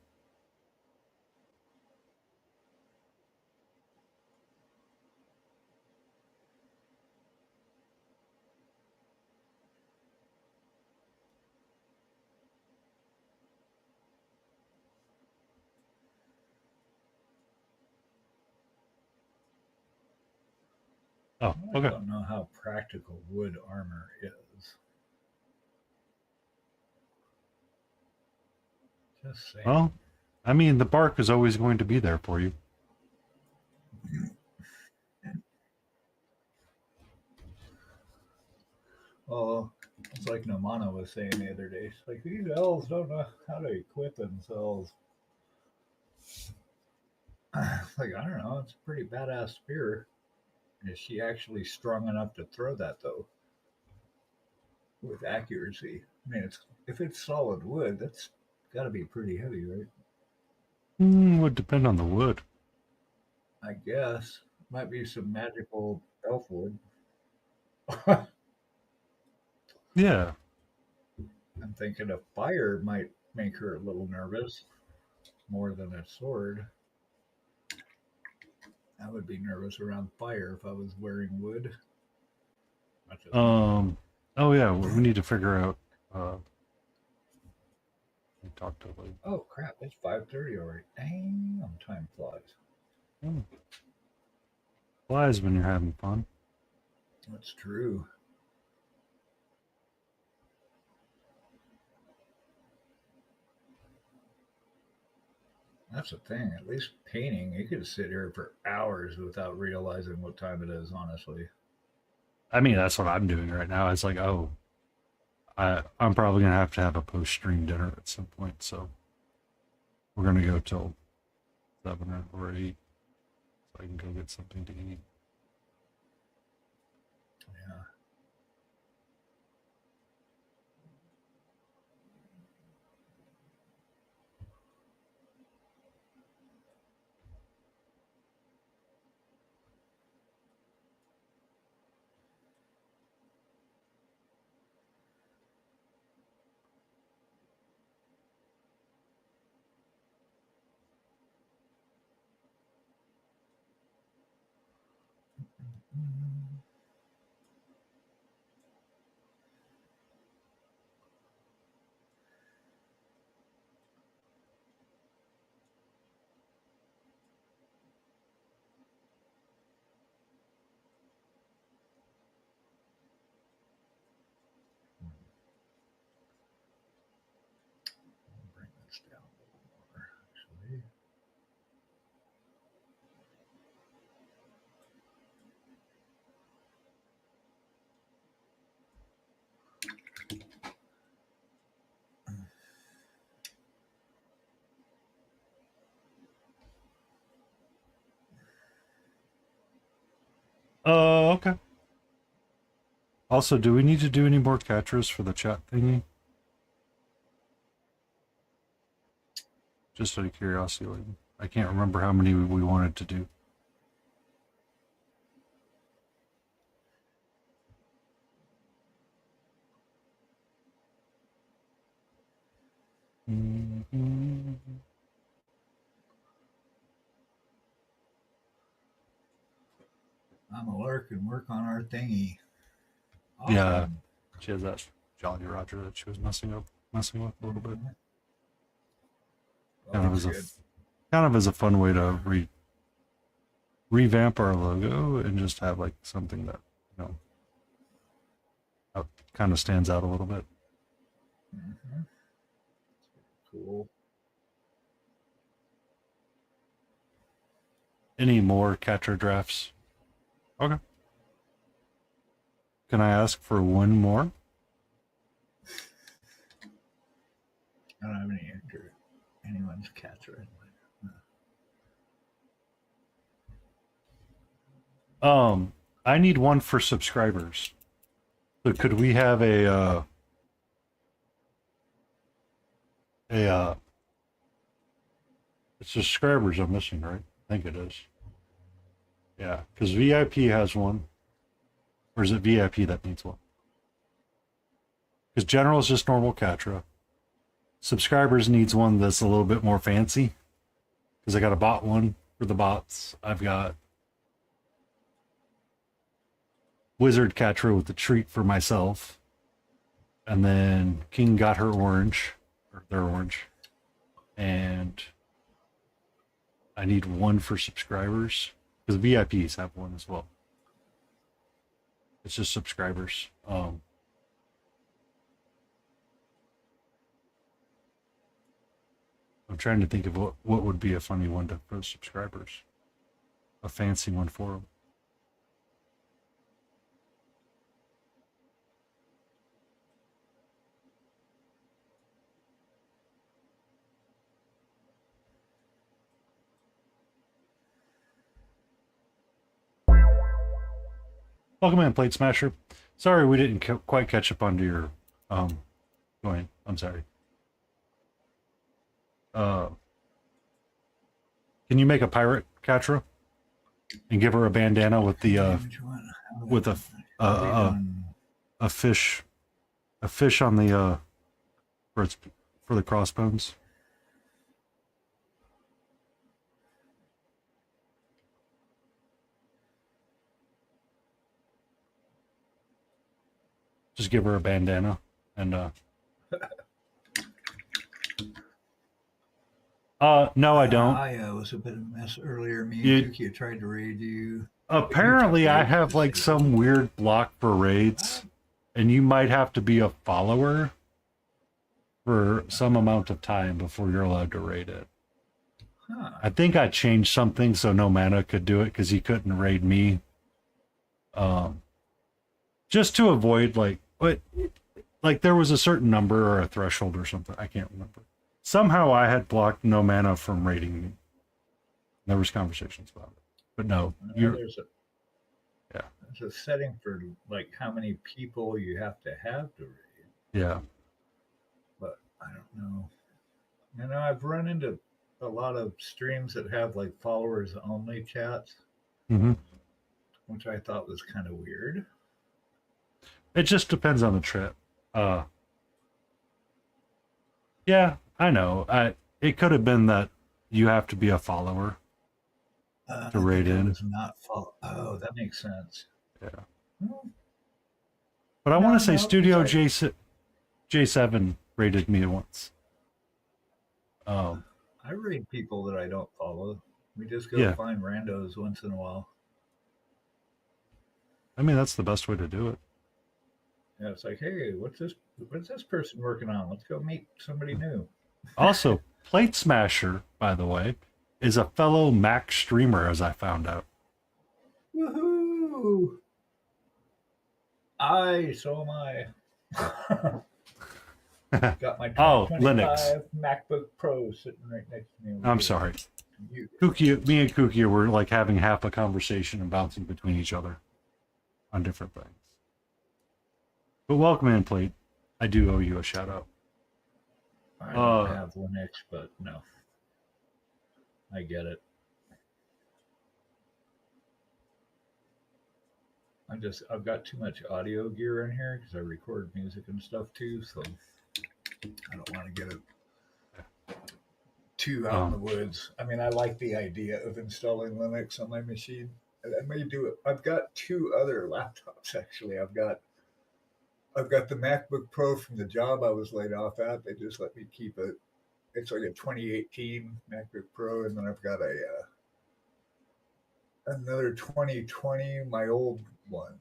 Oh, I okay. don't know how practical wood armor is. Just saying. Well, I mean, the bark is always going to be there for you. Oh, it's like Nomana was saying the other day. It's like these elves don't know how to equip themselves. Like, I don't know. It's a pretty badass spear. Is she actually strong enough to throw that though with accuracy? I mean, if it's solid wood, that's got to be pretty heavy, right? Would depend on the wood. I guess might be some magical elf wood. Yeah. I'm thinking a fire might make her a little nervous more than a sword. I would be nervous around fire if I was wearing wood. That's just me. Oh yeah, we need to figure out. We talked to like. Oh crap! It's 5:30 already. Dang, time flies. Oh, flies when you're having fun. That's true. That's the thing. At least painting, you could sit here for hours without realizing what time it is. Honestly. I mean, that's what I'm doing right now. It's like, oh, I'm probably gonna have to have a post stream dinner at some point, so we're gonna go till 7 or 8, so I can go get something to eat. Yeah. I'll bring this down a little more, actually. Okay. Also, do we need to do any more catchers for the chat thingy? Just out of curiosity, like, I can't remember how many we wanted to do. Mm-hmm. I'm a lurk and work on our thingy. Yeah, Awesome. she has that Jolly Roger that she was messing with a little bit. Well, Kind of looks as a good. kind of as a fun way to revamp our logo and just have like something that kind of stands out a little bit. Mhm. Cool. Any more catcher drafts? Okay. Can I ask for one more? I don't have anyone's catcher. I need one for subscribers. So could we have a it's subscribers I'm missing, right? I think it is. Yeah, because VIP has one. Or is it VIP that needs one? Because general is just normal Catra. Subscribers needs one that's a little bit more fancy. Because I got a bot one for the bots. I've got Wizard Catra with the treat for myself. And then King got her orange. Or their orange. And I need one for subscribers. Because VIPs have one as well. It's just subscribers. I'm trying to think of what would be a funny one for subscribers. A fancy one for them. Welcome in, Plate Smasher. Sorry we didn't quite catch up onto your join. I'm sorry. Can you make a pirate, Catra? and give her a bandana with the Which one? with Are we on? a fish on the for its for the crossbones. Just give her a bandana and no, I don't. I was a bit of a mess earlier. Me You- and Kuki tried to raid you. Apparently, I have Just like say- some weird block for raids, and you might have to be a follower for some amount of time before you're allowed to raid it. Huh. I think I changed something so No Mana could do it because he couldn't raid me. Just to avoid like there was a certain number or a threshold or something. I can't remember. Somehow I had blocked No Mana from raiding me. There was conversations about it, but no, There's a yeah, setting for like how many people you have to raid, yeah. but I don't know. You know, I've run into a lot of streams that have like followers only chats, Mm-hmm. which I thought was kind of weird. It just depends on the trip. Yeah, I know. It could have been that you have to be a follower to raid in. It's not follow. Oh, that makes sense. Yeah. Hmm. But I want No, to say no, Studio sorry. J7 raided me once. I raid people that I don't follow. We just go Yeah. find randos once in a while. I mean, that's the best way to do it. Yeah, it's like, hey, what's this person working on? Let's go meet somebody new. Also, Plate Smasher, by the way, is a fellow Mac streamer, as I found out. Woohoo! So am I. Got my Oh, 2025 Linux. MacBook Pro sitting right next to me. I'm sorry. You- Me and Kuki were like having half a conversation and bouncing between each other on different things. But welcome in, Plate. I do owe you a shout out. I don't have Linux, but no. I get it. I've got too much audio gear in here because I record music and stuff too, so I don't want to get it too out in the woods. I mean, I like the idea of installing Linux on my machine. I may do it. I've got two other laptops actually. I've got the MacBook Pro from the job I was laid off at. They just let me keep it. It's like a 2018 MacBook Pro, and then I've got another 2020, my old one.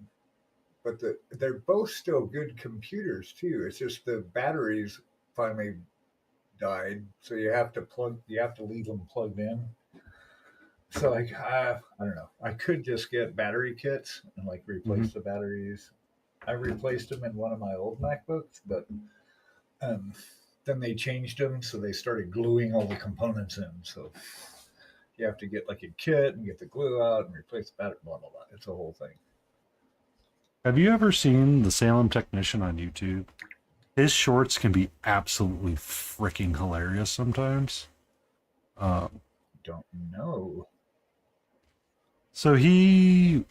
But they're both still good computers too. It's just the batteries finally died, so you have to leave them plugged in. So like I don't know. I could just get battery kits and like replace the batteries. I replaced them in one of my old MacBooks, but then they changed them, so they started gluing all the components in. So you have to get like a kit and get the glue out and replace the battery. Blah blah blah. It's a whole thing. Have you ever seen the Salem Technician on YouTube? His shorts can be absolutely freaking hilarious sometimes. Don't know. So he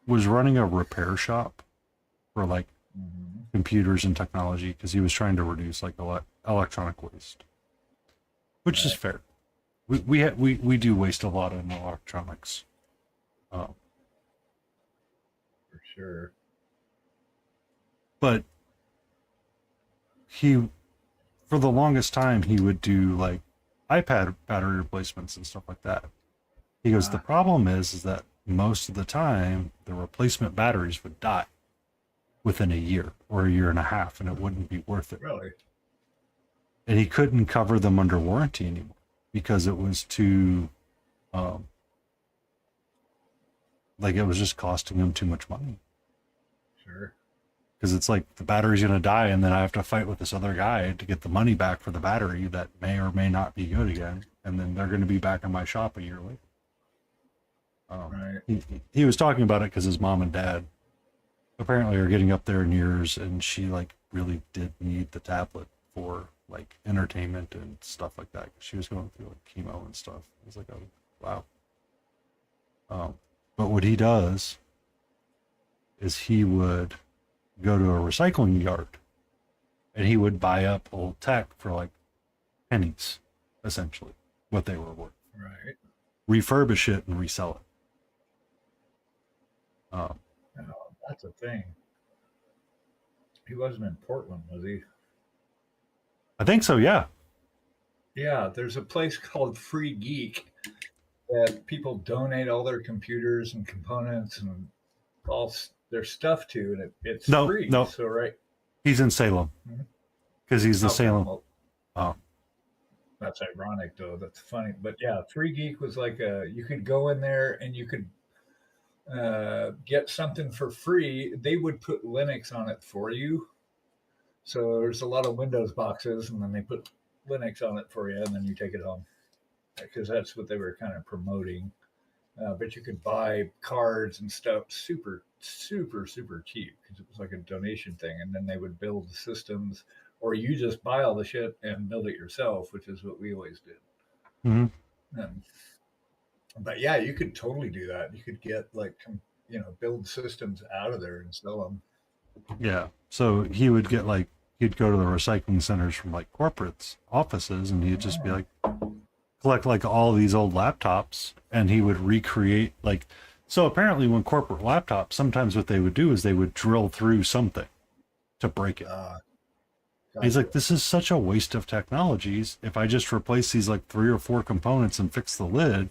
was running a repair shop for like computers and technology because he was trying to reduce like electronic waste, which is fair. We do waste a lot in electronics. For sure. But for the longest time, he would do like iPad battery replacements and stuff like that. He goes, the problem is that most of the time, the replacement batteries would die within a year or a year and a half, and it wouldn't be worth it. Really? And he couldn't cover them under warranty anymore because it was too, like it was just costing him too much money. Sure. Because it's like the battery's going to die, and then I have to fight with this other guy to get the money back for the battery that may or may not be good again, and then they're going to be back in my shop a year later. Right. He was talking about it because his mom and dad apparently are getting up there in years, and she like really did need the tablet for like entertainment and stuff like that. She was going through like chemo and stuff. I was like, oh wow. But what he does is he would go to a recycling yard and he would buy up old tech for like pennies, essentially, what they were worth. Right. Refurbish it and resell it. Oh, that's a thing. He wasn't in Portland, was he? I think so, yeah. Yeah, there's a place called Free Geek that people donate all their computers and components and all their stuff to, and it's free. No, So right, he's in Salem because he's the okay, Salem. well, Oh, that's ironic though. That's funny, but yeah, Free Geek was like you could go in there and you could get something for free. They would put Linux on it for you. So there's a lot of Windows boxes, and then they put Linux on it for you, and then you take it home because that's what they were kind of promoting. But you could buy cards and stuff super, super, super cheap because it was like a donation thing. And then they would build the systems, or you just buy all the shit and build it yourself, which is what we always did. mm-hmm. But yeah, you could totally do that. You could get like, build systems out of there and sell them. Yeah. So he would get like, he'd go to the recycling centers from like corporates offices, and he'd just be like, collect like all these old laptops, and he would recreate like, so apparently when corporate laptops, sometimes what they would do is they would drill through something to break it. He's like, this is such a waste of technologies. If I just replace these like 3 or 4 components and fix the lid,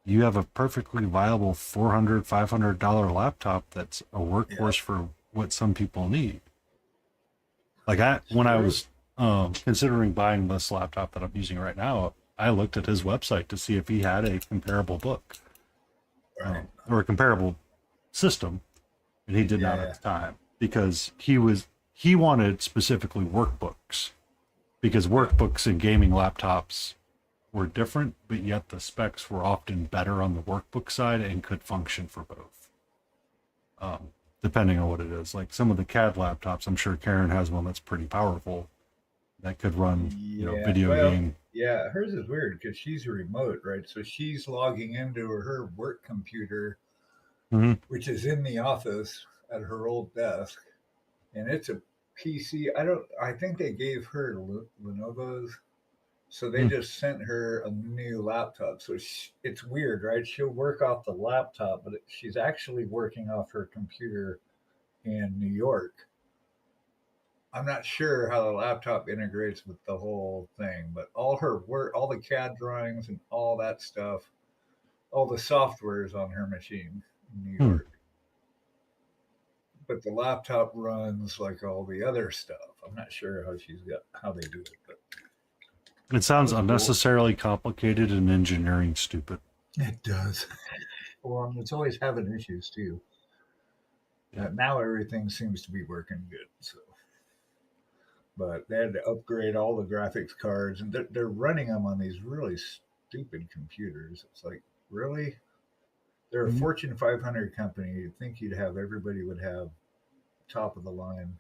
you have a perfectly viable $400-$500 laptop that's a workhorse for what some people need. Like when I was considering buying this laptop that I'm using right now, I looked at his website to see if he had a comparable book or a comparable system, and he did not at the time because he wanted specifically workbooks, because workbooks and gaming laptops were different, but yet the specs were often better on the workbook side and could function for both, depending on what it is. Like some of the CAD laptops, I'm sure Karen has one that's pretty powerful that could run video game. Yeah, hers is weird because she's a remote, right? So she's logging into her work computer, which is in the office at her old desk, and it's a PC. I think they gave her Lenovo's, so they just sent her a new laptop. So it's weird, right? She'll work off the laptop, but she's actually working off her computer in New York. I'm not sure how the laptop integrates with the whole thing, but all her work, all the CAD drawings and all that stuff, all the software is on her machine in New York. But the laptop runs like all the other stuff. I'm not sure how they do it, but it sounds unnecessarily complicated and engineering stupid. It does. Well, it's always having issues too. Now everything seems to be working good. So, but they had to upgrade all the graphics cards, and they're running them on these really stupid computers. It's like, really? They're a Fortune 500 company. You'd think everybody would have top of the line.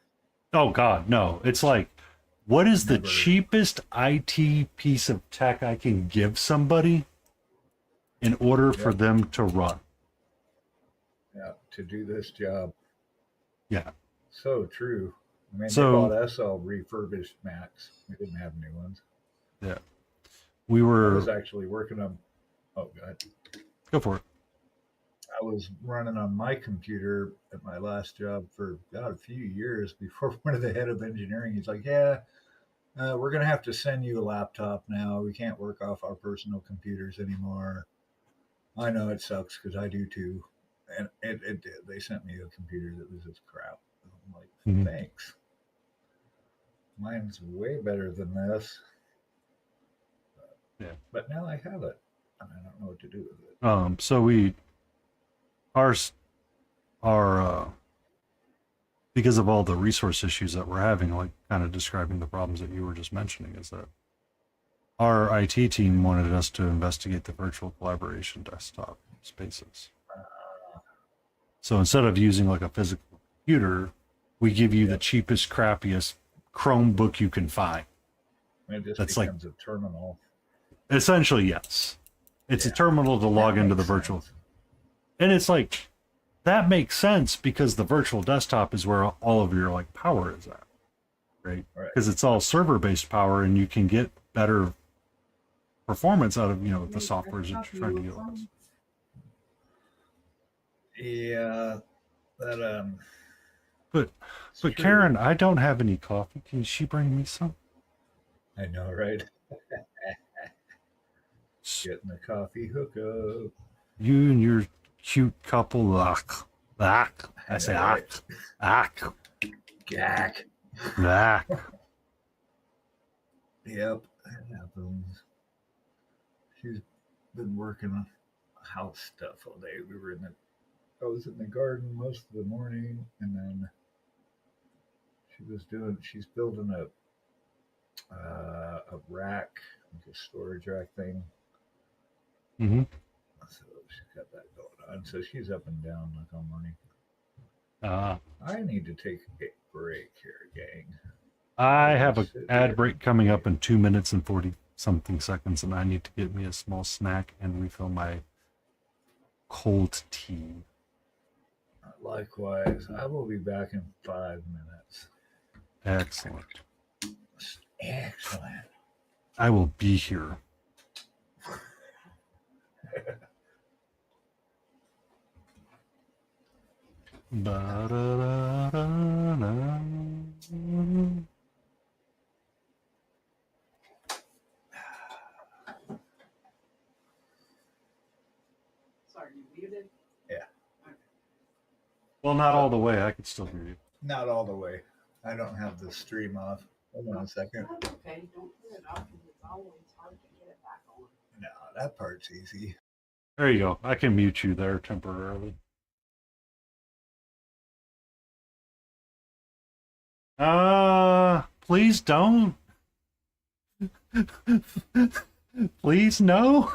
Oh God, no! It's like, what is the cheapest IT piece of tech I can give somebody in order for them to run? Yeah, to do this job. Yeah. So true. I mean, they bought us all refurbished Macs. We didn't have new ones. Yeah. I was actually working on. Oh, go ahead. Go for it. I was running on my computer at my last job for a few years before one of the head of engineering. He's like, "Yeah, we're gonna have to send you a laptop now. We can't work off our personal computers anymore." I know it sucks because I do too, and it did. They sent me a computer that was just crap. I'm like, thanks. Mine's way better than this. But now I have it, and I don't know what to do with it. So our because of all the resource issues that we're having, like kind of describing the problems that you were just mentioning, is that our IT team wanted us to investigate the virtual collaboration desktop spaces. So instead of using like a physical computer, we give you the cheapest, crappiest Chromebook you can find. It just becomes like a terminal. Essentially, yes. It's a terminal to log into the virtual. And it's like, that makes sense because the virtual desktop is where all of your like power is at, right? Right. Because it's all server based power and you can get better performance out of, the softwares that you're trying to utilize. Yeah, that But it's but true. Karen, I don't have any coffee. Can she bring me some? I know, right? Getting the coffee hookup. You and your cute couple, I say, know, right? ack, Gack. ack. Yep, it happens. She's been working on house stuff all day. I was in the garden most of the morning, and then she's building a rack, like a storage rack thing. Mm-hmm. So she's got that going on. So she's up and down like all morning. Uh, I need to take a break here, gang. I have a ad break coming up in 2 minutes and 40 something seconds, and I need to get me a small snack and refill my cold tea. Likewise, I will be back in 5 minutes. Excellent. Excellent. I will be here. Sorry, you muted? Yeah. Okay. Well, not all the way. I can still hear you. Not all the way. I don't have the stream off. Hold on a second. That's okay. Don't turn it off because it's always hard to get it back on. No, that part's easy. There you go. I can mute you there temporarily. Please don't. Please no.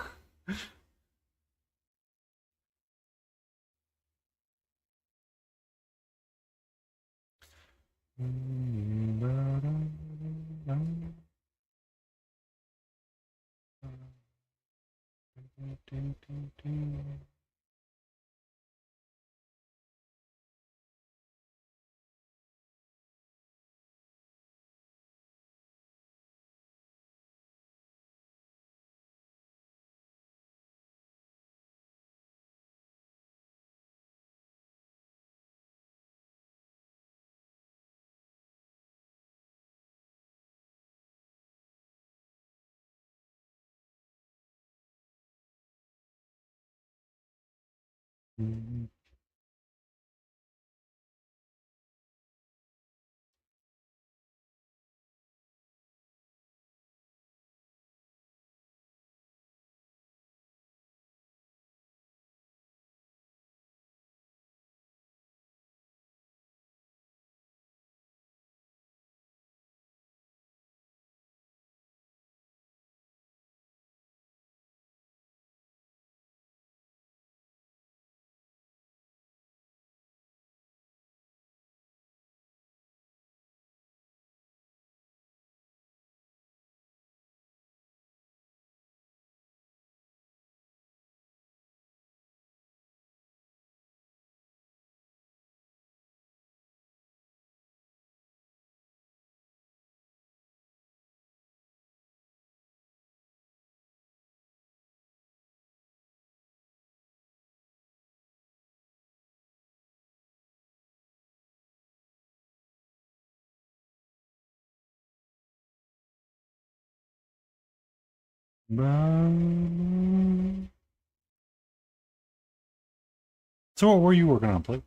So what were you working on, Blake?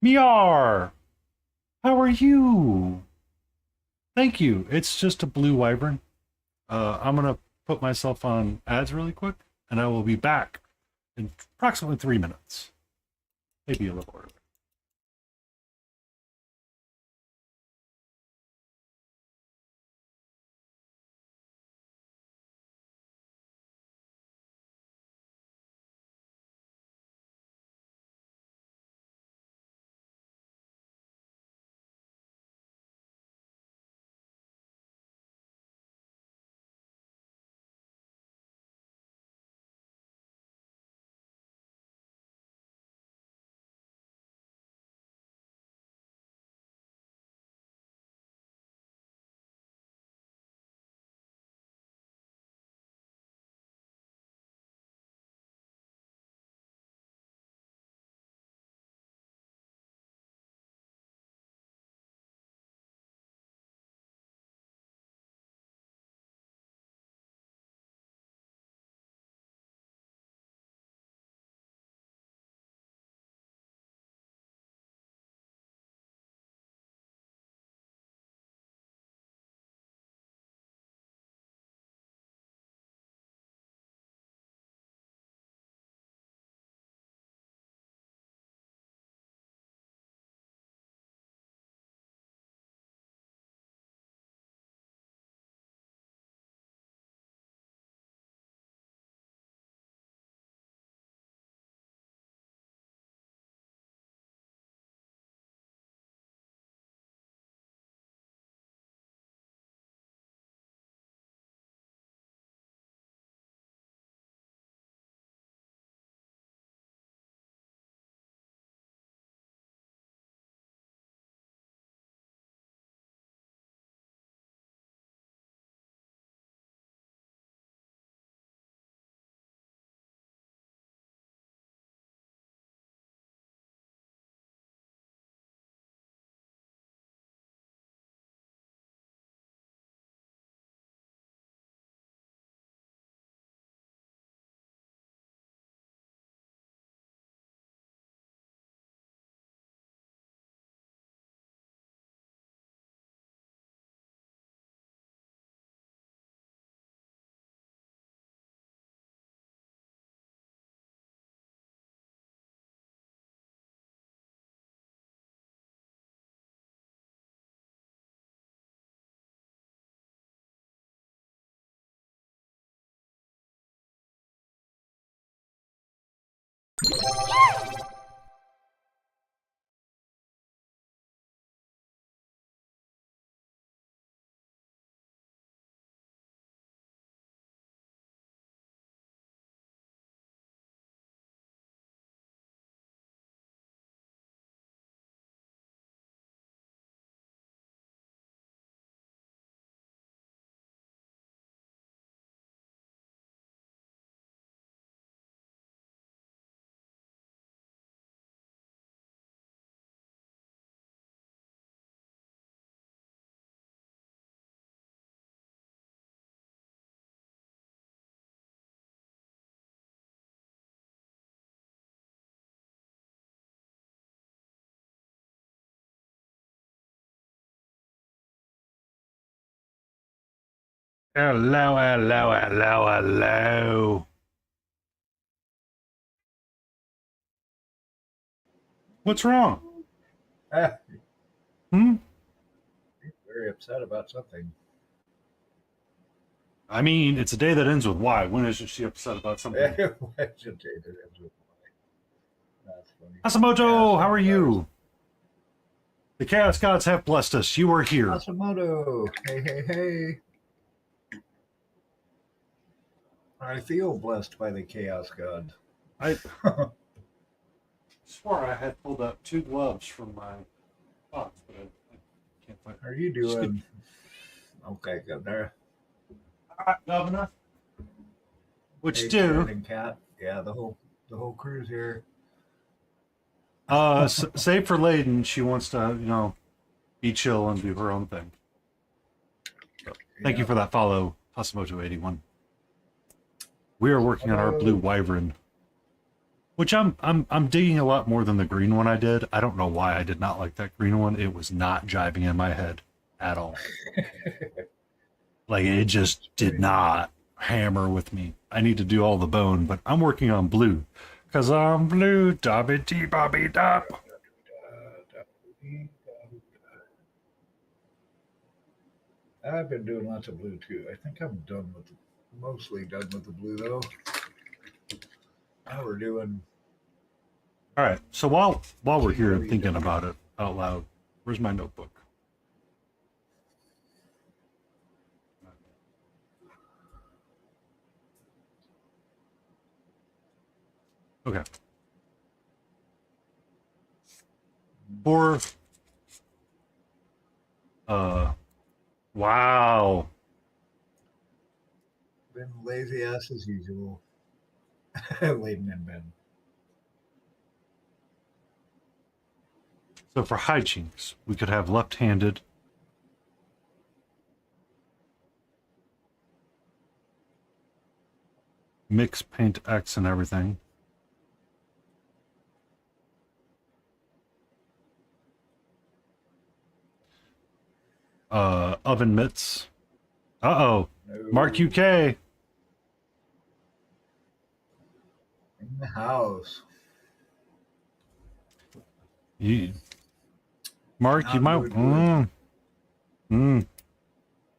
Miar! How are you? Thank you. It's just a blue wyvern. I'm gonna put myself on ads really quick, and I will be back in approximately 3 minutes. Maybe a little earlier. Hello, hello, hello, hello. What's wrong? Ah, Hmm? very upset about something. I mean, it's a day that ends with Y. When is she upset about something? That's funny. Asamoto, how are Yeah, you? The Chaos Gods have blessed us. You are here. Asamoto. Hey, hey, hey. I feel blessed by the Chaos God. I swore I had pulled out 2 gloves from my box, but I can't find How are you doing? Okay, good there. All right, Governor. What you Hey, do? Karen and Cat. Yeah, the whole crew's here. Save for Layden. She wants to, be chill and do her own thing. So, thank you Yeah. for that follow, Hasumoto81. We are working on our blue wyvern, which I'm digging a lot more than the green one I did. I don't know why I did not like that green one. It was not jiving in my head at all. Like, it just did not hammer with me. I need to do all the bone, but I'm working on blue. Because I'm blue, dobby dee bobby dop. I've been doing lots of blue too. I think I'm mostly done with the blue though. Now we're doing. All right, so while we're here and thinking about it out loud, where's my notebook? Okay. For wow. Been lazy ass as usual. Layden and Ben. So for hijinks, we could have left-handed. Mix paint X and everything. Oven mitts. Uh-oh. No. Mark UK. In the house. Mark, you might.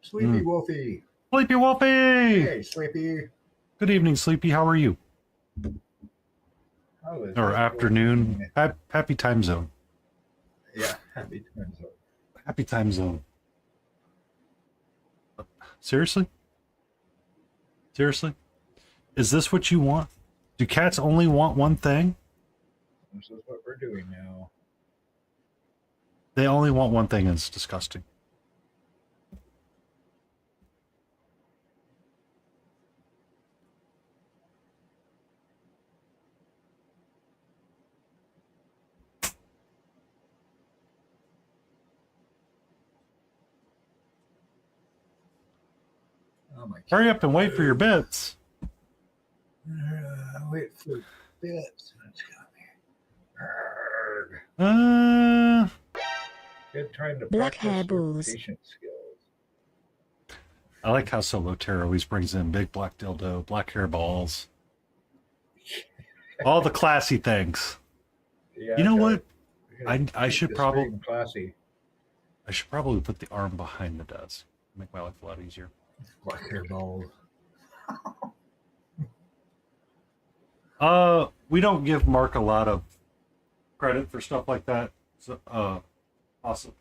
Sleepy Wolfie. Sleepy Wolfie. Hey, Sleepy. Good evening, Sleepy. How are you? Or afternoon. Happy time zone. Yeah, happy time zone. Happy time zone. Seriously? Seriously? Is this what you want? Do cats only want one thing? This is what we're doing now. They only want one thing and it's disgusting. Oh my God. Hurry up and wait for your bits. Wait for bits. That's good trying to Black practice hair your balls. patient skills. I like how Solitaire always brings in big black dildo, black hair balls. All the classy things. Yeah, You know what? I I should probably classy. I should probably put the arm behind the desk. Make my life a lot easier. Black hair balls. We don't give Mark a lot of credit for stuff like that. So, awesome.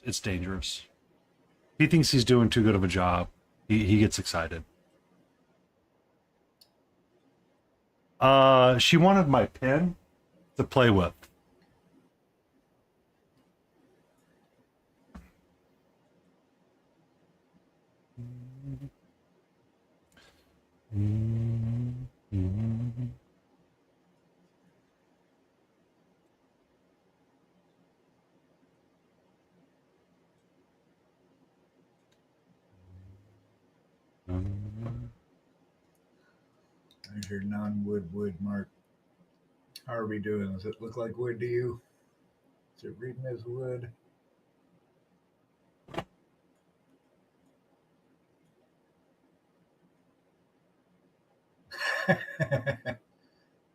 It's dangerous. He thinks he's doing too good of a job. He gets excited. She wanted my pen to play with. There's your non-wood wood mark. How are we doing? Does it look like wood to you? Is it reading as wood?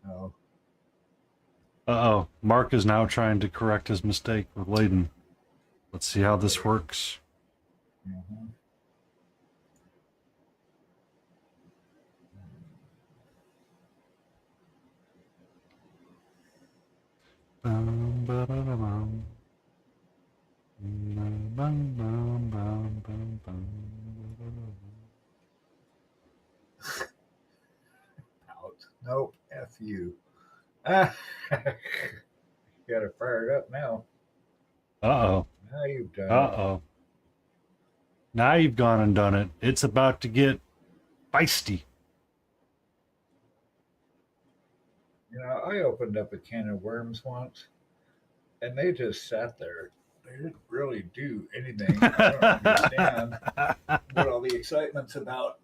Oh. Uh-oh. Mark is now trying to correct his mistake with Layden. Let's see how this works. Mm-hmm. Out. Nope. F you. Ah. Got it fired up now. Uh-oh. Now you've done it. Uh-oh. Now you've gone and done it. It's about to get feisty. You know, I opened up a can of worms once, and they just sat there. They didn't really do anything. I don't understand what all the excitement's about.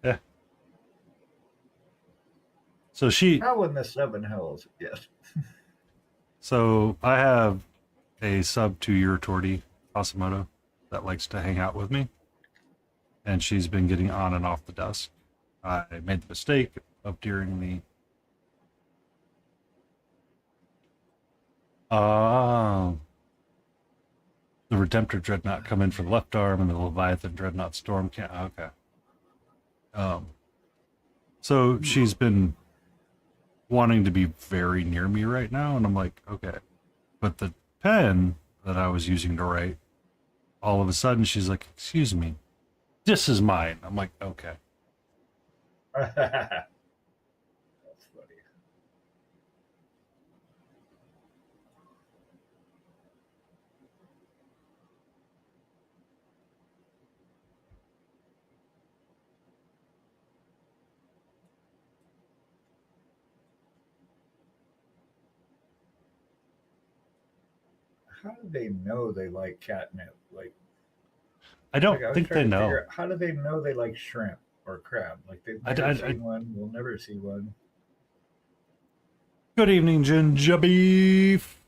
Yeah. So How in the seven hells? Yes. So I have a sub 2-year tortie, Asamoto, that likes to hang out with me. And she's been getting on and off the desk. I made the mistake of during the Redemptor Dreadnought come in for the left arm and the Leviathan Dreadnought Storm can't. Okay. So she's been wanting to be very near me right now, and I'm like, okay. But the pen that I was using to write, all of a sudden she's like, excuse me, this is mine. I'm like, okay. That's funny. How do they know they like catnip? I don't I was think they trying to know. figure out, how do they know they like shrimp or crab? Like they've never seen one. We'll never see one. Good evening, Ginger Beef.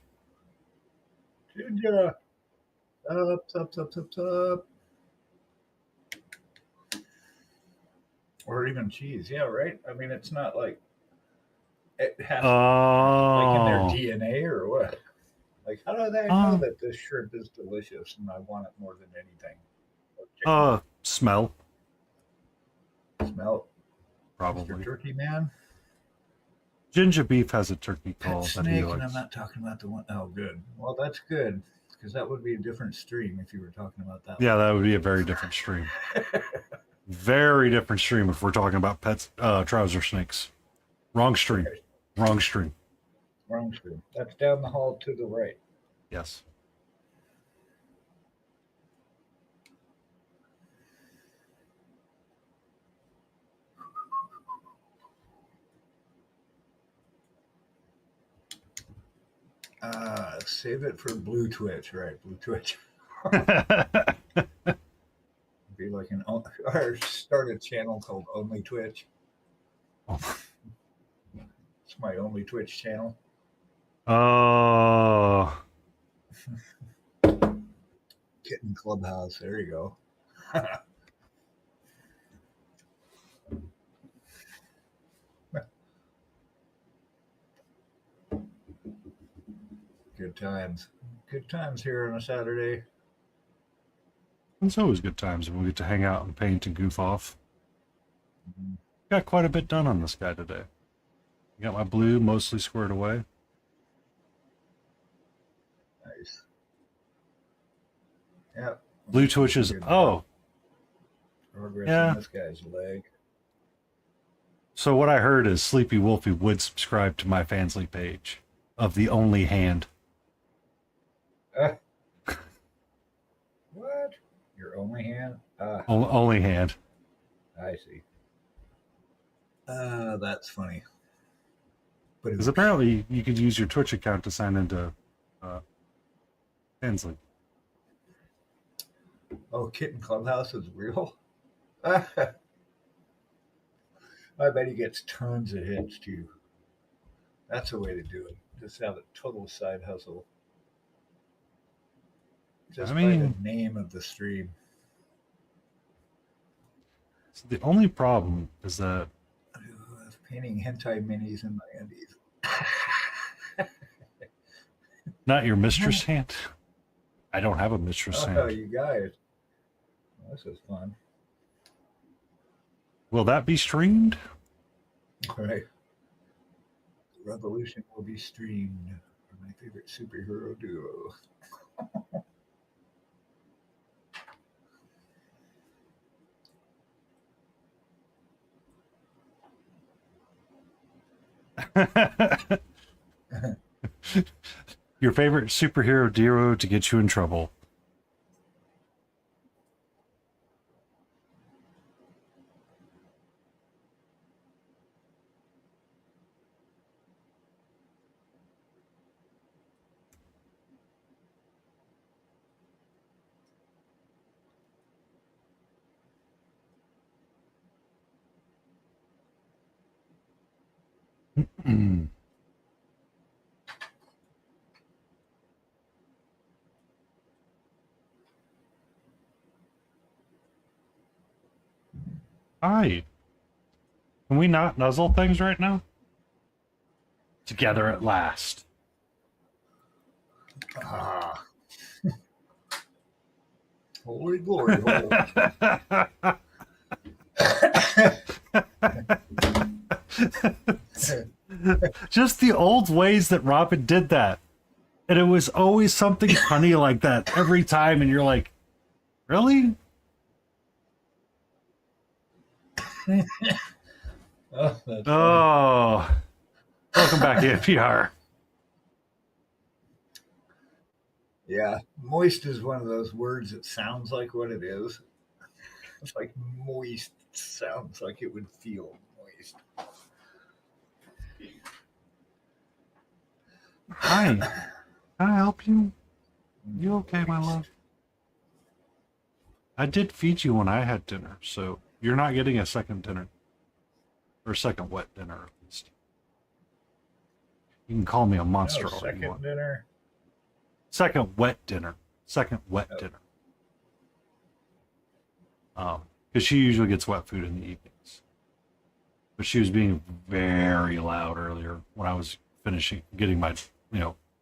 Ginger, up. Or even cheese. Yeah, right. I mean, it's not like it has like in their DNA or what. Like, how do they know that this shrimp is delicious and I want it more than anything? Smell. Smell. Probably. Mr. Turkey Man. Ginger Beef has a turkey call Pet that he snake, likes. and I'm not talking about the one. Oh, good. Well, that's good because that would be a different stream if you were talking about that. Yeah, that would be a very different stream. Very different stream if we're talking about pets, trouser snakes. Wrong stream. Okay. Wrong stream. Wrong stream. That's down the hall to the right. Yes. Save it for Blue Twitch, right? Blue Twitch. Be like or start a channel called Only Twitch. Oh. It's my only Twitch channel. Kitten Clubhouse. There you go. Good times. Good times here on a Saturday. It's always good times when we get to hang out and paint and goof off. Mhm. Got quite a bit done on this guy today. Got my blue mostly squared away. Nice. Yep. Blue twitches. Good Oh, progress yeah. on this guy's leg. So what I heard is Sleepy Wolfie would subscribe to my Fansly page of the only hand. What? Your only hand? Only hand. I see. That's funny. But Because apparently you could use your Twitch account to sign into Fansly. oh, Kitten Clubhouse is real? I bet he gets tons of hits too. That's a way to do it. Just have a total side hustle. Just I by mean, the name of the stream. so the only problem is that Painting hentai minis in my undies. not your mistress hand. I don't have a mistress Oh, hand. you guys. This is fun. Will that be streamed? All right. The revolution will be streamed for my favorite superhero duo. Your favorite superhero duo to get you in trouble. Hi. Can we not nuzzle things right now? Together at last. Ah. Holy glory hole. Just the old ways that Robin did that. And it was always something funny like that every time. And you're like, really? Oh, that's funny. Oh. Welcome back to NPR. Yeah, moist is one of those words that sounds like what it is. It's like moist sounds like it would feel moist. Hi. Can I help you? You okay, my love? I did feed you when I had dinner, so you're not getting a second dinner. Or second wet dinner, at least. You can call me a monster all you second want. dinner. Second wet dinner. Second wet dinner. Because she usually gets wet food in the evenings. But she was being very loud earlier when I was getting my,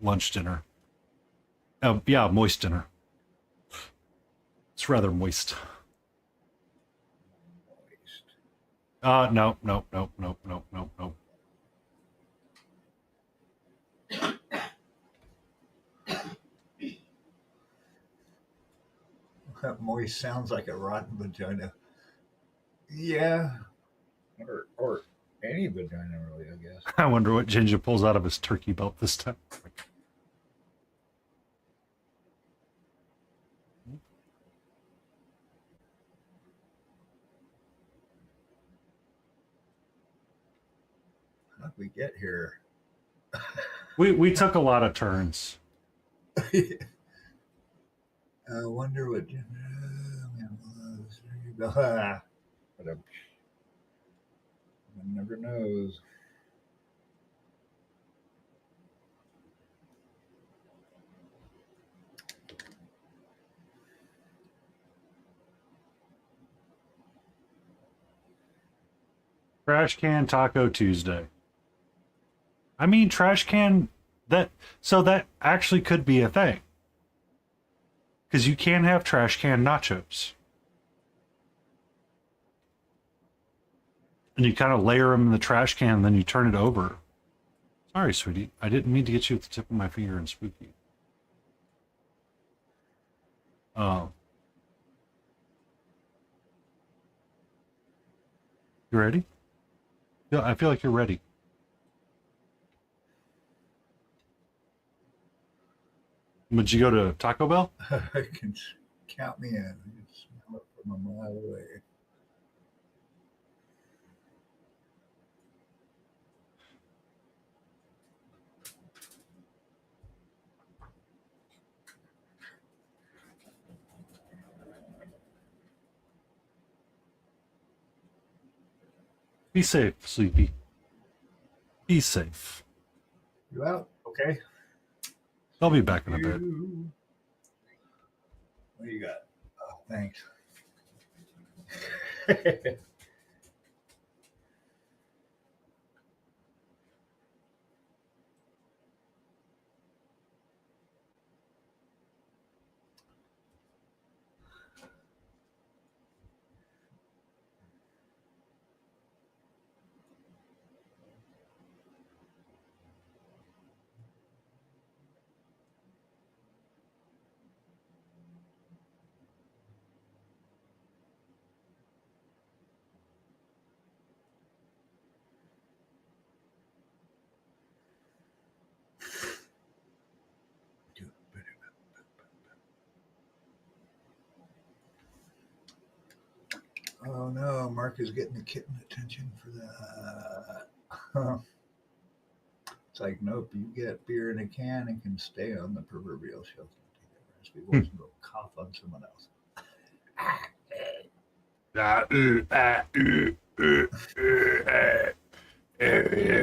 lunch dinner. Yeah, moist dinner. It's rather moist. No. Moist sounds like a rotten vagina. Yeah. Or any vagina, really, I guess. I wonder what Ginger pulls out of his turkey belt this time. How'd we get here? We took a lot of turns. I wonder what. But one never knows. Trash can Taco Tuesday. I mean, trash can that actually could be a thing. Because you can have trash can nachos. And you kind of layer them in the trash can, and then you turn it over. Sorry, sweetie. I didn't mean to get you at the tip of my finger and spook you. You ready? Yeah, I feel like you're ready. Would you go to Taco Bell? I can count me in. I can smell it from a mile away. Be safe, Sleepy. Be safe. You out? Okay. I'll be back in a bit. What do you got? Oh, thanks. Oh no, Mark is getting the kitten attention for that. It's like, nope, you get beer in a can and can stay on the proverbial shelf. We won't go cough on someone else.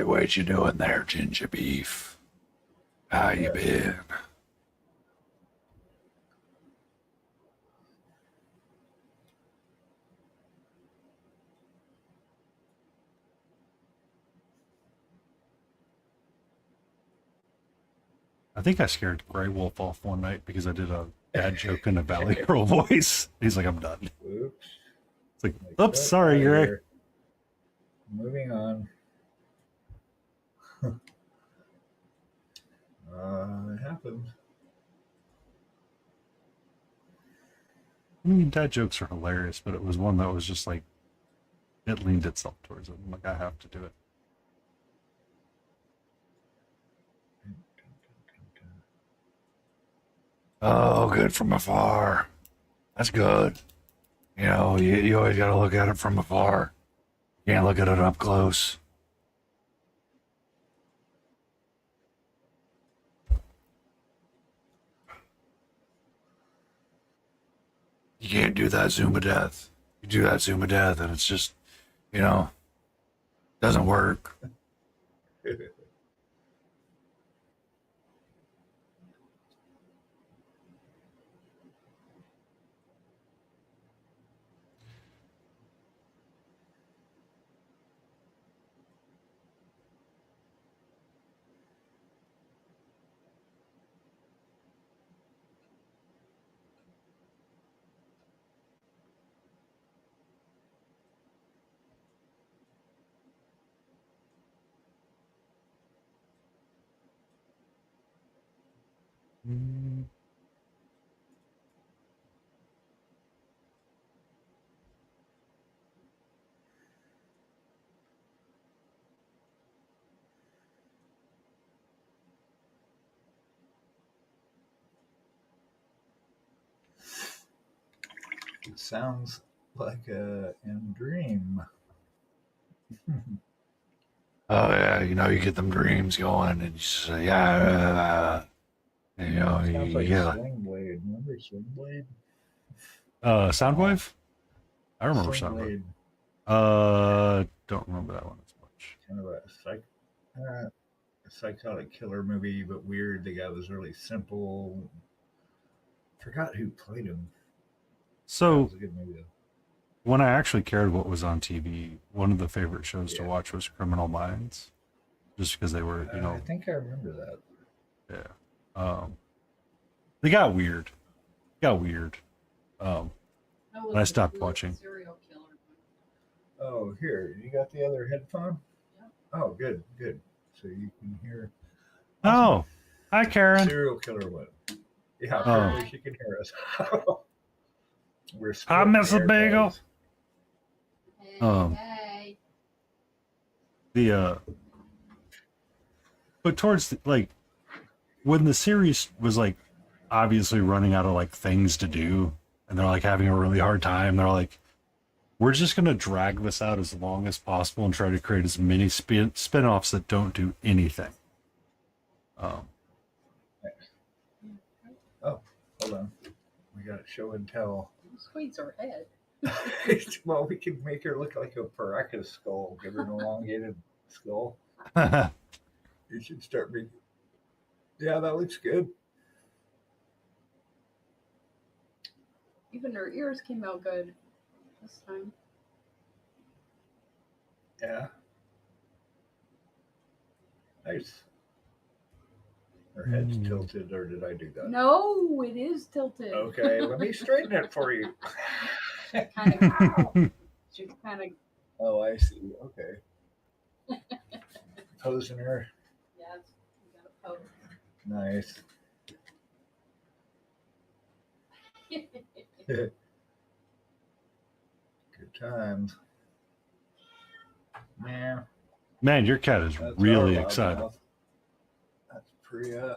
What you doing there, ginger beef? How you been? I think I scared Grey Wolf off one night because I did a bad joke in a Valley Girl voice. He's like, I'm done. Oops. It's like, oops, sorry, Grey. Moving on. It happens. I mean, dad jokes are hilarious, but it was one that was just like, it leaned itself towards it. I'm like, I have to do it. Oh, good from afar. That's good. You know, you always got to look at it from afar. You can't look at it up close. You can't do that zoom of death. You do that zoom of death, and it's just, you know, doesn't work. It sounds like a dream. Oh yeah, you know, you get them dreams going, and you say, yeah, you know, Sounds like yeah. Swing Blade. Remember Swing Blade? Soundwave. I remember Swing Soundwave. Blade. Don't remember that one as much. Kind of a psychotic killer movie, but weird. The guy was really simple. Forgot who played him. That So was a good movie. when I actually cared what was on TV, one of the favorite shows to watch was Criminal Minds, just because they were, you know, I think I remember that. yeah. They got weird. got weird. That was I the stopped good watching. Serial killer one. Oh, here, you got the other headphone? Yep. Oh, good, good. So you can hear. Oh, hi, Karen. Serial killer one. Yeah, Oh. apparently she can hear us. We're Hi, splitting Mrs. hairs, Bagel. guys. Hey, Um, hey. But towards like when the series was like obviously running out of like things to do, and they're like having a really hard time, they're like, we're just gonna drag this out as long as possible and try to create as many spin-offs that don't do anything. Oh, hold on. We got show and tell. Squeeze her head. Well, we can make her look like a Paracas skull. Give her an elongated skull. You should start making. Yeah, that looks good. Even her ears came out good this time. Yeah. Nice. Her head's tilted, or did I do that? No, it is tilted. Okay, let me straighten it for you. Kind of. She's kind of. Oh, I see. Okay. Posing her. Yes, you gotta pose. Nice. Good times. Man, Man, your cat is that's really our excited. loudmouth. That's Priya,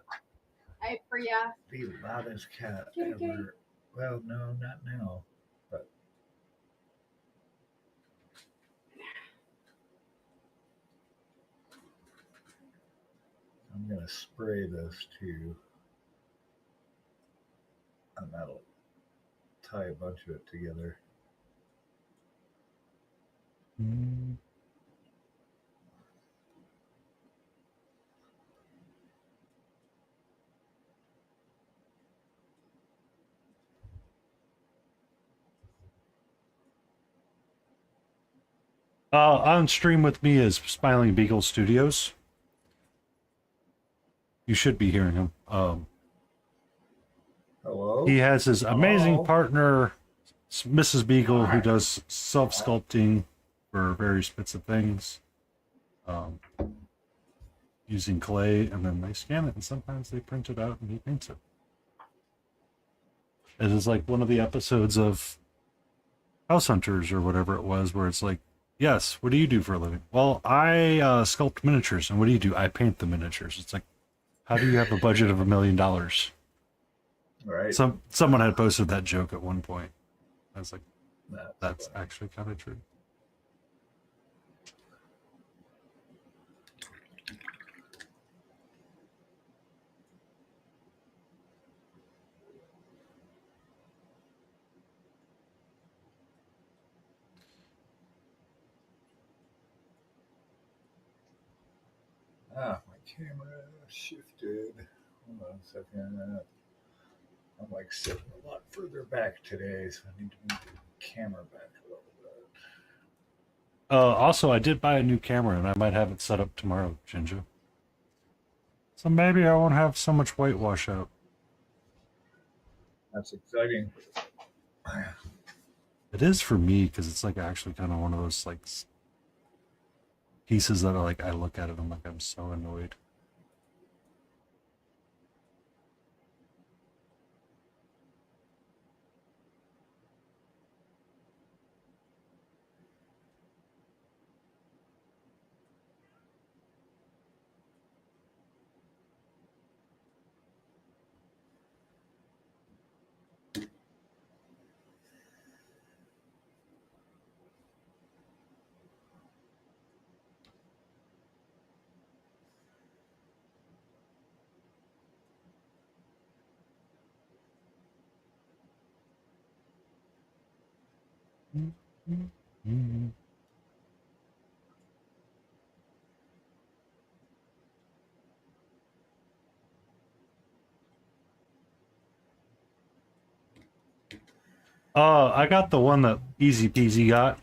Hey, Priya. the loudest cat Kitty, kitty. ever. Well, no, not now. But I'm gonna spray this too, and that'll tie a bunch of it together. On stream with me is Smiling Beagle Studios. You should be hearing him. Hello. He has his amazing Hello? partner, Mrs. Beagle, who does self-sculpting for various bits of things, using clay, and then they scan it, and sometimes they print it out, and he paints it. It is like one of the episodes of House Hunters or whatever it was, where it's like, yes, what do you do for a living? Well, I sculpt miniatures. And what do you do? I paint the miniatures. It's like, how do you have a budget of $1 million? Right. Someone had posted that joke at one point. I was like, that's funny. actually kind of true. My camera shifted. Hold on a second. I'm like sitting a lot further back today, so I need to move the camera back a little bit. Also, I did buy a new camera, and I might have it set up tomorrow, Ginger. So maybe I won't have so much whitewash out. That's exciting. It is for me, because it's like actually kind of one of those like pieces that are like, I look at it, I'm like, I'm so annoyed. I got the one that Easy Peasy got,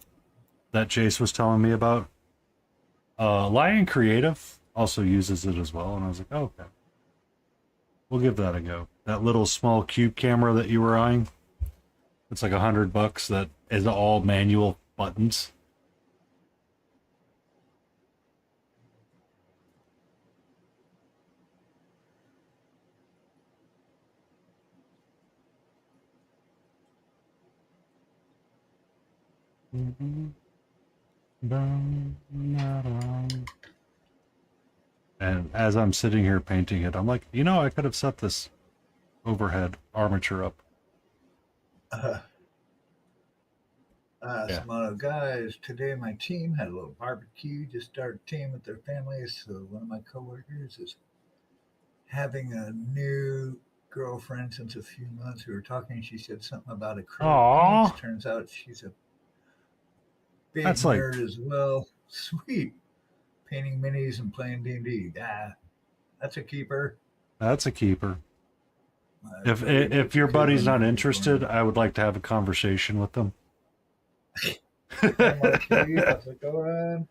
that Jace was telling me about. Lion Creative also uses it as well, and I was like, oh, okay. We'll give that a go. that little small cube camera that you were eyeing. It's like $100 that is all manual buttons. And as I'm sitting here painting it, I'm like, I could have set this overhead armature up. Yeah. Some guys, today my team had a little barbecue, just started a team with their families. So one of my coworkers is having a new girlfriend since a few months. We were talking, she said something about acrylic Aww. paints. Turns out she's a big That's like- nerd as well. Sweet. Painting minis and playing D&D. That's a keeper. That's a keeper. My If buddy if puts your a buddy's kid on not the interested, phone. I would like to have a conversation with them. Hey, Marquis, how's it going?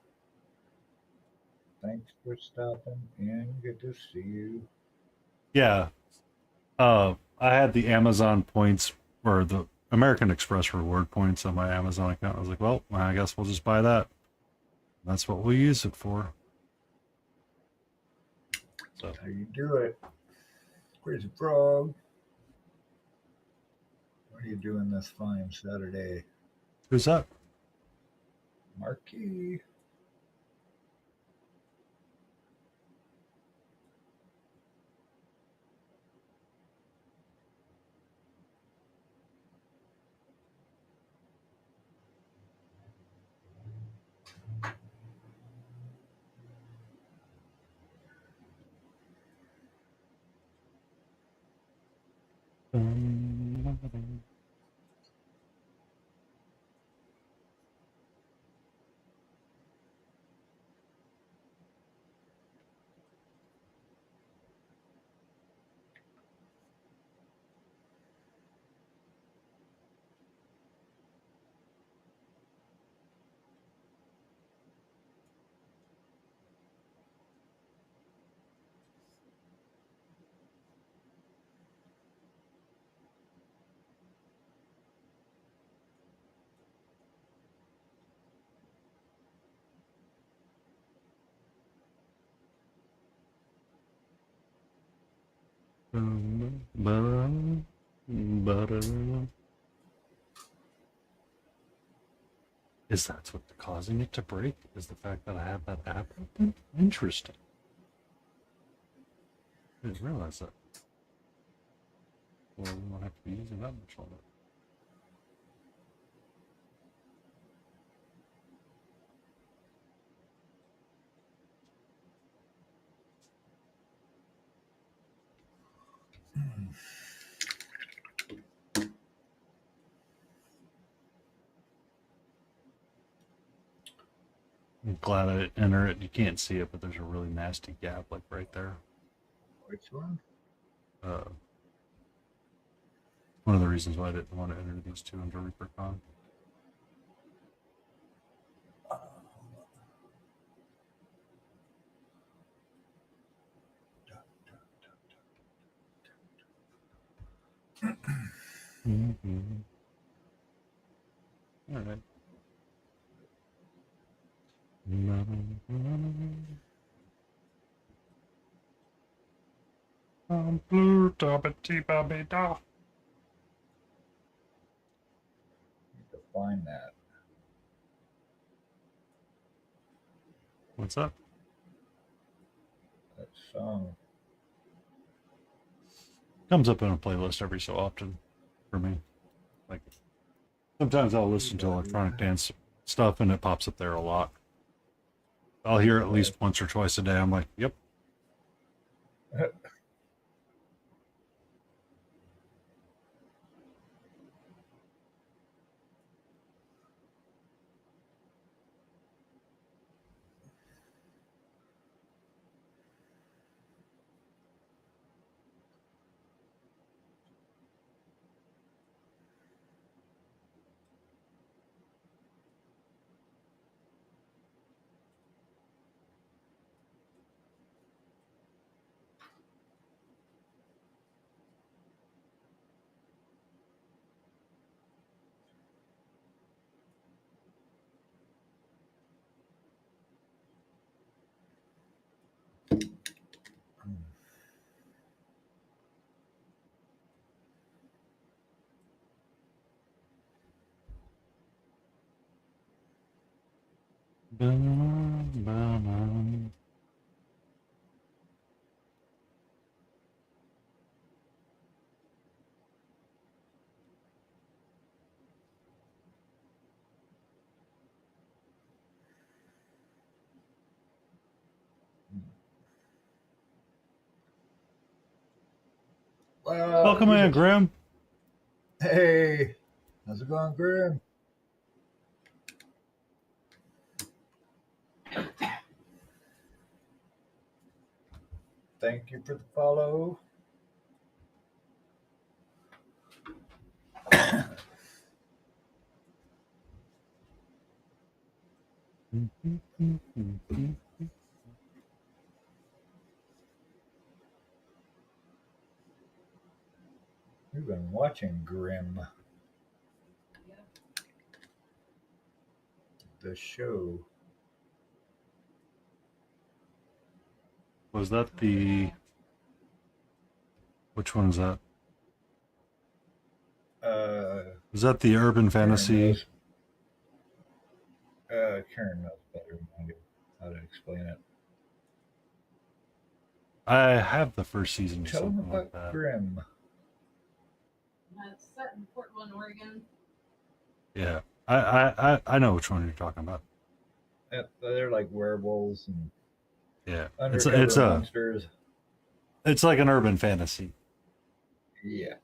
Thanks for stopping in. Good to see you. Yeah. I had the Amazon points or the American Express reward points on my Amazon account. I was like, well, I guess we'll just buy that. That's what we'll use it for. So How you do it? Crazy Frog. What are you doing this fine Saturday? who's that? Marquis. Is that what's causing it to break? Is the fact that I have that app open? Interesting. I didn't realize that. Well, we won't have to be using that much longer. I'm glad I didn't enter it. You can't see it, but there's a really nasty gap like right there. Which one? One of the reasons why I didn't want to enter these two under ReaperCon. Mm-hmm. All right. Blue da. Need to find that. What's up? That song. Comes up in a playlist every so often for me. Like sometimes I'll listen to electronic dance stuff and it pops up there a lot. I'll hear it at least once or twice a day. I'm like, yep. Ba-na-na-na-na. Well, Welcome you in, just Grim. hey, how's it going, Grim? Thank you for the follow. We've been watching Grim, Yeah. the show. Was that the... Which one is that? Is that the urban Karen fantasy? knows. Karen knows better than I do how to explain it. I have the first season or Tell them something like about that. Grim. It's set in Portland, Oregon. Yeah, I know which one you're talking about. They're like werewolves and Yeah, undercover monsters. it's like an urban fantasy. Yeah.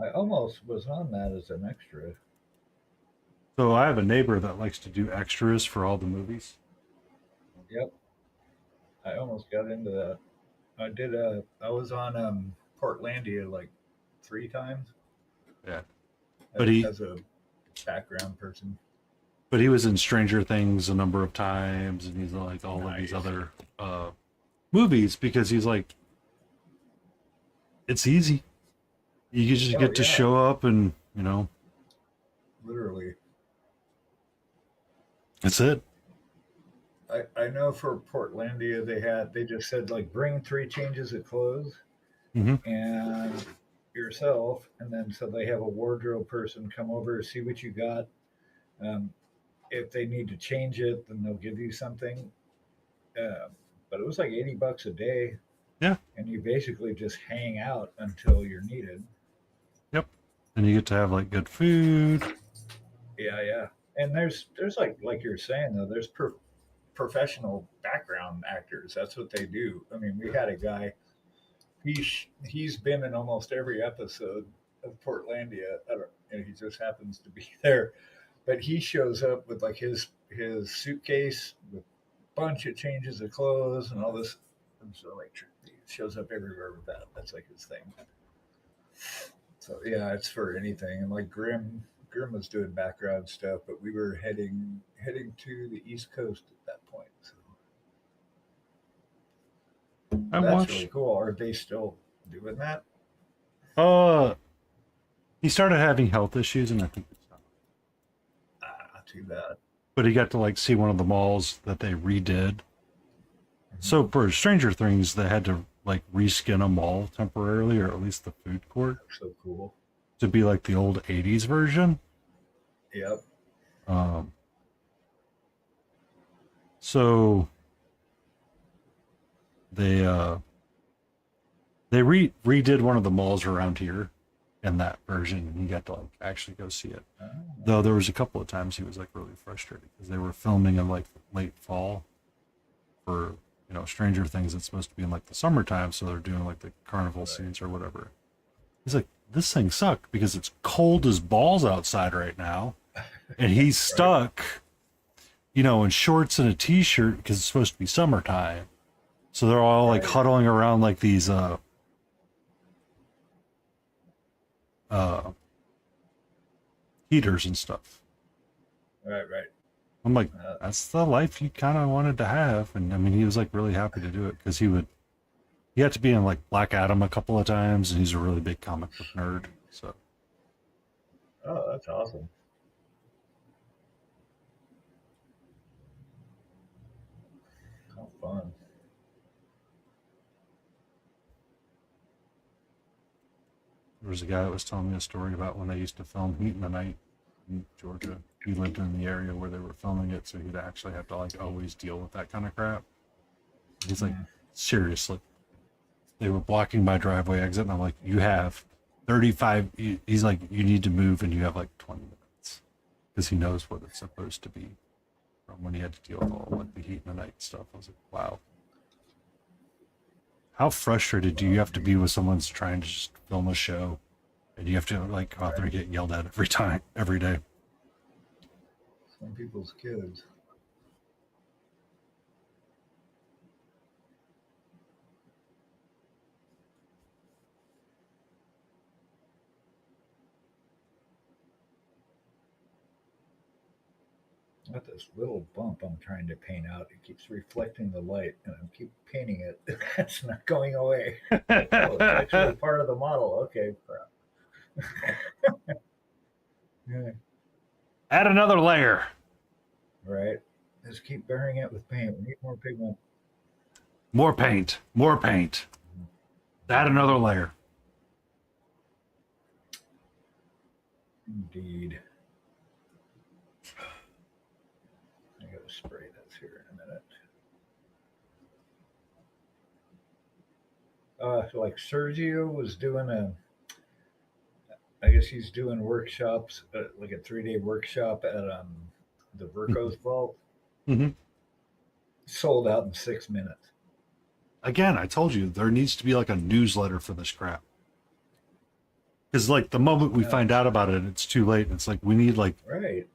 I almost was on that as an extra. So I have a neighbor that likes to do extras for all the movies. Yep. I almost got into that. I was on Portlandia like 3 times Yeah, but he as a background person. but he was in Stranger Things a number of times, and he's like all of these Nice. other movies because he's like, it's easy. You just Oh get to yeah, show up, and literally. that's it. I know for Portlandia they just said like bring 3 changes of clothes Hmm. and yourself, and then so they have a wardrobe person come over see what you got. Um, if they need to change it, then they'll give you something. Uh, but it was like $80 a day, Yeah. and you basically just hang out until you're needed. Yep. And you get to have like good food. Yeah, yeah. And there's like you're saying though, there's professional background actors. That's what they do. I mean, we had a guy. He's been in almost every episode of Portlandia. I don't, and he just happens to be there. But he shows up with like his suitcase with a bunch of changes of clothes and all this. And so like he shows up everywhere with that. That's like his thing. So yeah, it's for anything. And like Grim was doing background stuff, but we were heading to the East Coast at that point. So I that's really watched. cool. Are they still doing that? Uh, he started having health issues, and I think it's not. Ah, too bad. But he got to like see one of the malls that they redid. Mhm. So for Stranger Things, they had to like reskin a mall temporarily, or at least the food court, So cool. to be like the old '80s version. Yep. Um, so they redid one of the malls around here in that version, and he got to like actually go see it. Oh, Though there was a couple of times he was like really frustrated because they were filming in like late fall for Stranger Things. It's supposed to be in like the summertime, so they're doing like the carnival right. scenes or whatever. He's like, this thing sucked because it's cold as balls outside right now, and he's stuck, in shorts and a t-shirt because it's supposed to be summertime. So they're all like Right. huddling around like these heaters and stuff. Right. I'm like, Uh, that's the life you kind of wanted to have. And I mean, he was like really happy to do it because he had to be in like Black Adam a couple of times, and he's a really big comic book nerd. So oh, that's awesome. How fun. there was a guy that was telling me a story about when they used to film Heat in the Night. in Georgia. He lived in the area where they were filming it, so he'd actually have to like always deal with that kind of crap. He's like, seriously, they were blocking my driveway exit, and I'm like, you have 35. He's like, you need to move, and you have like 20 minutes, because he knows what it's supposed to be from when he had to deal with all like the heat and the night stuff. I was like, wow. How frustrated do you have to be with someone's trying to just film a show, and you have to like go out there and get yelled at every day? Some people's kids. Got this little bump I'm trying to paint out. It keeps reflecting the light, and I keep painting it. It's not going away. Oh, it's actually part of the model. Okay, crap. Yeah, Add another layer. right. Just keep burying it with paint. We need more pigment. More paint. More paint. Add another layer. Indeed. I gotta spray this here in a minute. So like Sergio was doing I guess he's doing workshops, like a 3-day workshop at the Verco's Vault. Mm-hmm. Sold out in 6 minutes. Again, I told you there needs to be like a newsletter for this crap. Because like the moment we find out about it, it's too late. It's like we need like Right.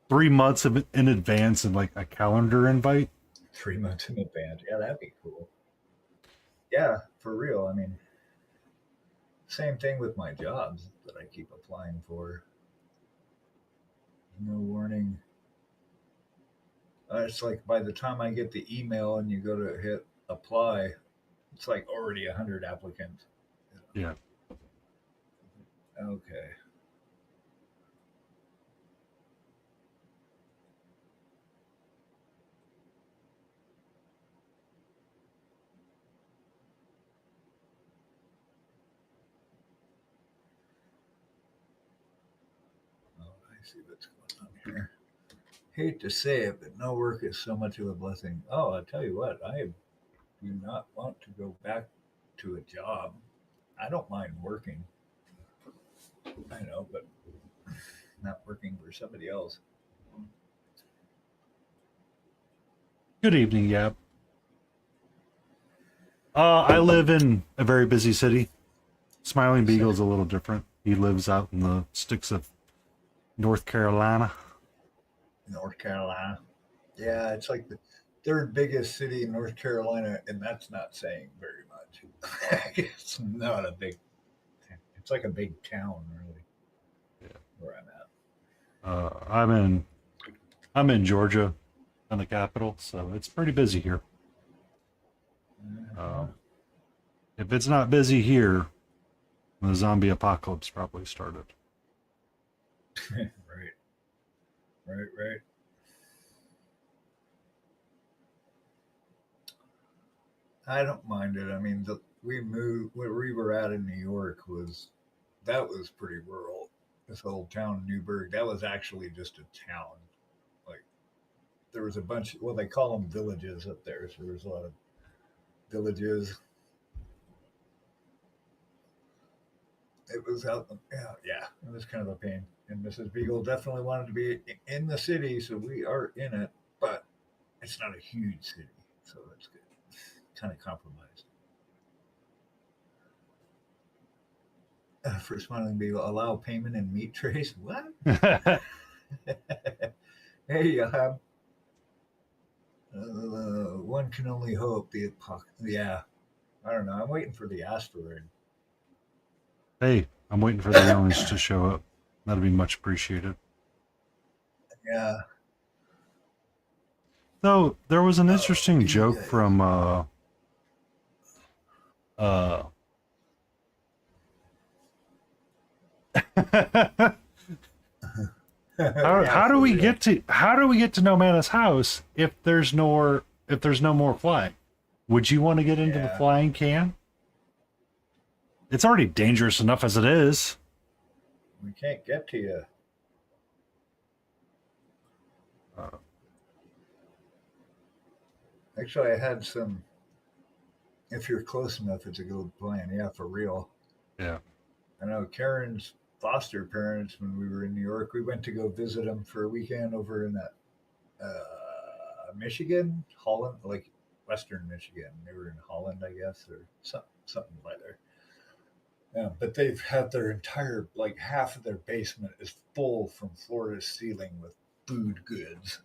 3 months in advance and like a calendar invite. 3 months in advance. Yeah, that'd be cool. Yeah, for real. I mean, same thing with my jobs that I keep applying for. No warning. It's like by the time I get the email and you go to hit apply, it's like already 100 applicants. Yeah. Okay. Oh, I see what's going on here. Hate to say it, but no work is so much of a blessing. Oh, I'll tell you what, I do not want to go back to a job. I don't mind working. I know, but not working for somebody else. Good evening, Yap. I live in a very busy city. Smiling Beagle's a little different. He lives out in the sticks of North Carolina. North Carolina. Yeah, it's like the third biggest city in North Carolina, and that's not saying very much. It's not a big. It's like a big town, really. Yeah. Where I'm at. I'm in Georgia, in the capital, so it's pretty busy here. If it's not busy here, the zombie apocalypse probably started. Right. Right. I don't mind it. I mean, we moved where we were at in New York was pretty rural. This old town, Newburgh, that was actually just a town. Like there was a bunch. Well, they call them villages up there. So there was a lot of villages. It was out. Yeah. It was kind of a pain. And Mrs. Beagle definitely wanted to be in the city, so we are in it. But it's not a huge city, so that's good. Kind of compromised. For Smiling Beagle, allow payment in meat trays. What? Hey, one can only hope the yeah. I don't know. I'm waiting for the asteroid. Hey, I'm waiting for the aliens to show up. That'll be much appreciated. Yeah. Though there was an interesting joke from how do we get to No Man's house if there's no more flying? Would you want to get into the flying can? It's already dangerous enough as it is. We can't get to you. Actually, I had some. If you're close enough, it's a good plan. Yeah, for real. Yeah. I know Karen's foster parents, when we were in New York, we went to go visit them for a weekend over in that Michigan, Holland, like Western Michigan. They were in Holland, I guess, or something like there. Yeah, but they've had their entire, like half of their basement is full from floor to ceiling with food goods.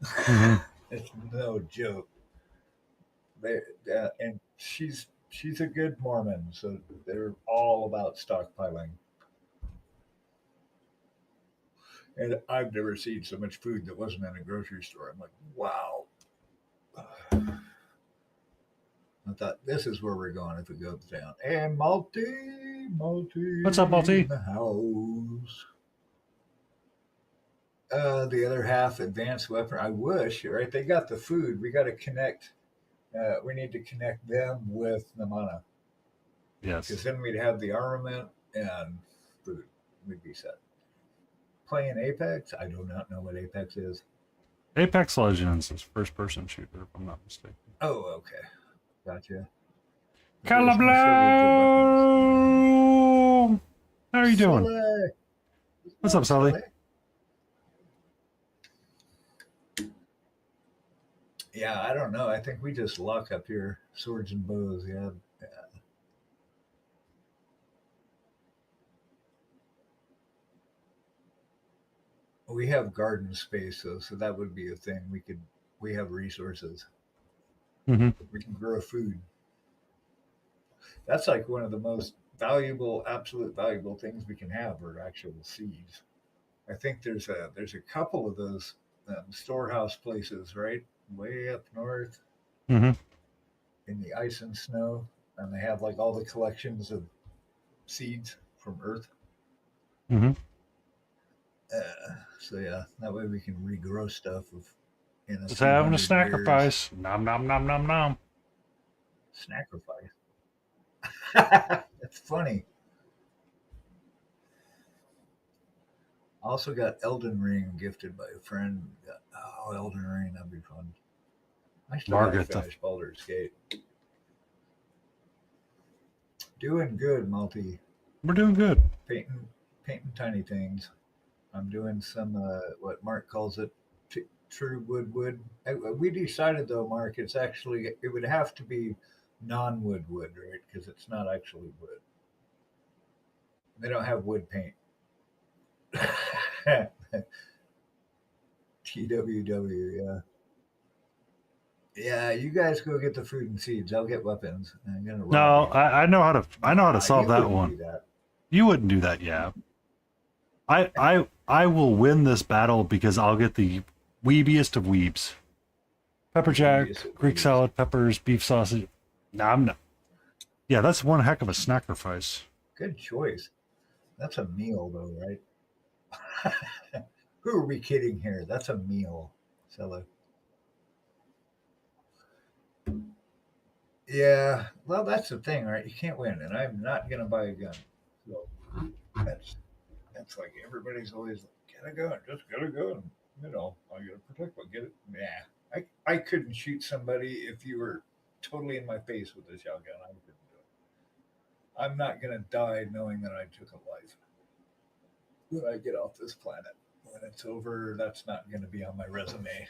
Hmm. It's no joke. They and she's a good Mormon, so they're all about stockpiling. And I've never seen so much food that wasn't in a grocery store. I'm like, wow. I thought this is where we're going if it goes down. And Multi What's up, Multi? in the house. The other half, advanced weapon. I wish, right? They got the food. We got to connect. We need to connect them with Namana because Yes. then we'd have the armament and food. We'd be set. Playing Apex? I do not know what Apex is. Apex Legends is first-person shooter, if I'm not mistaken. Oh, okay. Gotcha. There's no shortage of Calablo! How are you weapons. doing? Sully! What's up, Sully? Yeah, I don't know. I think we just luck up here. Swords and bows, yeah. We have garden space though, so that would be a thing. We have resources. Hmm. We can grow food. That's like one of the most valuable, absolute valuable things we can have are actual seeds. I think there's a couple of those storehouse places, right, way up north Hmm. in the ice and snow, and they have like all the collections of seeds from Earth. Hmm. So yeah, that way we can regrow stuff in a Just few having a hundred years. sacrifice. Nom nom nom nom nom. Sacrifice. That's funny. I also got Elden Ring gifted by a friend. Oh, Elden Ring, that'd be fun. I still gotta Margaret, finish Baldur's Gate. Doing good, Multi. we're doing good. Painting tiny things. I'm doing some what Mark calls it, true wood. We decided though, Mark, it would have to be non-wood, right? Because it's not actually wood. They don't have wood paint. TWW, yeah. Yeah, you guys go get the food and seeds. I'll get weapons. I'm gonna No, rob you. I know how to. I know how to Ah, solve you that wouldn't one. do that. You wouldn't do that, yeah. I will win this battle because I'll get the weebiest of weebs. Pepper jack, Weebiest of Greek weebs. salad, peppers, beef sausage. Nah, I'm not. Yeah, that's one heck of a sacrifice. Good choice. That's a meal, though, right? Who are we kidding here? That's a meal, Sella. Yeah, well, that's the thing, right? You can't win, and I'm not gonna buy a gun. So that's that's like everybody's always like, get a gun, just get a gun. I gotta protect what get it. Yeah, I couldn't shoot somebody if you were totally in my face with a shotgun. I couldn't do it. I'm not gonna die knowing that I took a life when I get off this planet. When it's over, that's not gonna be on my resume.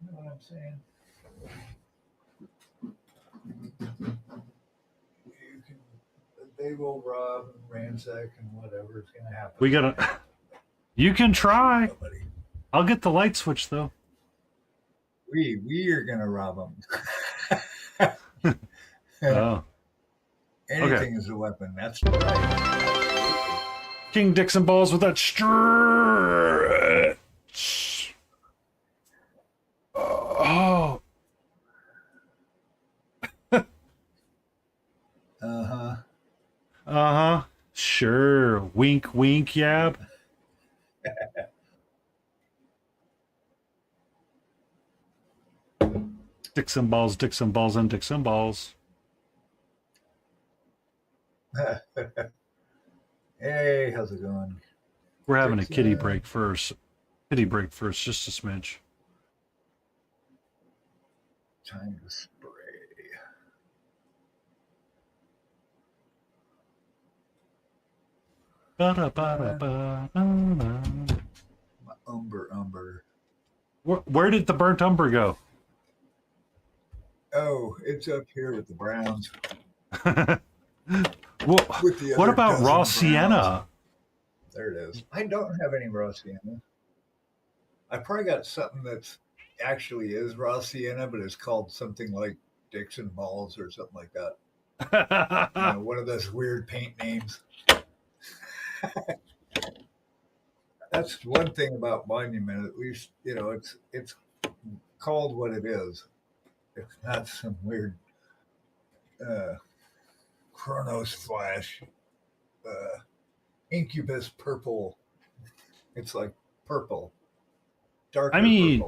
You know what I'm saying? You can, they will rob and ransack and whatever is gonna happen. We gotta. You can try. Nobody. I'll get the light switch though. We are gonna rob them. Oh, Anything is a weapon. That's right. King Dixon balls with that stretch. Oh, Uh huh. uh-huh. Sure. Wink, wink, yab. Dixon balls, and Dixon balls. Hey, how's it going? We're having a kitty Dixon. break first. Kitty break first, just a smidge. Time to spray. Ba-da-ba-da-ba-da-da. My umber. Where did the burnt umber go? Oh, it's up here with the browns. Well, With the what other about raw dozen browns. sienna? There it is. I don't have any raw sienna. I probably got something that's actually is raw sienna, but it's called something like Dixon balls or something like that. You know, one of those weird paint names. That's one thing about Monument. At least you know it's called what it is. It's not some weird uh, Chronos Flash, Incubus purple. It's like purple, I darker mean,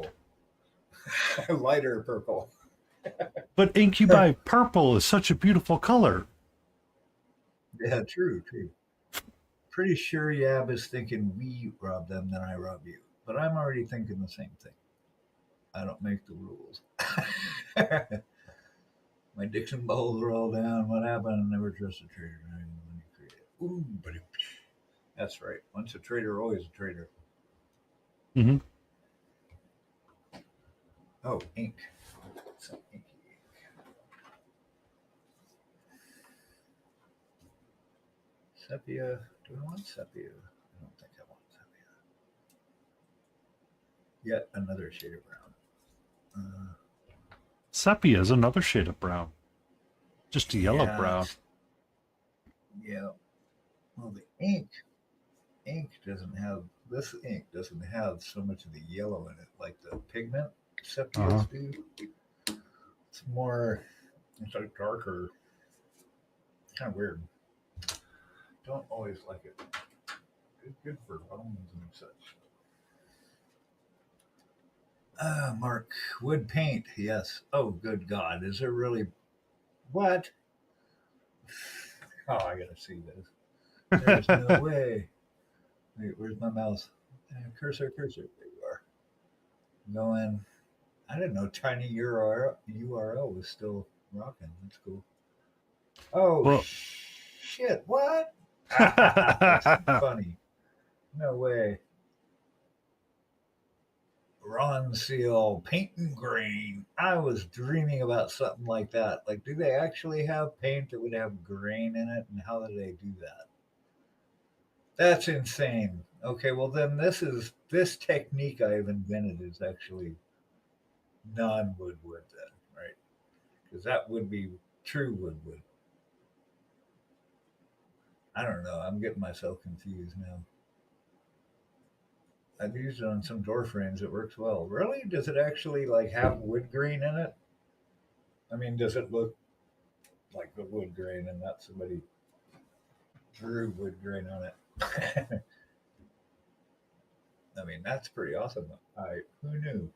purple, lighter purple. but Incubi purple is such a beautiful color. Yeah, true. Pretty sure Yab is thinking we rob them, then I rob you. But I'm already thinking the same thing. I don't make the rules. My Dixon balls are all down. What happened? I never trust a trader. Ooh, but that's right. Once a trader, always a trader. Mm-hmm. Oh, ink. Some inky ink. Sepia. Do I want sepia? I don't think I want sepia. Yet another shade of brown. Sepia is another shade of brown. Just a yellow Yeah, brown. Yeah. Well, the ink doesn't have this ink doesn't have so much of the yellow in it like the pigment sepias do. It's more, it's like darker. Kind of weird. Don't always like it. It's good for bones and such. Mark, wood paint, yes. Oh, good God, is there really what? Oh, I gotta see this. There's no way. Wait, where's my mouse? Cursor. There you are. Going. I didn't know tiny URL was still rocking. That's cool. Oh Well, shit! What? That's funny. No way. Ron Seal, paint and grain. I was dreaming about something like that. Like, do they actually have paint that would have grain in it, and how do they do that? That's insane. Okay, well then this technique I've invented is actually non-wood then, right? Because that would be true wood. I don't know. I'm getting myself confused now. I've used it on some door frames. It works well. Really? Does it actually like have wood grain in it? I mean, does it look like the wood grain and not somebody drew wood grain on it? I mean, that's pretty awesome. Who knew?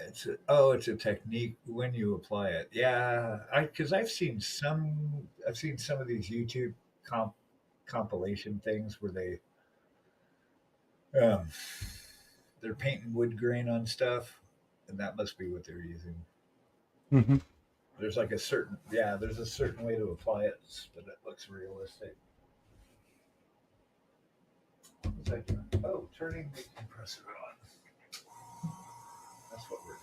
It's a technique when you apply it. Yeah, because I've seen some of these YouTube compilation things where um, they're painting wood grain on stuff, and that must be what they're using. mm-hmm. There's there's a certain way to apply it that it looks realistic. What was I doing? Oh, turning the compressor on. That's what we're doing.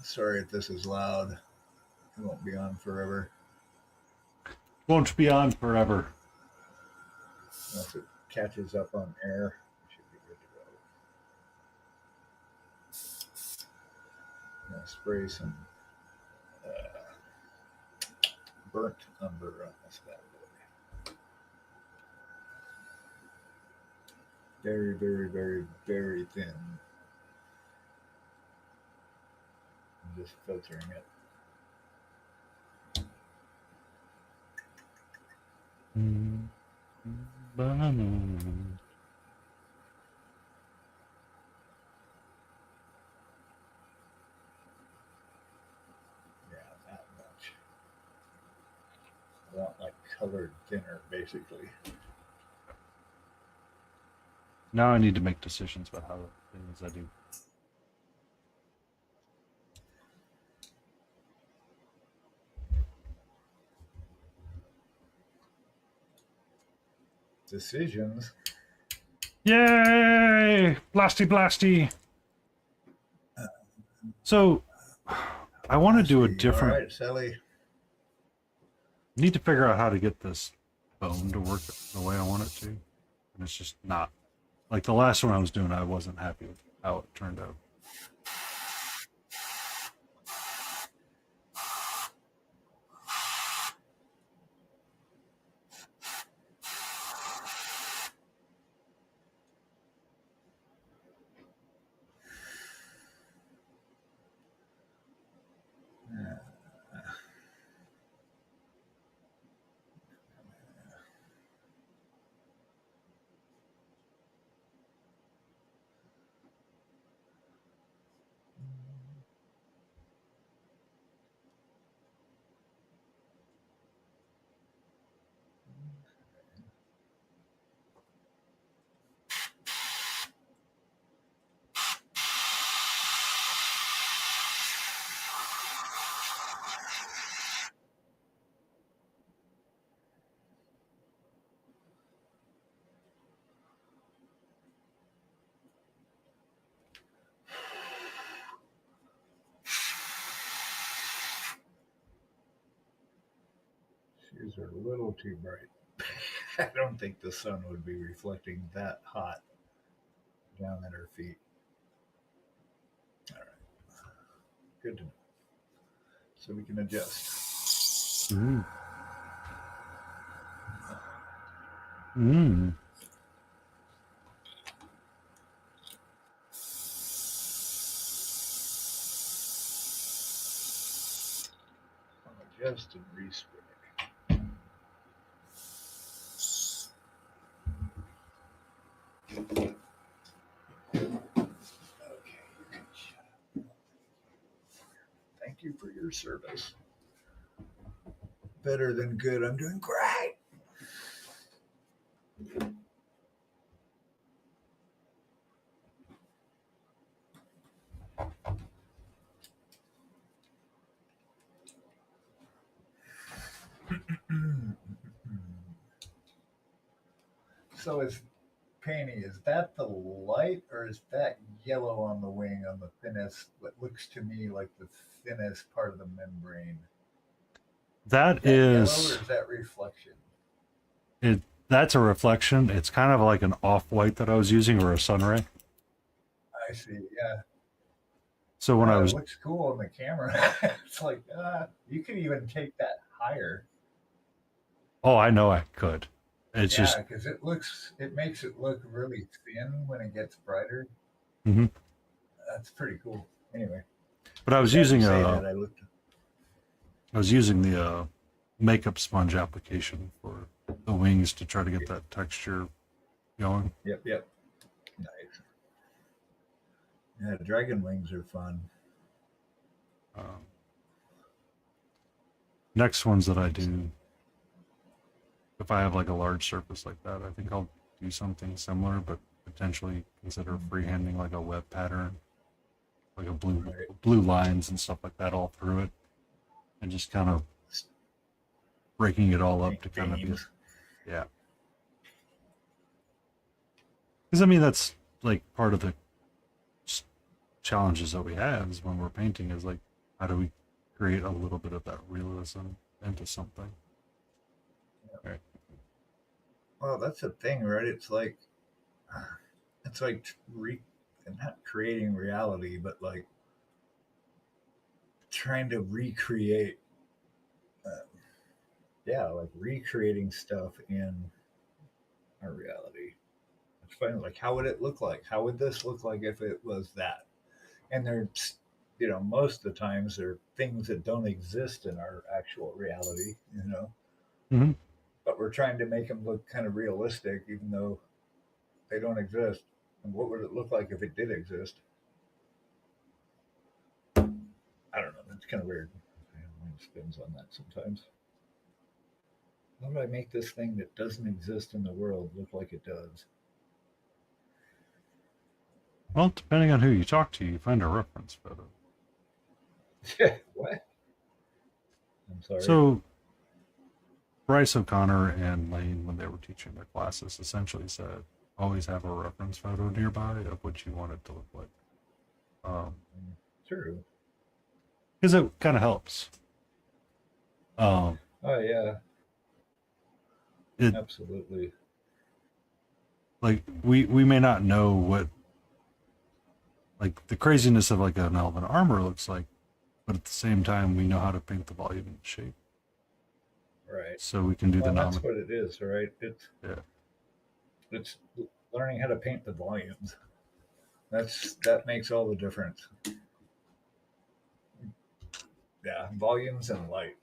Sorry if this is loud. It won't be on forever. Won't be on forever. Once it catches up on air, it should be good to go. I'm gonna spray some burnt umber on this bad boy. Very thin. I'm just filtering it. colored thinner, basically. Now I need to make decisions about how things I do. Decisions. Yay! Blasty blasty! So, I want to do a different... All right, Sally. Need to figure out how to get this bone to work the way I want it to. And it's just not. Like the last one I was doing, I wasn't happy with how it turned out. Shoes are a little too bright. I don't think the sun would be reflecting that hot down at her feet. All right. Good to know. So we can adjust. Mm. Mm. Adjust and respray. Okay, you can shut up. Thank you for your service. Better than good. I'm doing great. So is Penny, is that the light or is that yellow on the wing on the thinnest, what looks to me like the thinnest part of the membrane? That Yellow or is... is that reflection? That's a reflection. It's kind of like an off-white that I was using, or a sunray. I see, yeah. So when I was... It looks cool on the camera. It's like, you could even take that higher. Oh, I know I could. It's Yeah, just... because it makes it look really thin when it gets brighter. Mm-hmm. That's pretty cool. Anyway. But I was As you using say that, I looked. I was using the makeup sponge application for the wings to try to get that texture going. Yep. Nice. Yeah, dragon wings are fun. Next ones that I do, if I have like a large surface like that, I think I'll do something similar, but potentially consider freehanding like a web pattern, like a blue lines and stuff like that all through it, and just kind of breaking it all up to kind of get, yeah. Because I mean that's like part of the challenges that we have is when we're painting is like how do we create a little bit of that realism into something. Yeah. Right. Well, that's the thing, right? It's like not creating reality, but like trying to recreate like recreating stuff in our reality. It's funny, like how would it look like? How would this look like if it was that? And there's, most of the times there are things that don't exist in our actual reality, Mm-hmm. But we're trying to make them look kind of realistic, even though they don't exist. And what would it look like if it did exist? I don't know. It's kind of weird. Mine spins on that sometimes. How do I make this thing that doesn't exist in the world look like it does? Well, depending on who you talk to, you find a reference photo. What? I'm sorry. So Bryce O'Connor and Lane, when they were teaching their classes, essentially said, always have a reference photo nearby of what you want it to look like. True. Because it kind of helps. Oh yeah, It absolutely. like we may not know what like the craziness of like an elven armor looks like, but at the same time we know how to paint the volume and shape, Right. so we can do Well, the that's what it is, right? Yeah. It's learning how to paint the volumes. That makes all the difference. Yeah, volumes and light.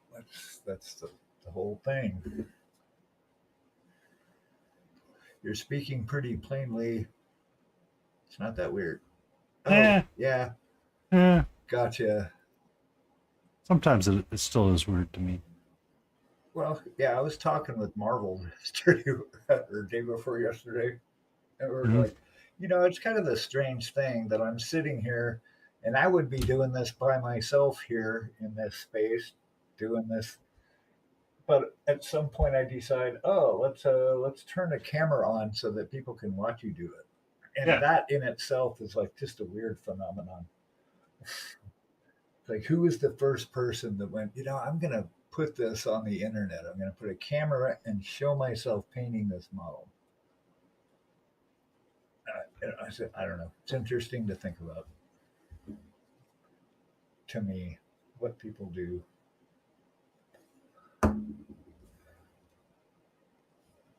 That's the whole thing. You're speaking pretty plainly. It's not that weird. Oh, Eh, yeah, eh. gotcha. Sometimes it still is weird to me. Well, yeah, I was talking with Marvel yesterday or day before yesterday, and we were Mhm. like, it's kind of the strange thing that I'm sitting here, and I would be doing this by myself here in this space, doing this. But at some point, I decide, oh, let's turn the camera on so that people can watch you do it, and Yeah. that in itself is like just a weird phenomenon. Like, who was the first person that went, I'm going to put this on the internet? I'm going to put a camera and show myself painting this model. I said, I don't know. It's interesting to think about to me what people do.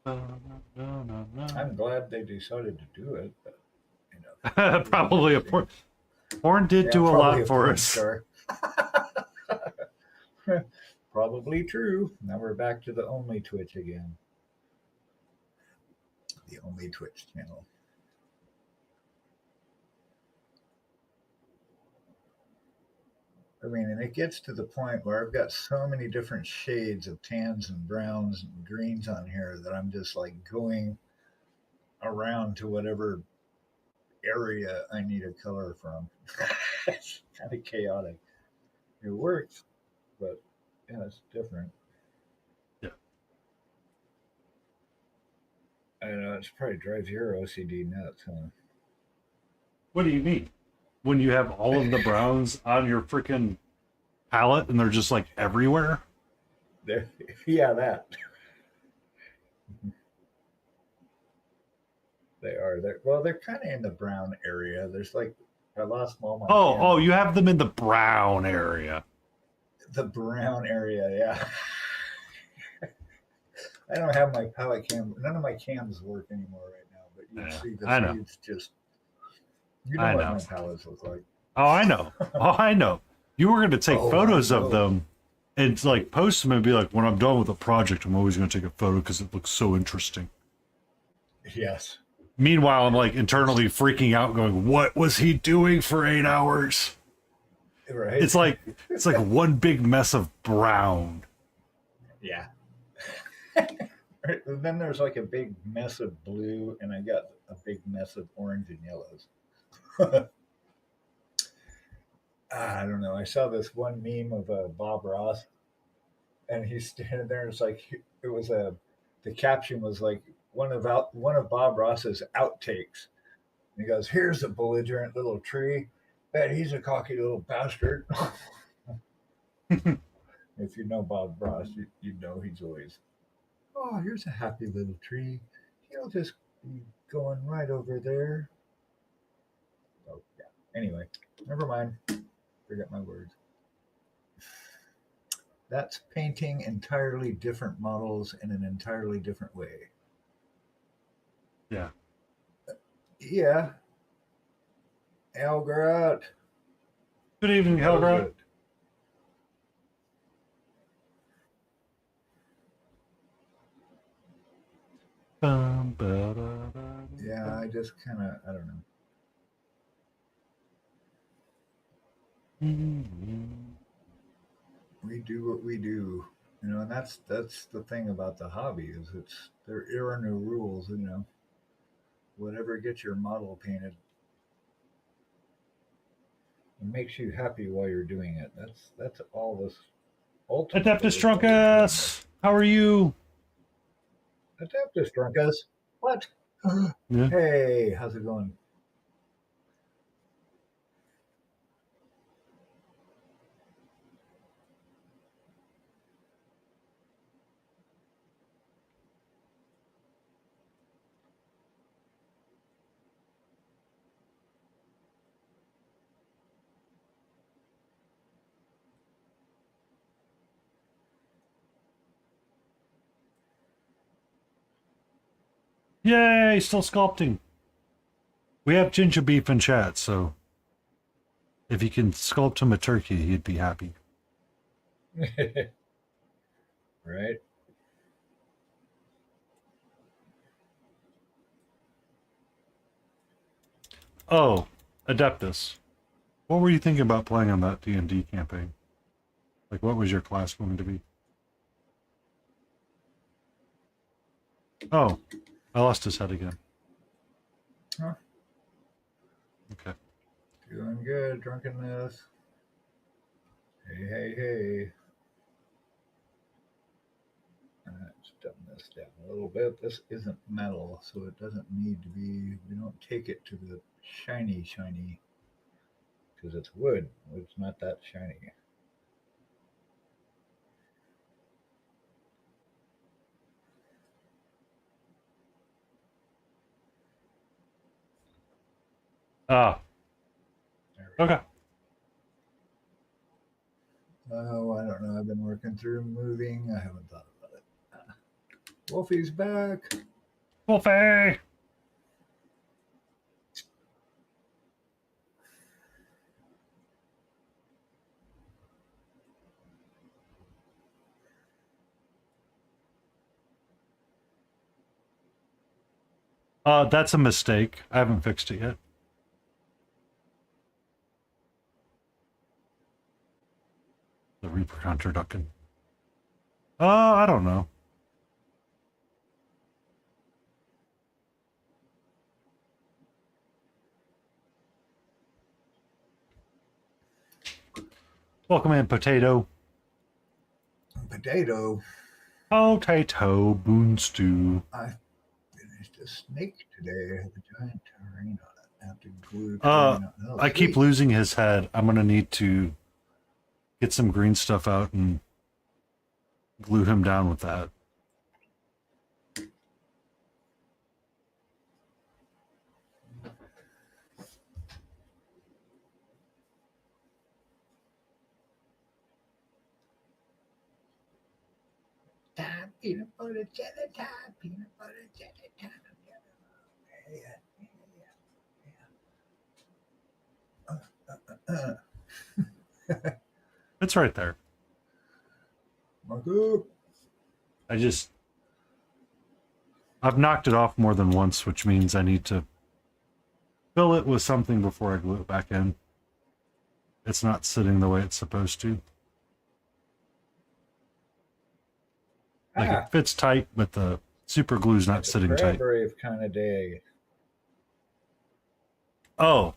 I'm glad they decided to do it, but Probably a porn did yeah, do a probably lot a for porn us. star. Probably true. Now we're back to the only Twitch again. The only Twitch channel. I mean, and it gets to the point where I've got so many different shades of tans and browns and greens on here that I'm just like going around to whatever area I need a color from. It's kind of chaotic. It works, but yeah, it's different. Yeah. I know it's probably drives your OCD nuts, huh? What do you mean? When you have all of the browns on your freaking palette and they're just like everywhere? There, yeah, that they are. They're kind of in the brown area. There's like I lost all my Oh, cans. you have them in the brown area. The brown area, yeah. I don't have my palette cam. None of my cams work anymore right now. But you Yeah, see the I know. seeds just. You know I what know. my palettes look like. Oh, I know. Oh, I know. You were going to take Oh, photos I of know. them and like post them and be like, when I'm done with a project, I'm always going to take a photo because it looks so interesting. Yes. Meanwhile, I'm like internally freaking out, going, "What was he doing for 8 hours?" Right. It's like one big mess of brown. Yeah. And then there's like a big mess of blue, and I got a big mess of orange and yellows. I don't know. I saw this one meme of Bob Ross, and he's standing there. It's like it was a. The caption was like one of Bob Ross's outtakes. And he goes, "Here's a belligerent little tree. Bet he's a cocky little bastard." If you know Bob Ross, you know he's always, oh, here's a happy little tree. He'll just be going right over there. So, yeah. Anyway, never mind. Forget my words. That's painting entirely different models in an entirely different way. Yeah. Yeah. Algarat. Good evening, Helga. Yeah, I just kind of, I don't know. We do what we do. You know, and that's the thing about the hobby is there are no rules. You know, whatever gets your model painted, it makes you happy while you're doing it. That's all this ultimately Adeptus is what we're doing this. Trunkus! How are you? Adeptus Drunkus. What? Yeah. Hey, how's it going? Yay, still sculpting. We have ginger beef in chat, so if you can sculpt him a turkey, he'd be happy. Right? Oh, Adeptus. What were you thinking about playing on that D&D campaign? Like, what was your class going to be? Oh, I lost his head again. Huh? Okay. Doing good, drunkenness. Hey, hey, hey. Let's dumb this down a little bit. This isn't metal, so it doesn't need to be. We don't take it to the shiny, because it's wood. It's not that shiny. Ah. Okay. Oh, I don't know. I've been working through moving. I haven't thought about it. Wolfie's back. Wolfie! That's a mistake. I haven't fixed it yet. The Reaper Contraduckin. I don't know. Welcome in, Potato. Potato. Potato, Boon Stew. I finished a snake today. I have a giant terrain on it. I have to glue Uh, terrain on. Oh, I keep sweet. losing his head. I'm gonna need to get some green stuff out and glue him down with that. Time, peanut butter jelly time, peanut butter jelly time. Yeah. It's right there. Marco. I've knocked it off more than once, which means I need to fill it with something before I glue it back in. It's not sitting the way it's supposed to. Like it fits tight, but the super glue's not sitting tight. Crab kind of day. Oh,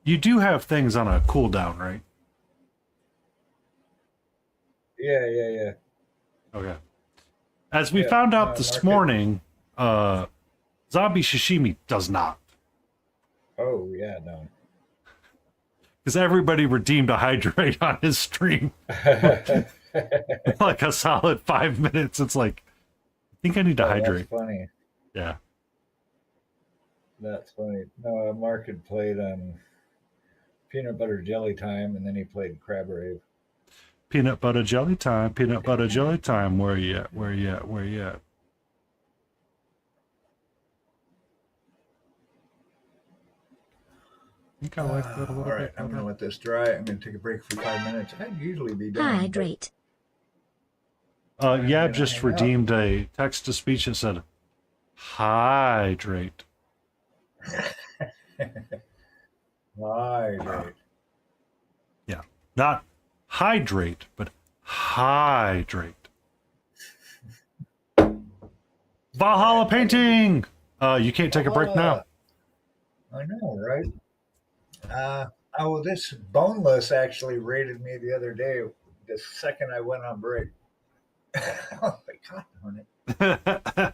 you do have things on a cooldown, right? Yeah. Okay. As we Yeah, found out this market. morning, zombie sashimi does not. Oh yeah, no. Because everybody redeemed a hydrate on his stream. Like a solid 5 minutes. It's like, I think I need to hydrate. That's funny. Yeah. That's funny. No, Mark had played peanut butter jelly time, and then he played crab rave. Peanut butter jelly time. Peanut butter jelly time. Where you at? Where you at? Where you at? I think I like that a little All right, bit. I'm gonna let this dry. I'm gonna take a break for 5 minutes. I'd usually be done. Hydrate. Yeah, just redeemed a text to speech that said, hydrate. Hydrate. Yeah. Not hydrate, but Hydrate. Valhalla painting. You can't take a break now. I know, right? This boneless actually raided me the other day. The second I went on break. Oh my god, darn it!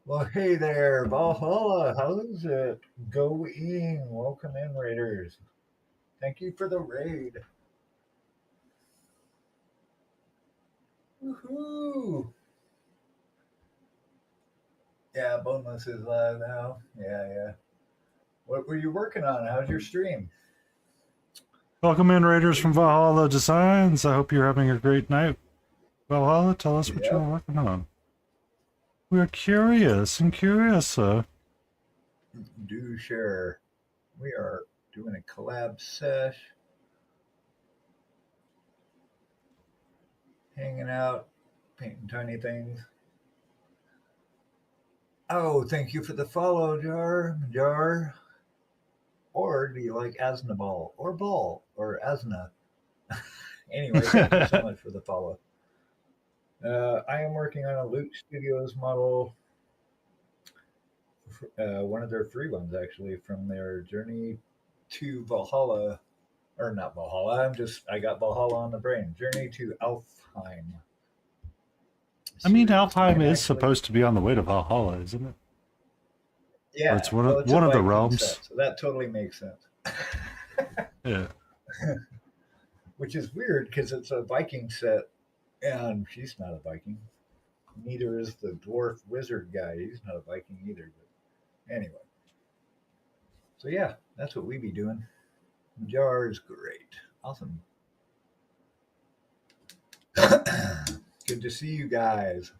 Well, hey there, Valhalla. How's it going? Welcome in, Raiders. Thank you for the raid. Woohoo! Yeah, boneless is live now. Yeah. What were you working on? How's your stream? Welcome in, Raiders from Valhalla Designs. I hope you're having a great night. Valhalla, tell us what you're Yep. working on. We're curious. Do share. We are doing a collab sesh. Hanging out, painting tiny things. Oh, thank you for the follow, Jar. Or do you like Asna Ball? Or Ball? Or Asna? Anyway, thank you so much for the follow. I am working on a Loot Studios model, one of their free ones actually, from their Journey to Valhalla, or not Valhalla. I got Valhalla on the brain. Journey to Alfheim. I mean, series. Alfheim And is actually, supposed to be on the way to Valhalla, isn't it? yeah, Or it's well, it's one a of the Viking realms. set, so that totally makes sense. Yeah. Which is weird because it's a Viking set, and she's not a Viking. Neither is the dwarf wizard guy. He's not a Viking either. But anyway, so yeah, that's what we be doing. Jar is great, awesome. Good to see you guys.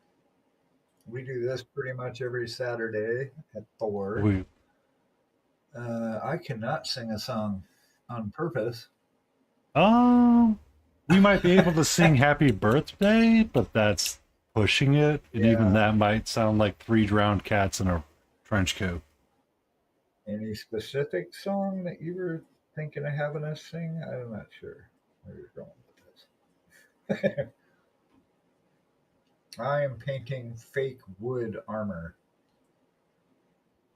We do this pretty much every Saturday at 4. We I cannot sing a song on purpose. we might be able to sing Happy Birthday, but that's pushing it, and even Yeah. that might sound like 3 drowned cats in a trench coat. Any specific song that you were thinking of having us sing? I'm not sure where you're going with this. I am painting fake wood armor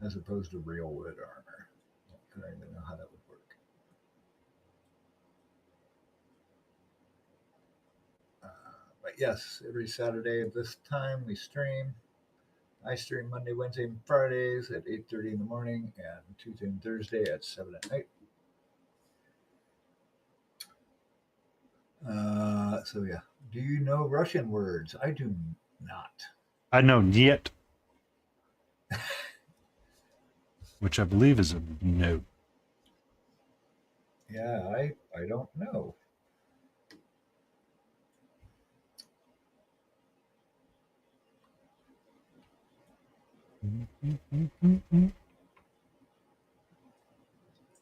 as opposed to real wood armor. I don't even know how that would work. But yes, every Saturday at this time we stream. I stream Monday, Wednesday, and Fridays at 8:30 in the morning, and Tuesday and Thursday at 7 at night. So yeah, do you know Russian words? I do not. I know Niet, which I believe is a no. Yeah, I don't know.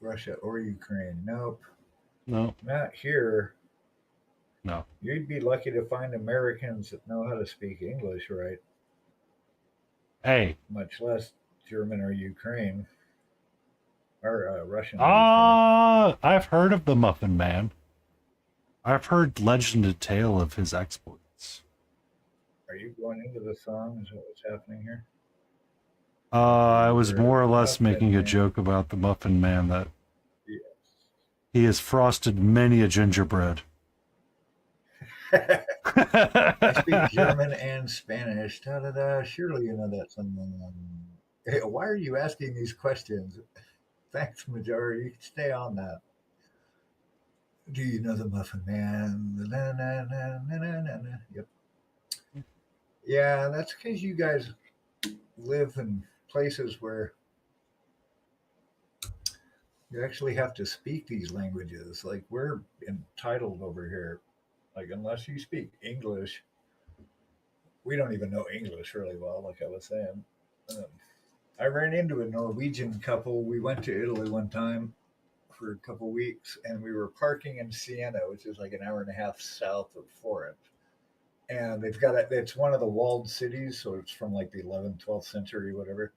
Russia or Ukraine? Nope, No, not here. no. You'd be lucky to find Americans that know how to speak English, right? Hey, Much less German or Ukraine or Russian or Ukraine. I've heard of the Muffin Man. I've heard legend and tale of his exploits. Are you going into the song? Is that what's happening here? I was Heard more or of the less making Muffin a Man? joke about the Muffin Man that Yes. he has frosted many a gingerbread. I speak German and Spanish. Da da da. Surely you know that something. Hey, why are you asking these questions? Thanks, Majority. You can stay on that. Do you know the Muffin Man? Na, na, na, na, na, na, na. Yep. Yeah, that's because you guys live in places where you actually have to speak these languages. Like we're entitled over here. Like unless you speak English, we don't even know English really well. Like I was saying, um, I ran into a Norwegian couple. We went to Italy one time for a couple weeks, and we were parking in Siena, which is like an hour and a half south of Florence. And they've got it's one of the walled cities, so it's from like the 11th, 12th century, whatever.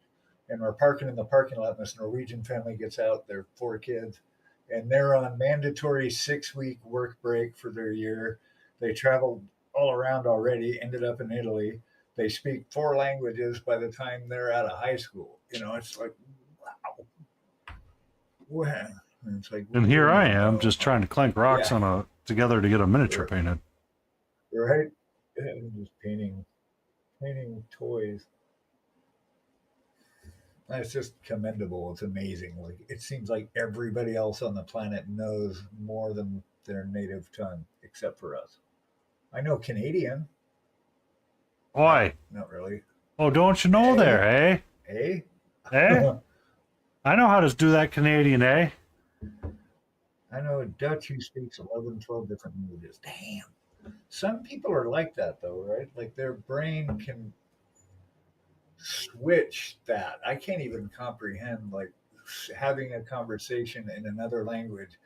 And we're parking in the parking lot, and this Norwegian family gets out, their 4 kids, and they're on mandatory 6-week work break for their year. They traveled all around already, ended up in Italy. They speak 4 languages by the time they're out of high school. It's like, wow. Wow. And it's like, And here I am, whoa. just trying to clank rocks Yeah. together to get a miniature painted. Right? And just painting toys. That's just commendable. It's amazing. Like it seems like everybody else on the planet knows more than their native tongue, except for us. I know Canadian. Oi! Not really. Oh, don't you know there, eh? Eh? Eh? I know how to do that Canadian, eh? I know a Dutch who speaks 11, 12 different languages. Damn. Some people are like that, though, right? Like their brain can switch that. I can't even comprehend like having a conversation in another language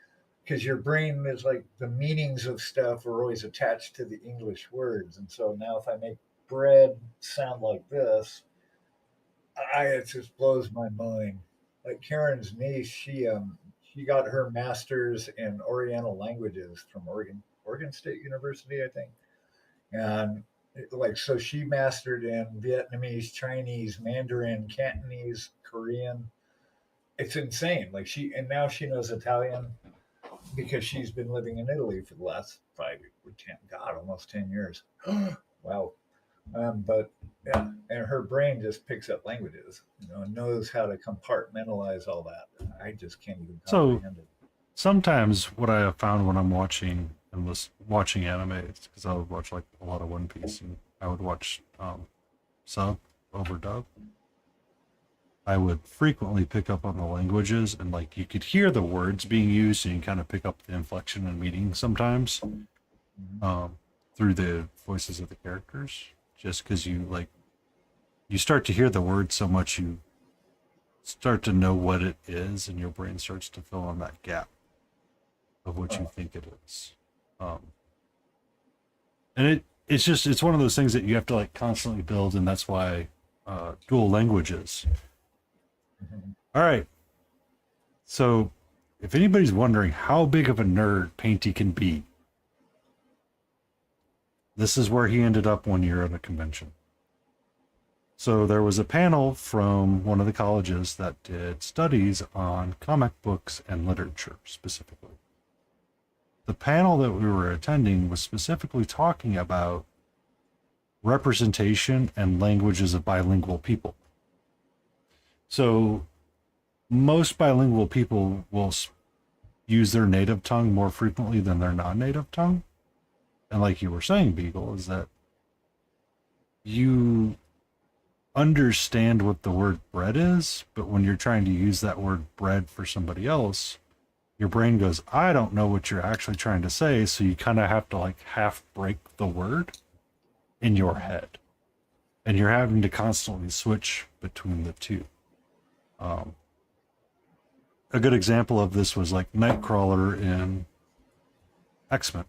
because your brain is like the meanings of stuff are always attached to the English words. And so now if I make bread sound like this, it just blows my mind. Like Karen's niece, she got her master's in Oriental languages from Oregon State University, I think. And like so she mastered in Vietnamese, Chinese, Mandarin, Cantonese, Korean. It's insane. Like now she knows Italian because she's been living in Italy for the last 5 or 10, God, almost 10 years. Wow. But yeah, and her brain just picks up languages, and knows how to compartmentalize all that. I just can't even comprehend it. Sometimes what I have found when I'm watching anime, it's because I would watch like a lot of One Piece, and I would watch sub over dub. I would frequently pick up on the languages, and like you could hear the words being used, and you kind of pick up the inflection and meaning sometimes through the voices of the characters. Just because you start to hear the word so much, you start to know what it is, and your brain starts to fill in that gap of what you think it is. And it's one of those things that you have to like constantly build, and that's why dual languages. All right. So if anybody's wondering how big of a nerd Painty can be, this is where he ended up one year at a convention. So there was a panel from one of the colleges that did studies on comic books and literature specifically. The panel that we were attending was specifically talking about representation and languages of bilingual people. So most bilingual people will use their native tongue more frequently than their non-native tongue. And like you were saying, Beagle, is that you understand what the word bread is, but when you're trying to use that word bread for somebody else, your brain goes, I don't know what you're actually trying to say, so you kind of have to like half break the word in your head. And you're having to constantly switch between the two. A good example of this was like Nightcrawler in X-Men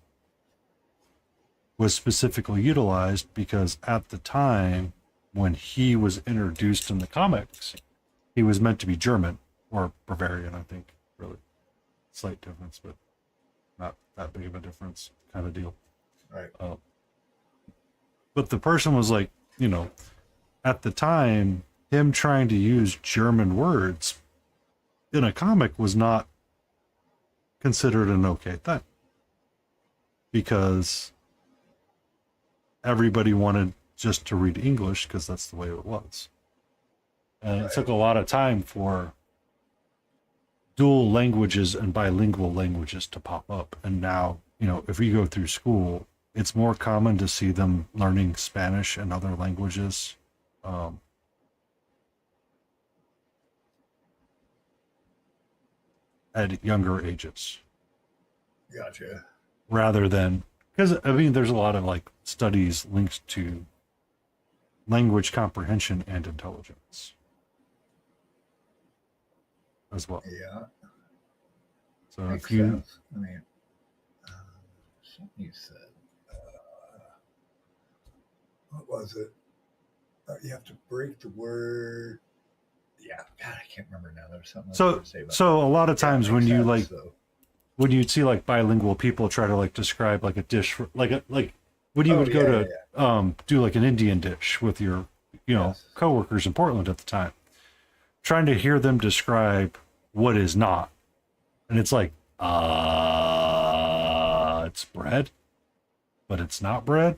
was specifically utilized because at the time when he was introduced in the comics, he was meant to be German or Bavarian, I think, really. Slight difference, but not that big of a difference kind of deal. Right. But the person was like, at the time, him trying to use German words in a comic was not considered an okay thing. Because everybody wanted just to read English because that's the way it was. And it took a lot of time for dual languages and bilingual languages to pop up. And now, if we go through school, it's more common to see them learning Spanish and other languages. At younger ages. Gotcha. Rather than, because there's a lot of like studies linked to language comprehension and intelligence as well. Yeah. So Makes if you, sense. I mean, something you said. What was it? You have to break the word. Yeah, God, I can't remember now. There's something. I was gonna say about so a lot of times when you sense, when you'd see like bilingual people try to like describe like a dish for, like when you Oh, would go yeah, to yeah, do like an Indian dish with your yes. coworkers in Portland at the time, trying to hear them describe what is not, and it's like it's bread, but it's not bread.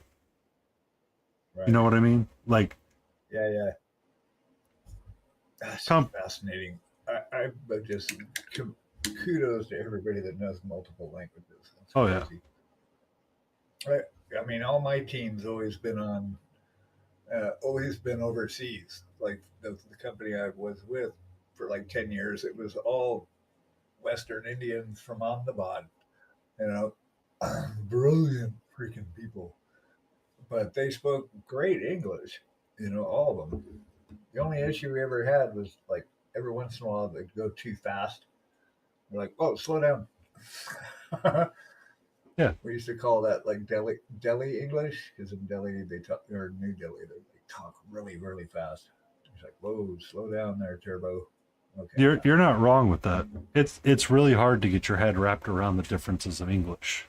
You Right. know what I mean? Like Yeah, yeah. That's com- fascinating. I but just kudos to everybody that knows multiple languages. That's oh yeah. crazy. I, I mean, all my teams always been overseas. Like the company I was with for like 10 years, it was all Western Indians from Ahmedabad. You know, brilliant freaking people, but they spoke great English. You know, all of them. The only issue we ever had was like every once in a while they'd go too fast. We're like, "Oh, slow down." Yeah. We used to call that like Delhi English because in Delhi they talk, or New Delhi they talk really really fast. It's like, "Whoa, slow down there, Turbo." Okay. You're not wrong with that. It's really hard to get your head wrapped around the differences of English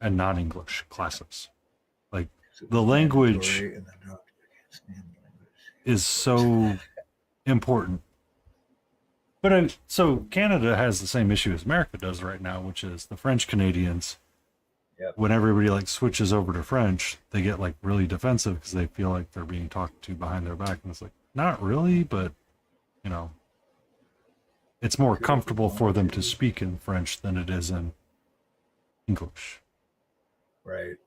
and non-English classes. Like So the it's language mandatory and then I can't stand the language. is so important. But so Canada has the same issue as America does right now, which is the French Canadians. Yep. When everybody like switches over to French, they get like really defensive because they feel like they're being talked to behind their back, and it's like not really, but you know, it's more Could comfortable be for them to too. speak in French than it is in English, Right.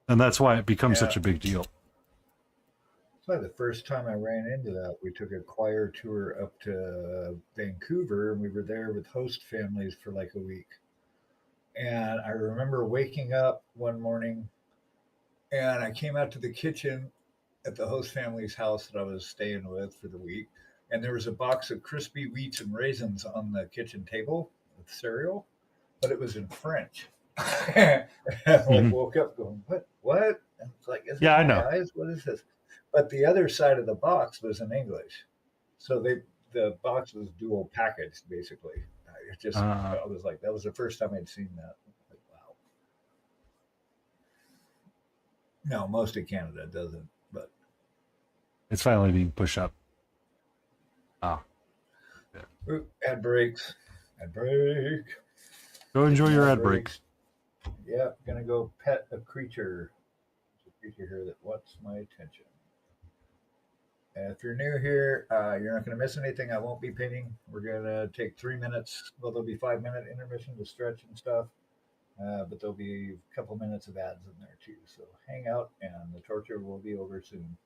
and that's why it becomes Yeah. such a big deal. It's like the first time I ran into that. We took a choir tour up to Vancouver, and we were there with host families for like a week. And I remember waking up one morning, and I came out to the kitchen at the host family's house that I was staying with for the week, and there was a box of crispy wheats and raisins on the kitchen table with cereal, but it was in French. And I like Mhm. woke up going, "What? What?" And it's like, "Is it Yeah, I my know. eyes? What is this?" But the other side of the box was in English, so the box was dual packaged basically. I was like, that was the first time I'd seen that. Like, wow. No, most of Canada doesn't, but It's finally being pushed up. Ah, yeah. ooh, ad breaks, ad break, Go enjoy taking your ad ad break. breaks. Yep, gonna go pet a creature. There's a creature here that wants my attention. And if you're new here, you're not going to miss anything. I won't be painting. We're going to take 3 minutes. Well, there'll be 5 minute intermission to stretch and stuff, but there'll be a couple minutes of ads in there too. So hang out, and the torture will be over soon.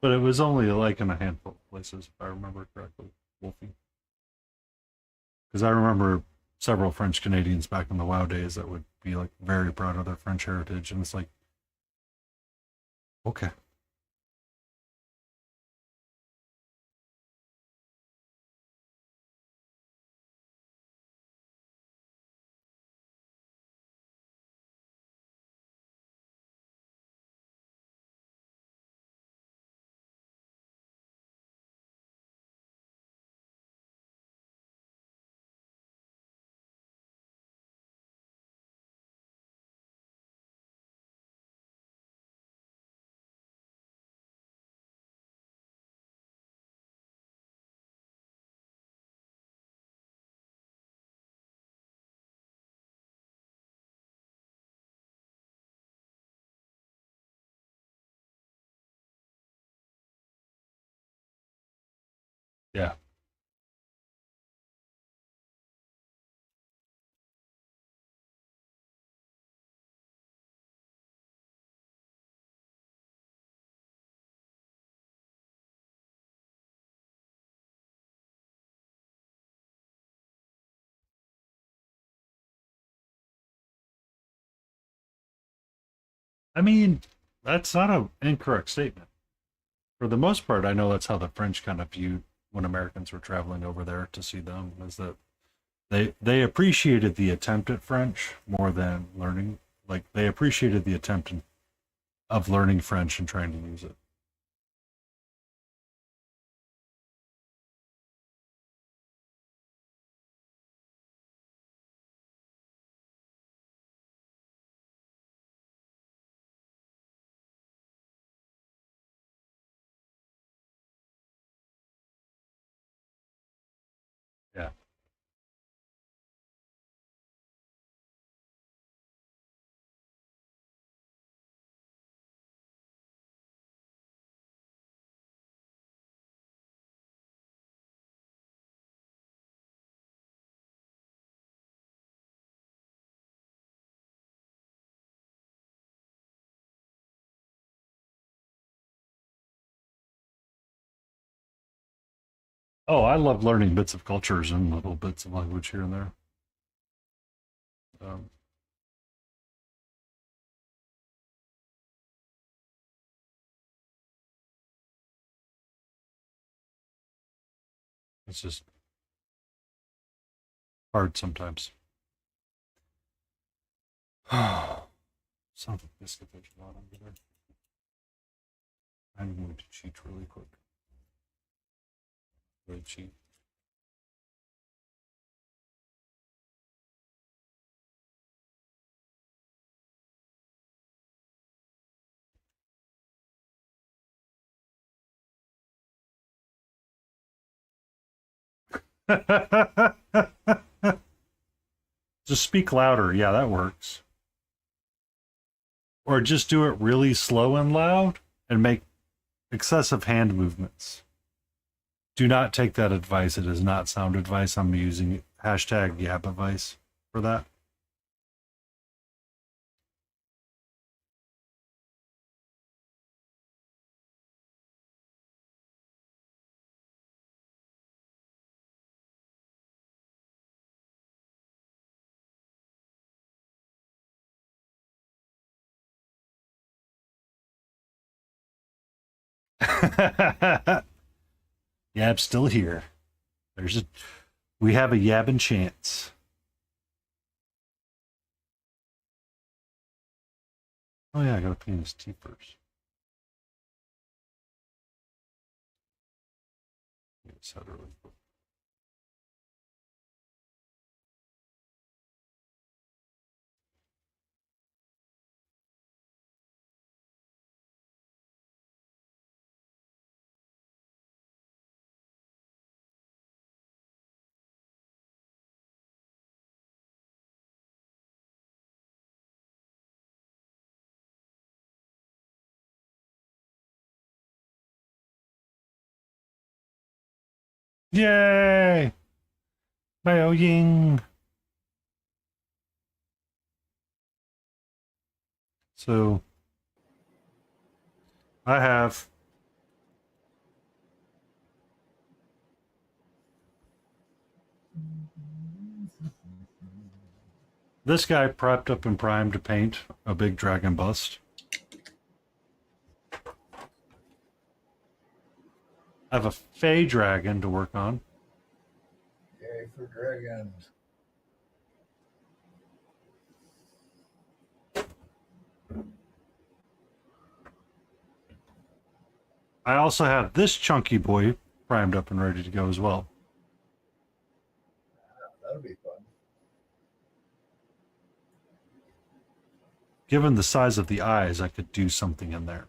But it was only like in a handful of places, if I remember correctly, Wolfie. Because I remember several French Canadians back in the WoW days that would be like very proud of their French heritage, and it's like, okay, yeah. I mean, that's not an incorrect statement. For the most part, I know that's how the French kind of viewed when Americans were traveling over there to see them, is that they appreciated the attempt at French more than learning. Like they appreciated the attempt of learning French and trying to use it. Yeah. Oh, I love learning bits of cultures and little bits of language here and there. Um, it's just hard sometimes. Son of a biscuit, there's a lot under there. I'm going to cheat really quick. Really cheat. Just speak louder. Yeah, that works. Or just do it really slow and loud and make excessive hand movements. Do not take that advice. It is not sound advice. I'm using hashtag Yap advice for that. Yap's still here. We have a yabbing chance. Oh yeah, I gotta clean this tea first. Yes, how to really quick. Yay! Bao Ying. So I have this guy prepped up and primed to paint a big dragon bust. I have a Fey dragon to work on. Yay for dragons. I also have this chunky boy primed up and ready to go as well. That'll be fun. Given the size of the eyes, I could do something in there.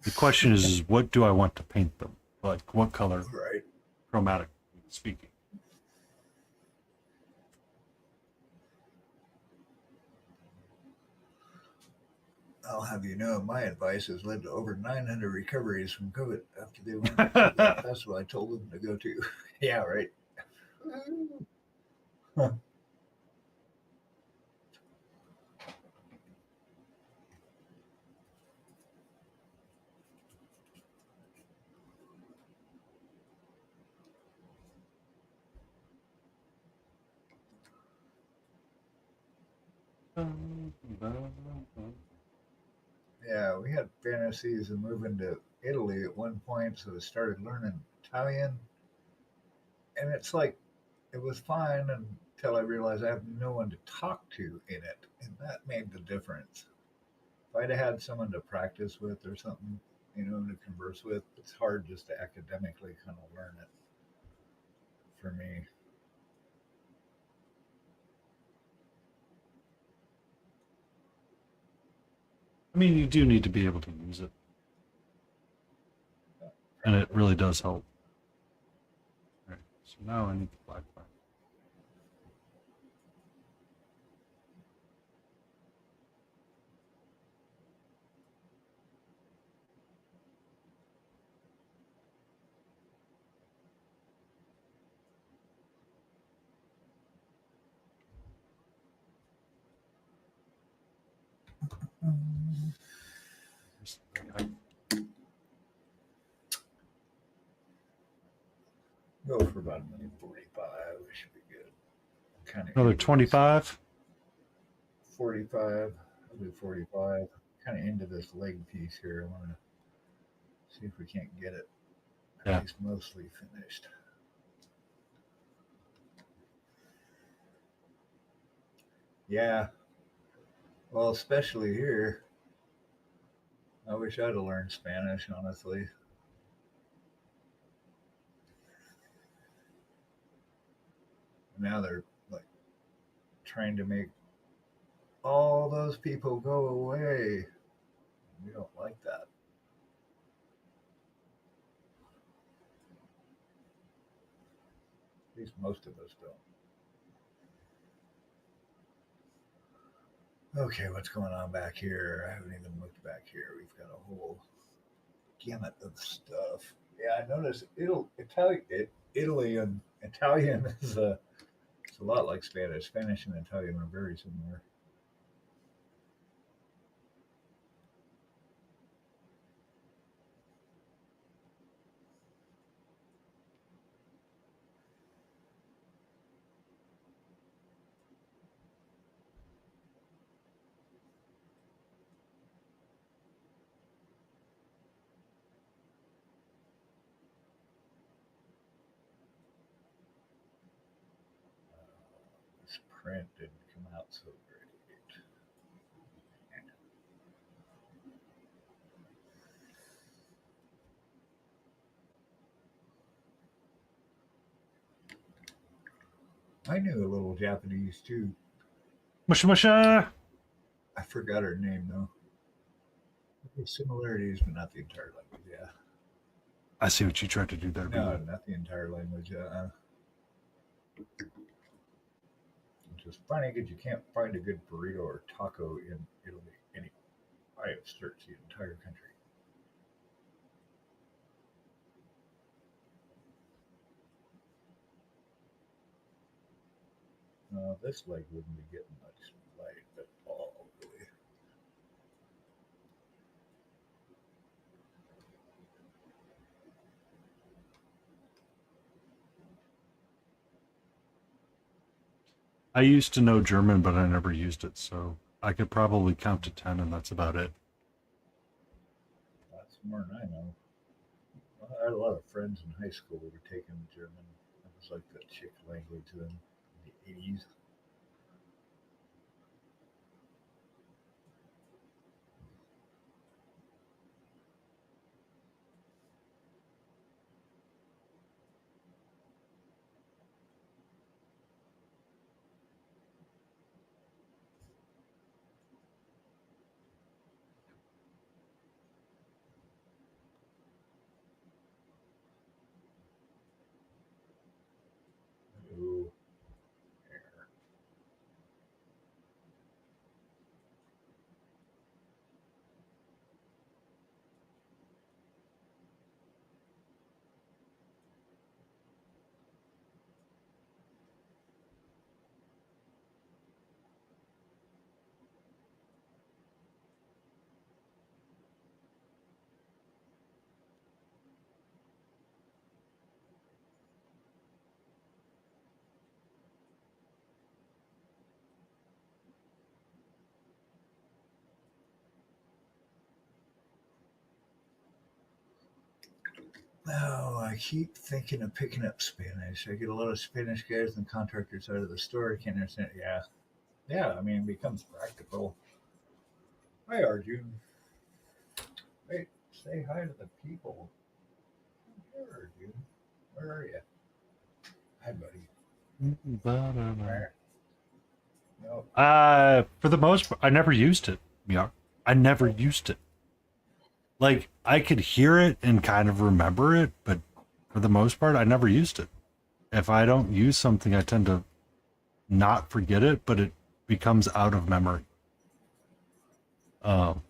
The question is what do I want to paint them? Like, what color? Right. Chromatic speaking. I'll have you know, my advice has led to over 900 recoveries from COVID after they went to the festival I told them to go to. Yeah, right. Yeah, we had fantasies of moving to Italy at one point, so I started learning Italian. And it's like it was fine until I realized I have no one to talk to in it, and that made the difference. If I'd have had someone to practice with or something, to converse with, it's hard just to academically kind of learn it for me. I mean, you do need to be able to use it, and it really does help. All right, so now I need the black flag. Go for about a minute 45. We should be good. Kind of Another 25. 45. I'll do 45. Kind of into this leg piece here. I want to see if we can't get it at least mostly finished. Yeah. Well, especially here. I wish I'd have learned Spanish, honestly. Now they're like trying to make all those people go away. We don't like that. At least most of us don't. Okay, what's going on back here? I haven't even looked back here. We've got a whole gamut of stuff. Yeah, I noticed Italy and Italian is it's a lot like Spanish. Spanish and Italian are very similar. This print didn't come out so great. I knew a little Japanese too. Musha musha. I forgot her name though. There's similarities, but not the entire language. Yeah. I see what you tried to do there. No, not the entire language. Which is funny because you can't find a good burrito or taco in Italy. I have searched the entire country. This leg wouldn't be getting much light at all, really. I used to know German, but I never used it, so I could probably count to 10, and that's about it. That's more than I know. I had a lot of friends in high school who were taking German. It was like the chick language then in the 80s. Ooh, hair. Oh, I keep thinking of picking up Spanish. I get a lot of Spanish guys and contractors out of the store. I can't understand. Yeah, yeah. I mean, it becomes practical. Hi, Arjun. Wait, say hi to the people. Here, Arjun. Where are you? Hi, buddy. Where? No. For the most part, I never used it. Yeah, I never used it. Like I could hear it and kind of remember it, but for the most part, I never used it. If I don't use something, I tend to not forget it, but it becomes out of memory. Um,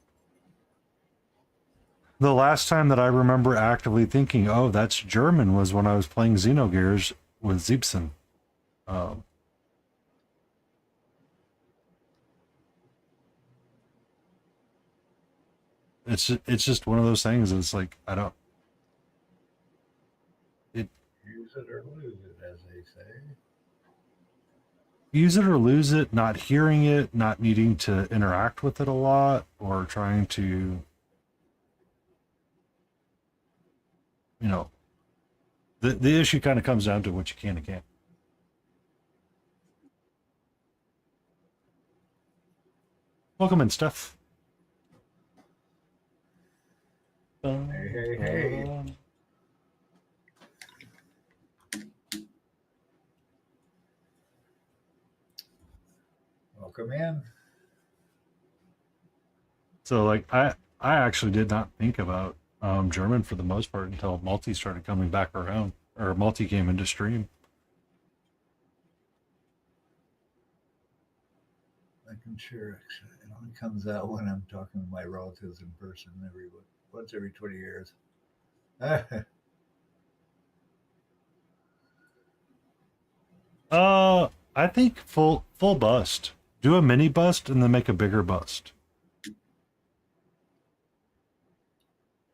the last time that I remember actively thinking, "Oh, that's German," was when I was playing Xenogears with Ziebsen. Um, it's just one of those things. It's like I don't it Use it or lose it, as they say. use it or lose it. Not hearing it, not needing to interact with it a lot, or trying to you know the issue kind of comes down to what you can and can't. Welcome in, Steph. Hey, hey, hey. Welcome in. So like I actually did not think about German for the most part until multi started coming back around, or multi came into stream. I can share it. It only comes out when I'm talking to my relatives in person once every 20 years. I think full bust. Do a mini bust and then make a bigger bust.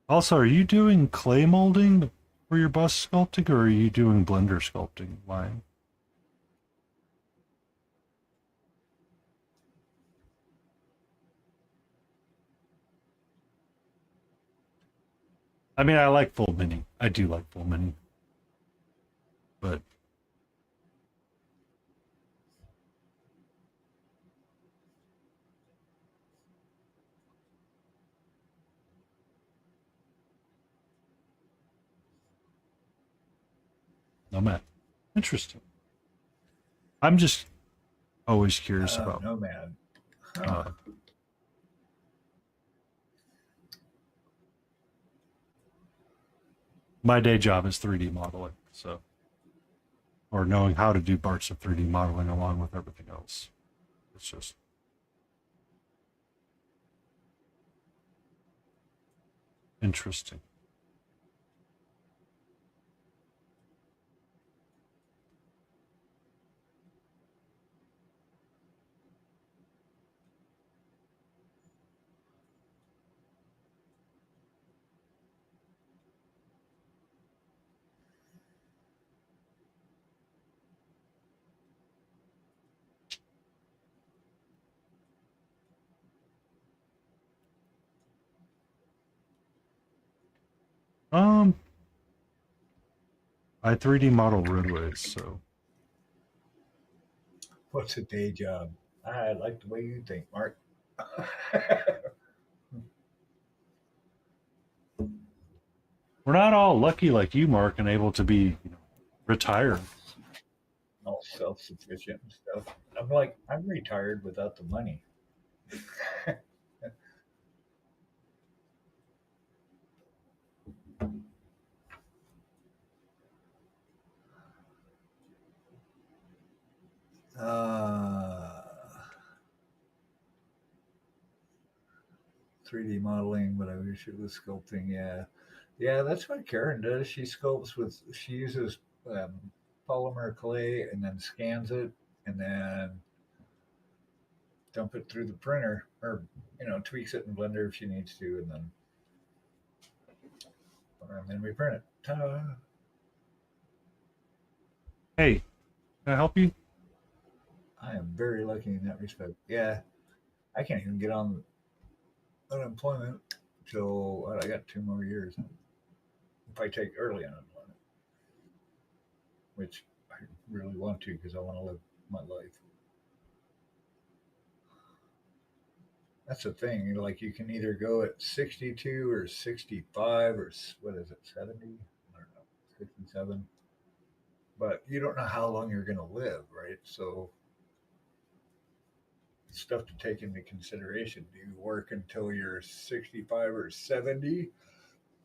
Also, are you doing clay molding for your bust sculpting, or are you doing blender sculpting? Why? I mean, I like full mini. I do like full mini, but no man. Interesting. I'm just always curious about No, man. Huh. uh, my day job is 3D modeling, so or knowing how to do parts of 3D modeling along with everything else. It's just interesting. Um, I 3D model roadways, so What's a day job? I like the way you think, Mark. we're not all lucky like you, Mark, and able to be retired. All self sufficient and stuff. I'm like, I'm retired without the money. Uh, 3D modeling, but I wish it was sculpting. Yeah, yeah, that's what Karen does. She uses um, polymer clay and then scans it and then dump it through the printer, or tweaks it in Blender if she needs to, and then we print it. Ta-da! Hey, can I help you? I am very lucky in that respect. Yeah, I can't even get on unemployment till I got 2 more years. if I take early unemployment, which I really want to because I want to live my life. That's the thing. Like you can either go at 62 or 65 or what is it, 70? I don't know, 67. But you don't know how long you're going to live, right? So stuff to take into consideration. Do you work until you're 65 or 70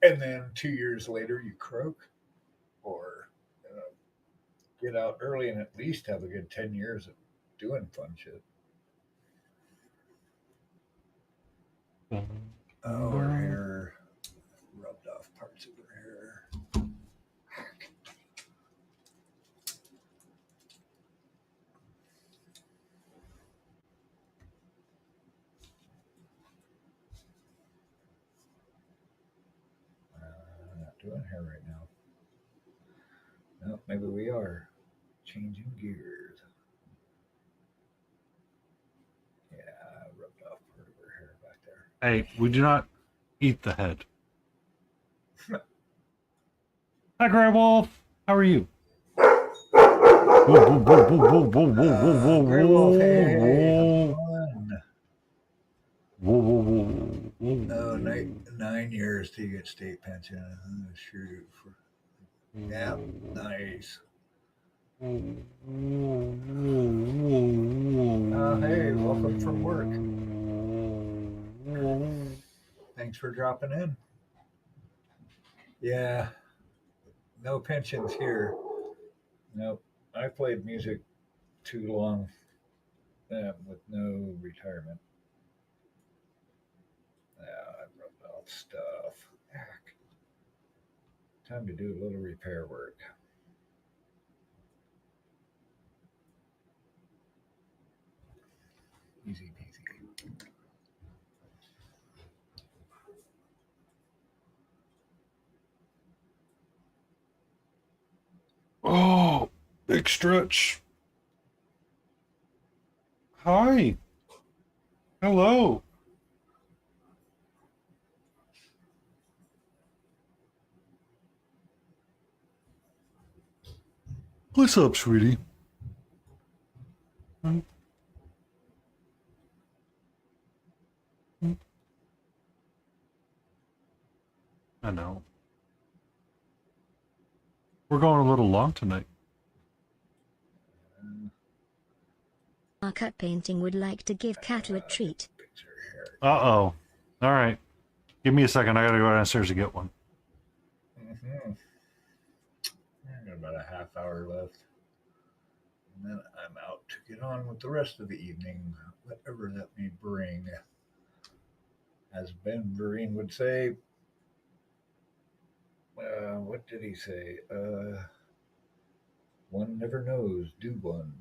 and then 2 years later you croak? Or get out early and at least have a good 10 years of doing fun shit? Oh, her hair rubbed off parts of her hair. I'm not doing hair right now. No, maybe we are changing gears. Yeah, I rubbed off part of her hair back there. Hey, we do not eat the head. Hi, Grey Wolf. How are you? Whoa, whoa, whoa, whoa, whoa, whoa, whoa, whoa, Grey Wolf, hey, whoa, whoa. whoa, whoa, whoa, whoa. Oh, 9 years to get state pension. Shoot. Yeah, nice. Hey, welcome from work. Thanks for dropping in. Yeah, no pensions here. Nope. I played music too long with no retirement. I rubbed off stuff. Heck. Time to do a little repair work. Easy peasy. Oh, big stretch. Hi. Hello. What's up, sweetie? I know. We're going a little long tonight. Cut painting would like to give Katu a treat. Uh-oh. All right. Give me a second. I gotta go downstairs to get one. Mm-hmm. I got about a half hour left. And then I'm out to get on with the rest of the evening, whatever that may bring. As Ben Vereen would say, what did he say? One never knows, do one.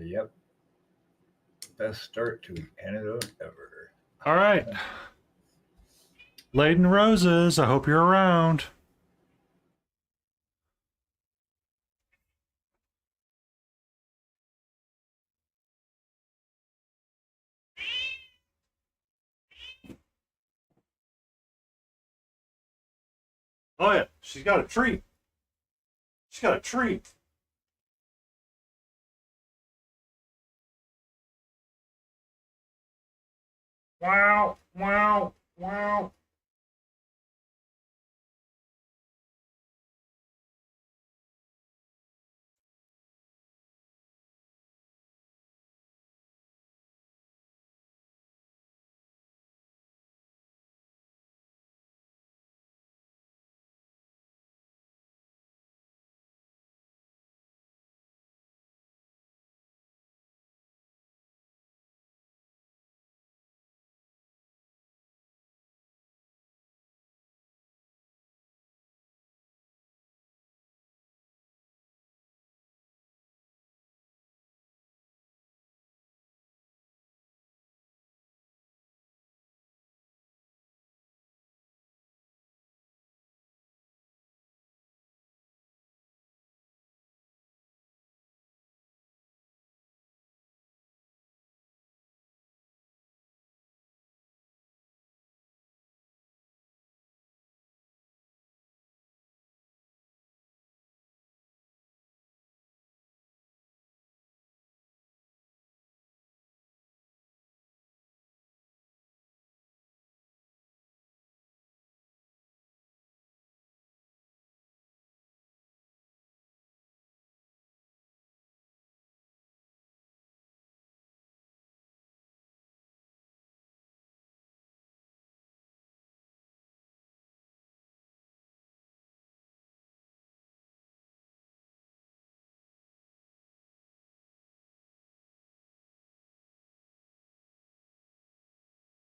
Yep. Best start to an antidote ever. All right. Laden Roses, I hope you're around. Oh, yeah. She's got a treat. She's got a treat. Wow, wow, wow.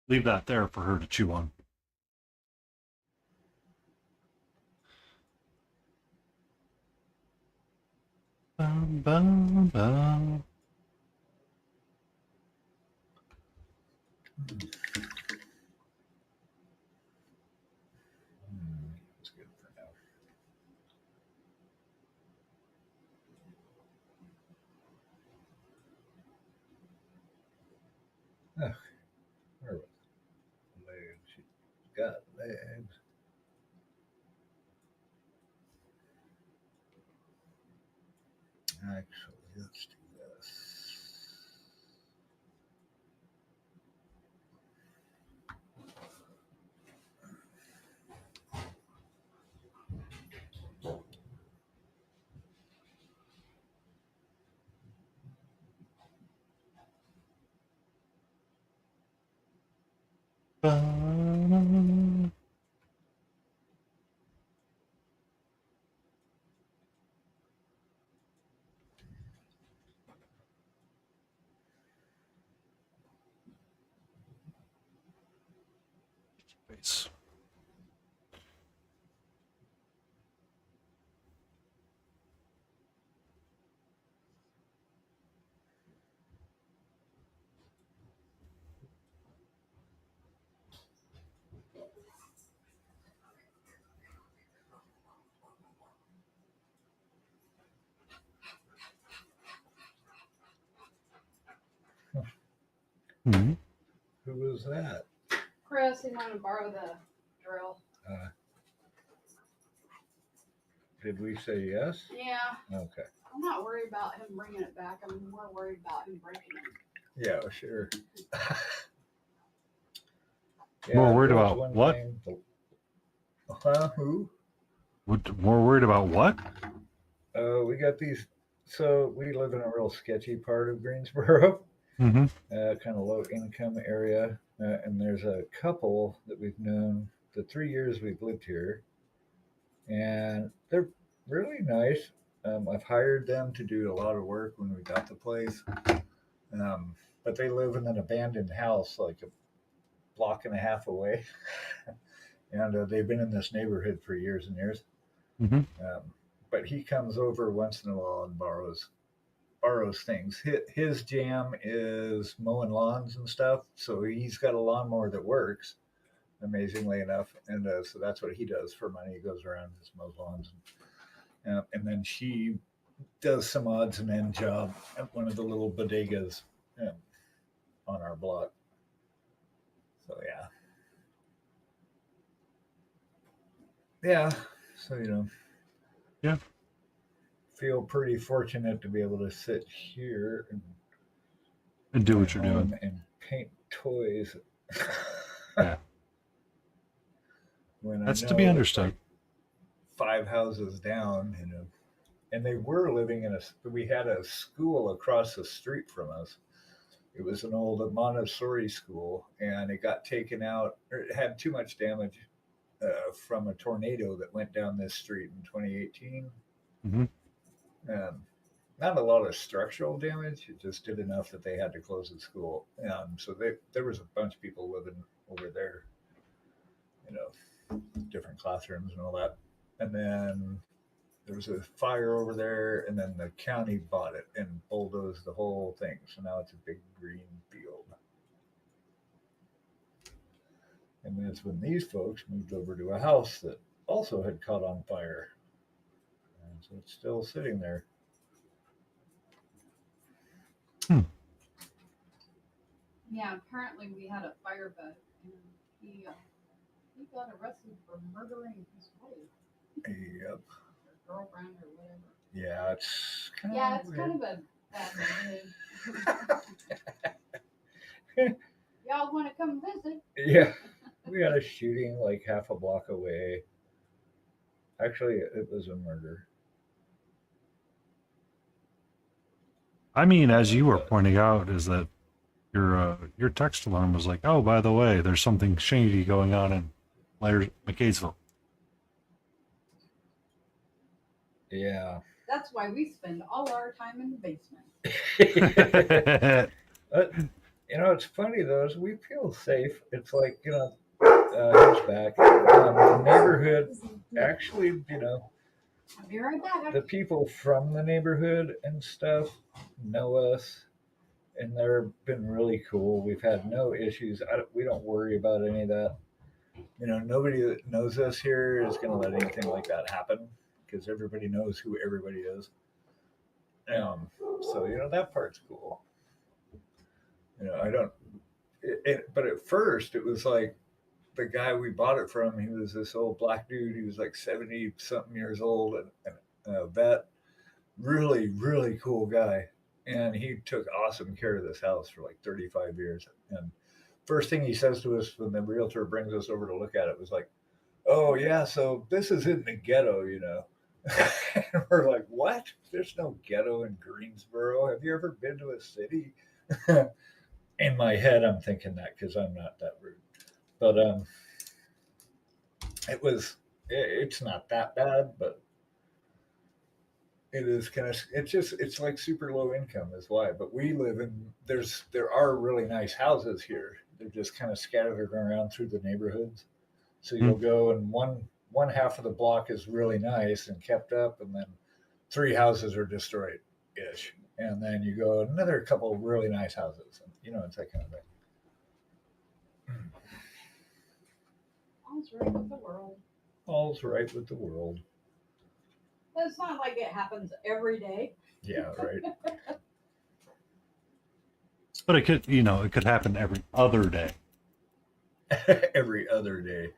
leave that there for her to chew on. Bum, bum, bum. That's good for now. Ugh, where was it? Legs. She's got legs. Actually, let's do this. Bum. Face. Mhm. Who was that? Chris, he wanted to borrow the drill. Did we say yes? Yeah, Okay. I'm not worried about him bringing it back. I'm more worried about him breaking it. Yeah, sure. More worried there was about one what? thing- Who? More worried about what? We got these. So we live in a real sketchy part of Greensboro, Mm-hmm. kind of low income area. And there's a couple that we've known the 3 years we've lived here, and they're really nice. I've hired them to do a lot of work when we got the place. But they live in an abandoned house like a block and a half away. And they've been in this neighborhood for years and years. Mm-hmm. But he comes over once in a while and borrows things. His jam is mowing lawns and stuff, so he's got a lawnmower that works, amazingly enough, and so that's what he does for money. He goes around and just mows lawns, and then she does some odds and end job at one of the little bodegas on our block. So yeah. So Yeah. feel pretty fortunate to be able to sit here And do my what you're home doing. and paint toys. Yeah. When That's I to know be that, understood. like, 5 houses down, and they were living in we had a school across the street from us. It was an old Montessori school, and it got taken out, or it had too much damage from a tornado that went down this street in 2018. Mm-hmm. Not a lot of structural damage. It just did enough that they had to close the school. So there was a bunch of people living over there, different classrooms and all that. And then there was a fire over there, and then the county bought it and bulldozed the whole thing. So now it's a big green field. And that's when these folks moved over to a house that also had caught on fire. And so it's still sitting there. Yeah, apparently we had a firebug, and he got arrested for murdering his wife, Yep. or girlfriend, or whatever. Yeah, it's kind Yeah, of it's weird. kind of a bad neighborhood. Y'all want to come visit? Yeah. We had a shooting like half a block away. Actually, it was a murder. I mean, as you were pointing out, is that your text alarm was like, oh, by the way, there's something shady going on in McCaysville. Yeah. That's why we spend all our time in the basement. You know, it's funny though, is we feel safe. It's like, he's back. The neighborhood, actually, I'll be right back. the people from the neighborhood and stuff know us, and they've been really cool. We've had no issues. We don't worry about any of that. Nobody that knows us here is going to let anything like that happen because everybody knows who everybody is. So that part's cool. I don't. But at first, it was like the guy we bought it from. He was this old black dude. He was like 70 something years old and a vet. Really, really cool guy. And he took awesome care of this house for like 35 years. And first thing he says to us when the realtor brings us over to look at it was like, "Oh yeah, so this is in the ghetto, And we're like, "What? There's no ghetto in Greensboro. Have you ever been to a city?" In my head, I'm thinking that because I'm not that rude. But it's not that bad, but it is kind of, it's like super low income is why. But we live in, there are really nice houses here. They're just kind of scattered around through the neighborhoods. So you'll go and one half of the block is really nice and kept up, and then 3 houses are destroyed ish. And then you go another couple of really nice houses. It's that kind of thing. All's right with the world. All's right with the world. But it's not like it happens every day. Yeah, right. But it could happen every other day. Every other day.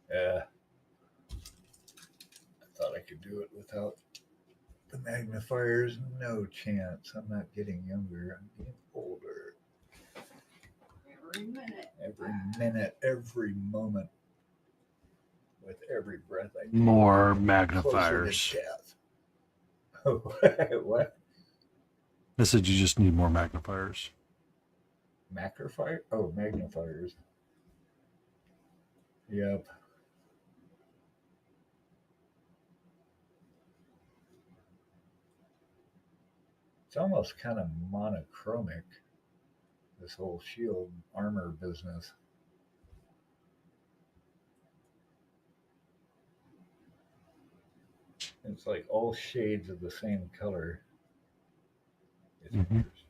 Yeah. I thought I could do it without the magnifiers. No chance. I'm not getting younger. I'm getting older. Every minute. Every minute, every moment. With every breath I take. More I'm magnifiers. closer to death. What? I said you just need more magnifiers. Magnifier? Oh, magnifiers. Yep. It's almost kind of monochromic, this whole shield armor business. It's like all shades of the same color. It Mhm. appears.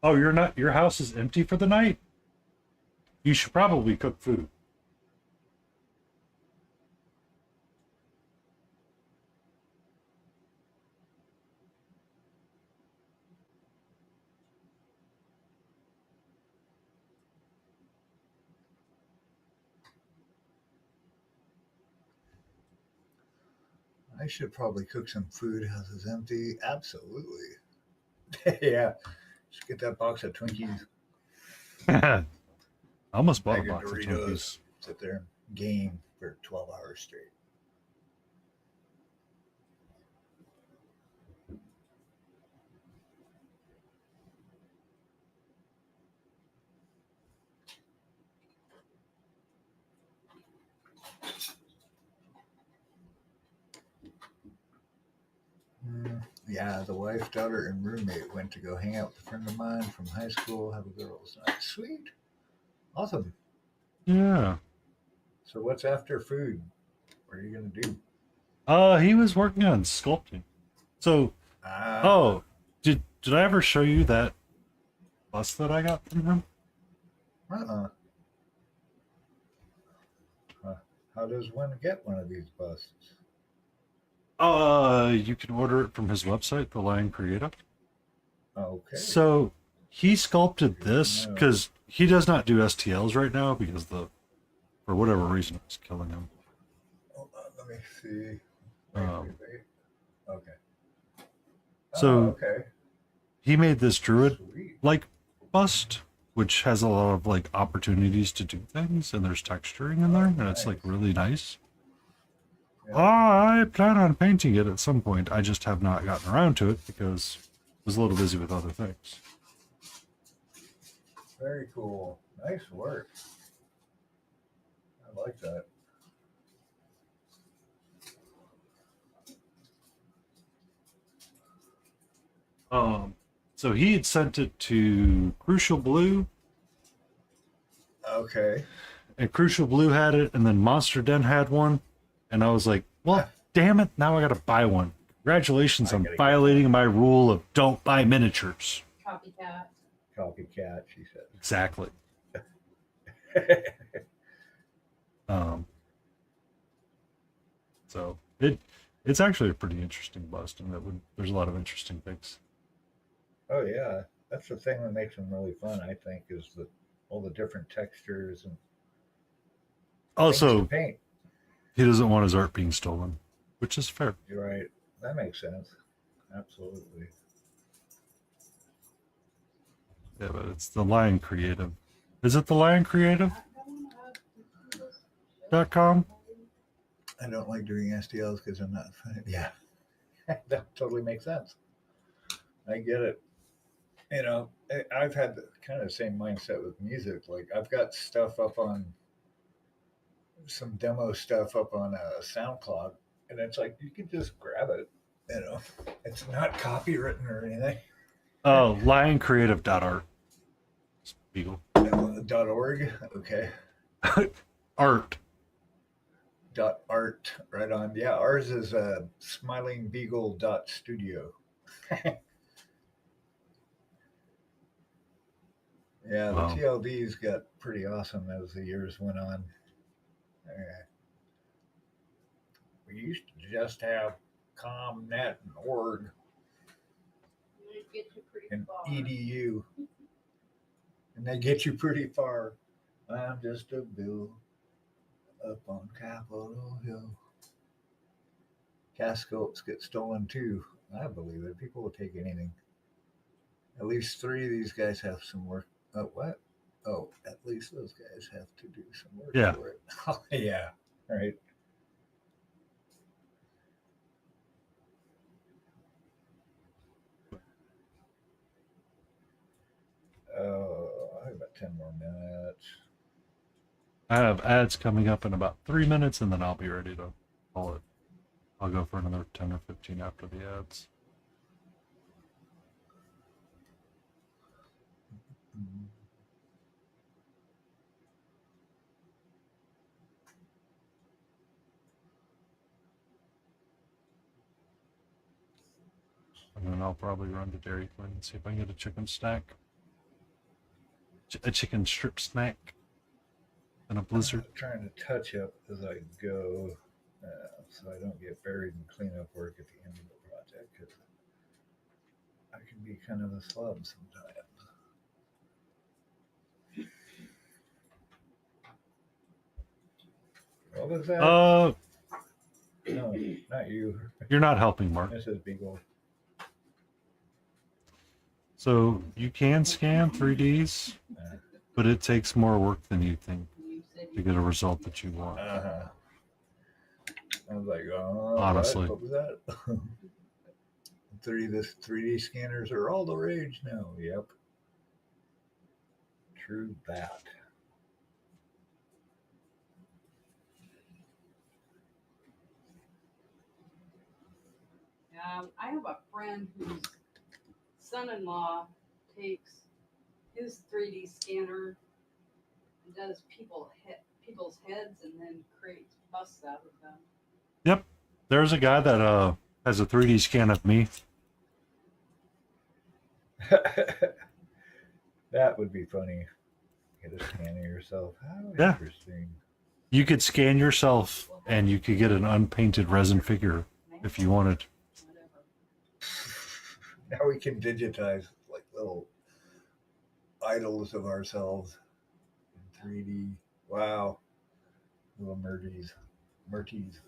Oh, your house is empty for the night? You should probably cook food. I should probably cook some food. House is empty. Absolutely. Yeah. Just get that box of Twinkies. I almost bought a Bag of box of Doritos. Twinkies. Sit there and game for 12 hours straight. Yeah, the wife, daughter, and roommate went to go hang out with a friend of mine from high school, have a girls' night. Sweet. Awesome. Yeah. So what's after food? What are you going to do? He was working on sculpting. So, did I ever show you that bust that I got from him? Uh-uh. How does one get one of these busts? You can order it from his website, The Lion Creative. Okay. So he sculpted this No. because he does not do STLs right now because for whatever reason it's killing him. Hold on, let me see. Um, Wait. Okay. So okay. he made this druid Sweet. like bust, which has a lot of like opportunities to do things, and there's texturing in there, and it's like really nice. Yeah. I plan on painting it at some point. I just have not gotten around to it because I was a little busy with other things. Very cool. Nice work. I like that. So he had sent it to Crucial Blue, Okay. and Crucial Blue had it, and then Monster Den had one, and I was like, well, damn it, now I gotta buy one. Congratulations I on gotta get violating my rule of don't buy miniatures. Copycat. Copycat, she said. Exactly. So it's actually a pretty interesting bust, and there's a lot of interesting things. Oh yeah, that's the thing that makes them really fun. I think is all the different textures and things Also, to paint. he doesn't want his art being stolen, which is fair. You're right. That makes sense. Absolutely. Yeah, but it's the Lion Creative. Is it the Lion Creative.com? I don't like doing STLs because I'm not. Yeah, that totally makes sense. I get it. You know, I've had kind of the same mindset with music. Like I've got stuff up on some demo stuff up on SoundCloud, and it's like you can just grab it. You know, it's not copywritten or anything. Oh, lioncreative.art. Beagle. .org. Okay. Art. .art. Right on. Yeah, ours is smilingbeagle.studio. Yeah, Wow. the TLDs got pretty awesome as the years went on. We used to just have ComNet and org They get you pretty and far. edu, and they get you pretty far. I'm just a bill up on Capitol Hill. Cascos get stolen too. I believe it. People will take anything. At least 3 of these guys have some work. Oh, what? Oh, at least those guys have to do some work Yeah. for it. Oh, yeah. Right. I have about 10 more minutes. I have ads coming up in about 3 minutes, and then I'll be ready to call it. I'll go for another 10 or 15 after the ads. And then I'll probably run to Dairy Queen and see if I can get a chicken snack. A chicken strip snack. And a blizzard. I'm trying to touch up as I go so I don't get buried in cleanup work at the end of the project because I can be kind of a slub sometimes. What was that? No, not you. You're not helping, Mark. Mrs. Beagle. So you can scan 3Ds, but it takes more work than you think to get a result that you want. Uh-huh. I was like, oh, Honestly. what was that? 3D scanners are all the rage now. Yep. True that. I have a friend whose son-in-law takes his 3D scanner and does people's heads and then creates busts out of them. Yep. There's a guy that has a 3D scan of me. That would be funny. Get a scan of yourself. How Yeah. interesting. You could scan yourself and you could get an unpainted resin figure if you wanted. Whatever. Now we can digitize like little idols of ourselves in 3D. Wow. Little Murties. Murties.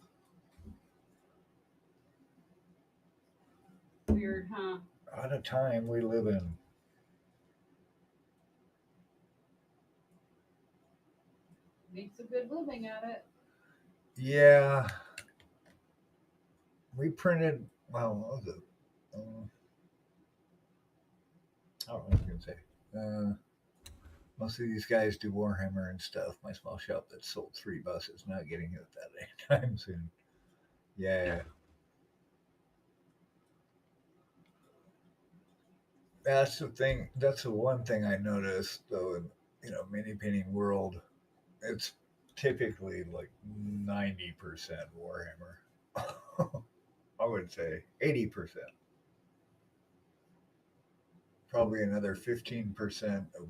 Weird, huh? What a time we live in. Makes a good living at it. Yeah. We printed, well, what was it? I don't know what I was going to say. Most of these guys do Warhammer and stuff. My small shop that sold 3 buses, not getting it that anytime soon. Yeah. That's the thing. That's the one thing I noticed, though, in mini painting world. It's typically like 90% Warhammer. I would say 80%. Probably another 15% of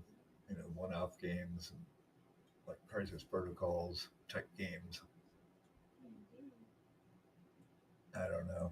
one-off games and like Crisis Protocols type games. I don't know.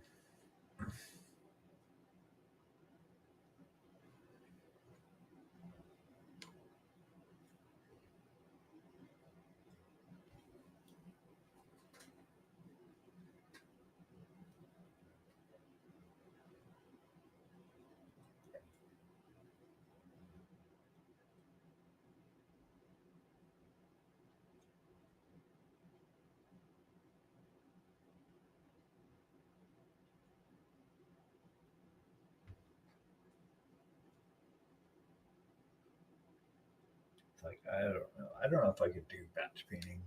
It's like I don't know. I don't know if I could do batch painting,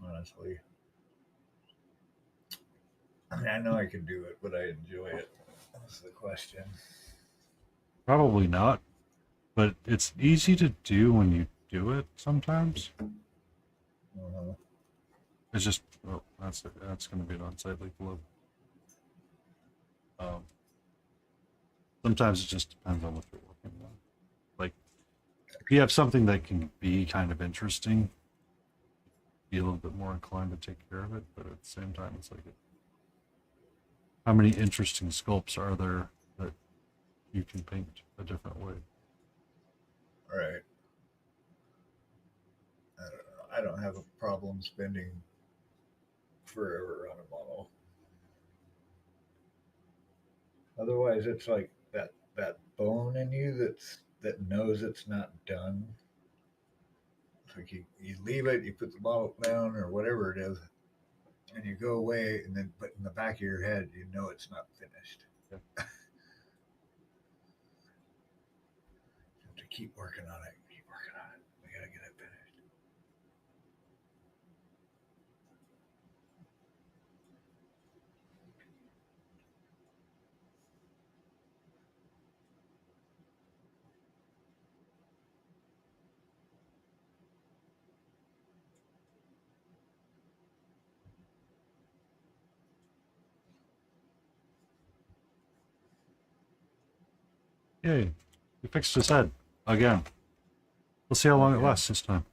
honestly. I mean, I know I can do it, but I enjoy it. That's the question. Probably not, but it's easy to do when you do it sometimes. Uh-huh. It's just, oh, that's going to be an unsightly globe. Sometimes it just depends on what you're working on. Like, if you have something that can be kind of interesting, be a little bit more inclined to take care of it, but at the same time, it's like, how many interesting sculpts are there that you can paint a different way? Right. I don't know. I don't have a problem spending forever on a model. Otherwise, it's like that bone in you that knows it's not done. It's like you leave it, you put the model down or whatever it is, and you go away, and then but in the back of your head, you know it's not finished. Yeah. You have to keep working on it. Keep working on it. We gotta get it finished. Yay. He fixed his head. Again. We'll see how long it lasts this time.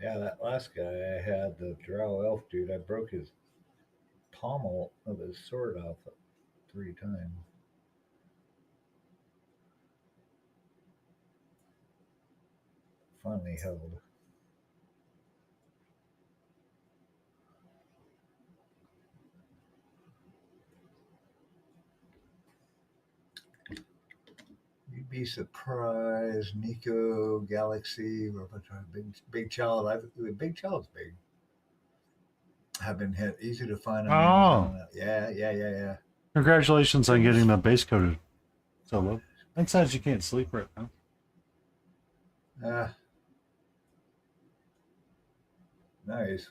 Yeah, that last guy I had, the drow elf dude, I broke his pommel of his sword off 3 times. Finally held. You'd be surprised, Nico, Galaxy, or big child. Big child's big. Have been hit. Easy to find on Amazon. Yeah. Congratulations on getting the base coated. Solo. And says you can't sleep right now. Nice.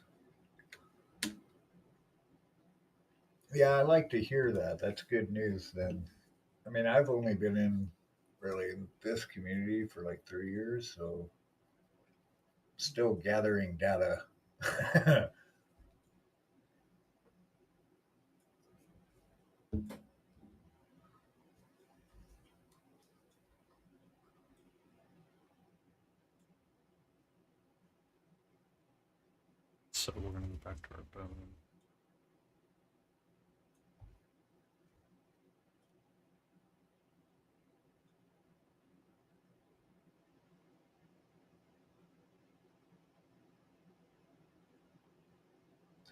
Yeah, I like to hear that. That's good news then. I mean, I've only been in really in this community for like 3 years, so still gathering data. so we're gonna go back to our bone.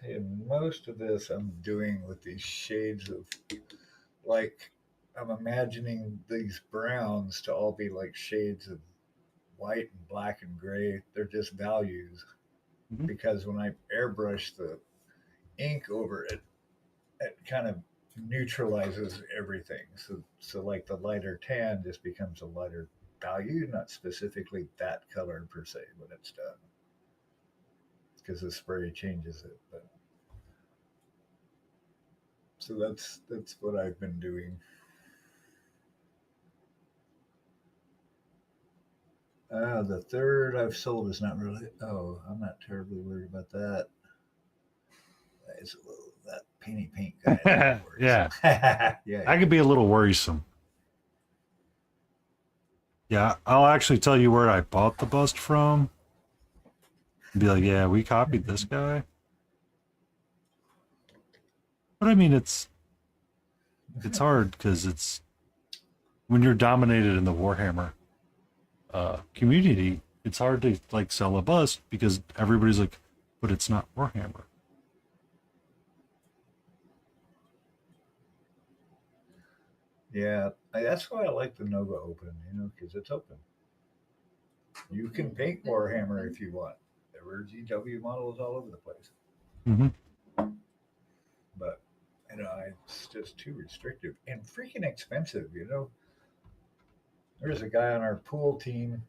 And most of this I'm doing with these shades of, like, I'm imagining these browns to all be like shades of white and black and gray. They're just values. Mhm. Because when I airbrush the ink over it, it kind of neutralizes everything. So like the lighter tan just becomes a lighter value, not specifically that color per se when it's done. Because the spray changes it. But so that's what I've been doing. The third I've sold is not really. Oh, I'm not terribly worried about that. It's a little, that painty paint guy. Is a little Yeah. worrisome. Yeah. I could be a little worrisome. Yeah, I'll actually tell you where I bought the bust from. Be like, yeah, we copied this guy. But I mean, it's hard because it's when you're dominated in the Warhammer community, it's hard to like sell a bust because everybody's like, but it's not Warhammer. Yeah, that's why I like the Nova Open, because it's open. You can paint Warhammer if you want. There were GW models all over the place, Mm-hmm. but it's just too restrictive and freaking expensive. There's a guy on our pool team,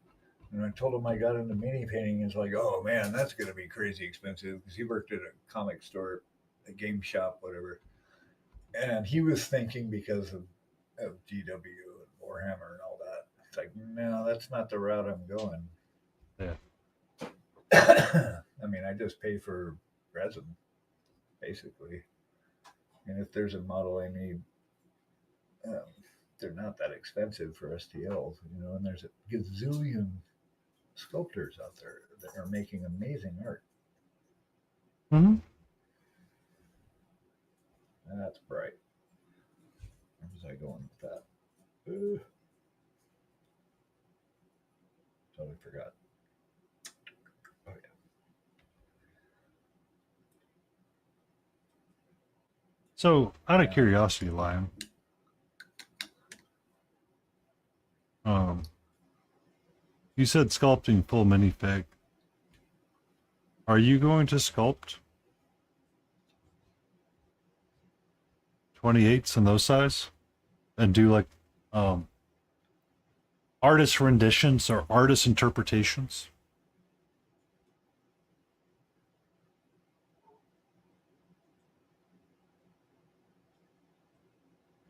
and I told him I got into mini painting. He's like, "Oh man, that's going to be crazy expensive," because he worked at a comic store, a game shop, whatever, and he was thinking because of GW and Warhammer and all that. It's like, no, that's not the route I'm going. Yeah. I mean, I just pay for resin, basically. And if there's a model I need, um, they're not that expensive for STLs, and there's a gazillion sculptors out there that are making amazing art. Mm-hmm. That's bright. Where was I going with that? Totally forgot. Oh, yeah. So, out of curiosity, Lion, you said sculpting full minifig. Are you going to sculpt 28s in those size and do like artist renditions or artist interpretations?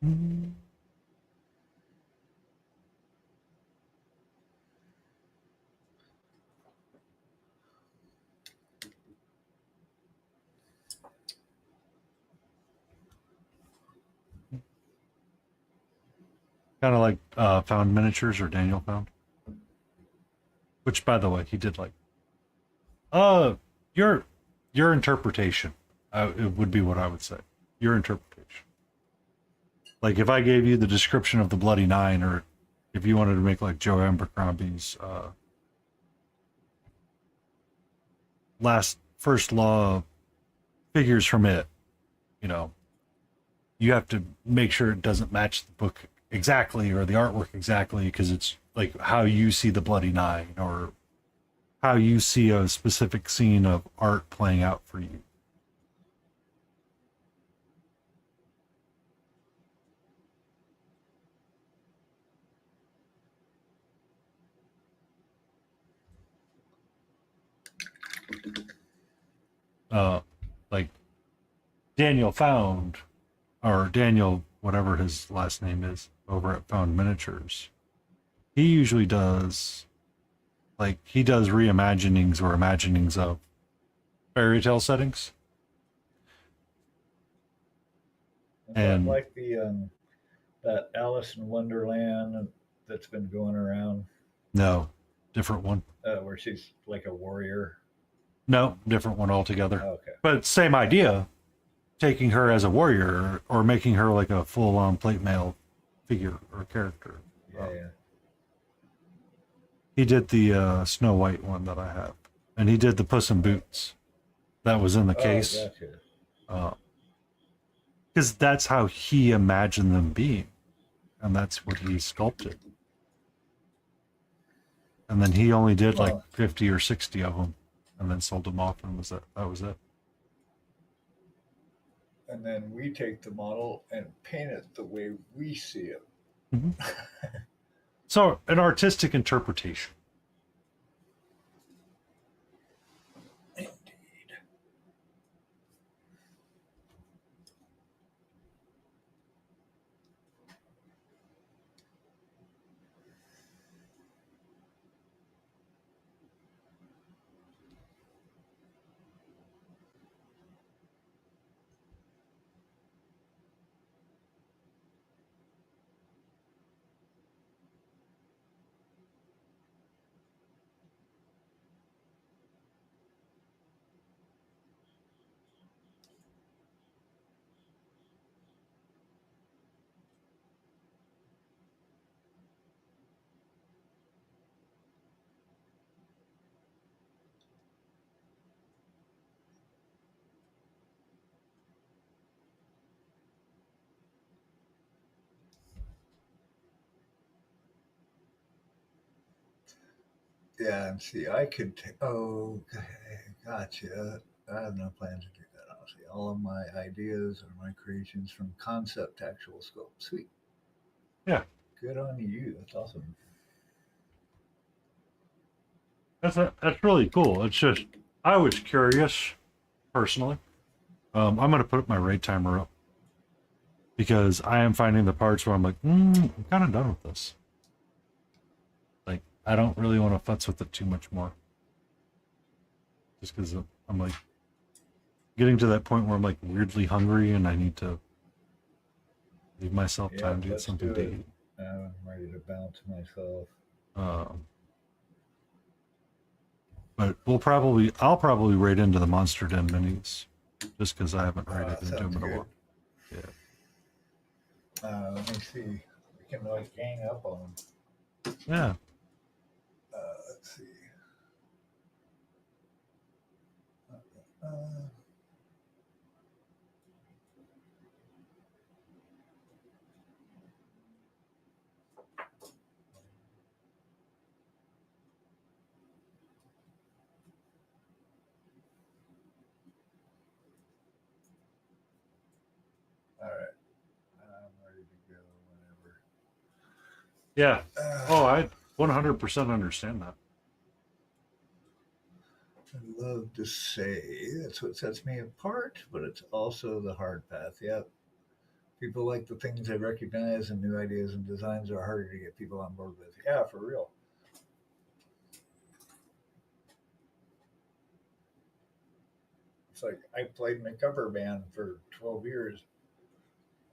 Mm. Kind of like Found Miniatures or Daniel Found. Which, by the way, he did like. Uh, your interpretation. It would be what I would say. Your interpretation. Like if I gave you the description of the Bloody Nine, or if you wanted to make like Joe Abercrombie's first law figures from it, you have to make sure it doesn't match the book exactly or the artwork exactly because it's like how you see the Bloody Nine or how you see a specific scene of art playing out for you. Like Daniel Found or Daniel, whatever his last name is, over at Found Miniatures. He usually does, like, he does reimaginings or imaginings of fairy tale settings. And like the that Alice in Wonderland that's been going around. No, different one. Where she's like a warrior. No, different one altogether. Okay. But same idea, taking her as a warrior or making her like a full-on plate mail figure or character. Yeah. He did the Snow White one that I have, and he did the Puss in Boots that was in the case. Gotcha. Because that's how he imagined them being, and that's what he sculpted. And then he only did like 50 or 60 of them, and then sold them off, and that was it. And then we take the model and paint it the way we see it. Mm-hmm. So, an artistic interpretation. Indeed. Yeah, and see, I could. Okay, gotcha. I have no plan to do that, honestly. All of my ideas are my creations from concept to actual scope. Sweet. Yeah. Good on you. That's awesome. That's really cool. It's just, I was curious, personally. I'm going to put my raid timer up, because I am finding the parts where I'm like, I'm kind of done with this. Like, I don't really want to futz with it too much more. Just because I'm like getting to that point where I'm like weirdly hungry and I need to leave myself time to get something to eat. I'm ready to bounce myself. But I'll probably raid into the Monster Den minis, just because I haven't raided into them in a while. Yeah. Let me see. We can like gang up on them. Yeah. Let's see. All right. I'm ready to go whenever. Yeah. Oh, I 100% understand that. I love to say that's what sets me apart, but it's also the hard path. Yep. People like the things they recognize, and new ideas and designs are harder to get people on board with. Yeah, for real. It's like I played in a cover band for 12 years,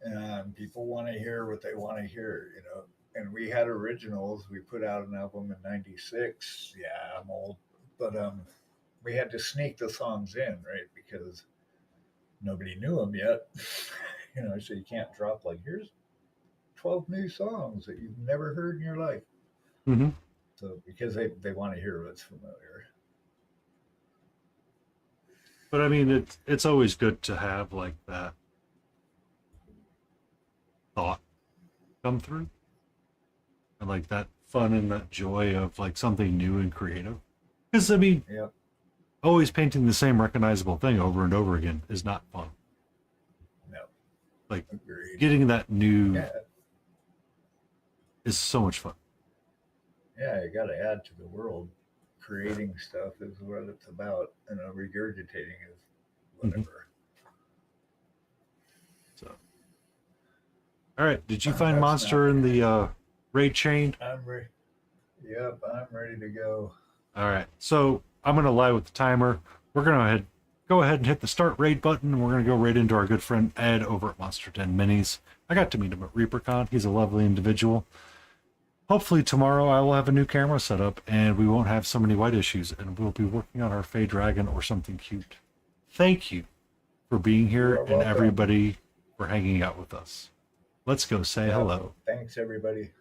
and people want to hear what they want to hear, you know. And we had originals. We put out an album in '96. Yeah, I'm old, but we had to sneak the songs in, right? Because nobody knew them yet. You know, so you can't drop like, here's 12 new songs that you've never heard in your life. Mm-hmm. So because they want to hear what's familiar. But I mean, it's always good to have like that thought come through, and like that fun and that joy of like something new and creative. Because I mean, Yep. Always painting the same recognizable thing over and over again is not fun. No. Like Agreed. getting that new Yeah. is so much fun. Yeah, you got to add to the world. Creating stuff is what it's about, and regurgitating is whatever. So, all right. Did you find That's Monster not- in the raid chain? I'm ready. Yep, I'm ready to go. All right. So I'm gonna lie with the timer. We're gonna go ahead and hit the start raid button, and we're gonna go right into our good friend Ed over at Monster Den Minis. I got to meet him at ReaperCon. He's a lovely individual. hopefully tomorrow I will have a new camera set up and we won't have so many white issues and we'll be working on our Fey Dragon or something cute. Thank you for being here You're and welcome. everybody for hanging out with us. Let's go say hello. Thanks, everybody.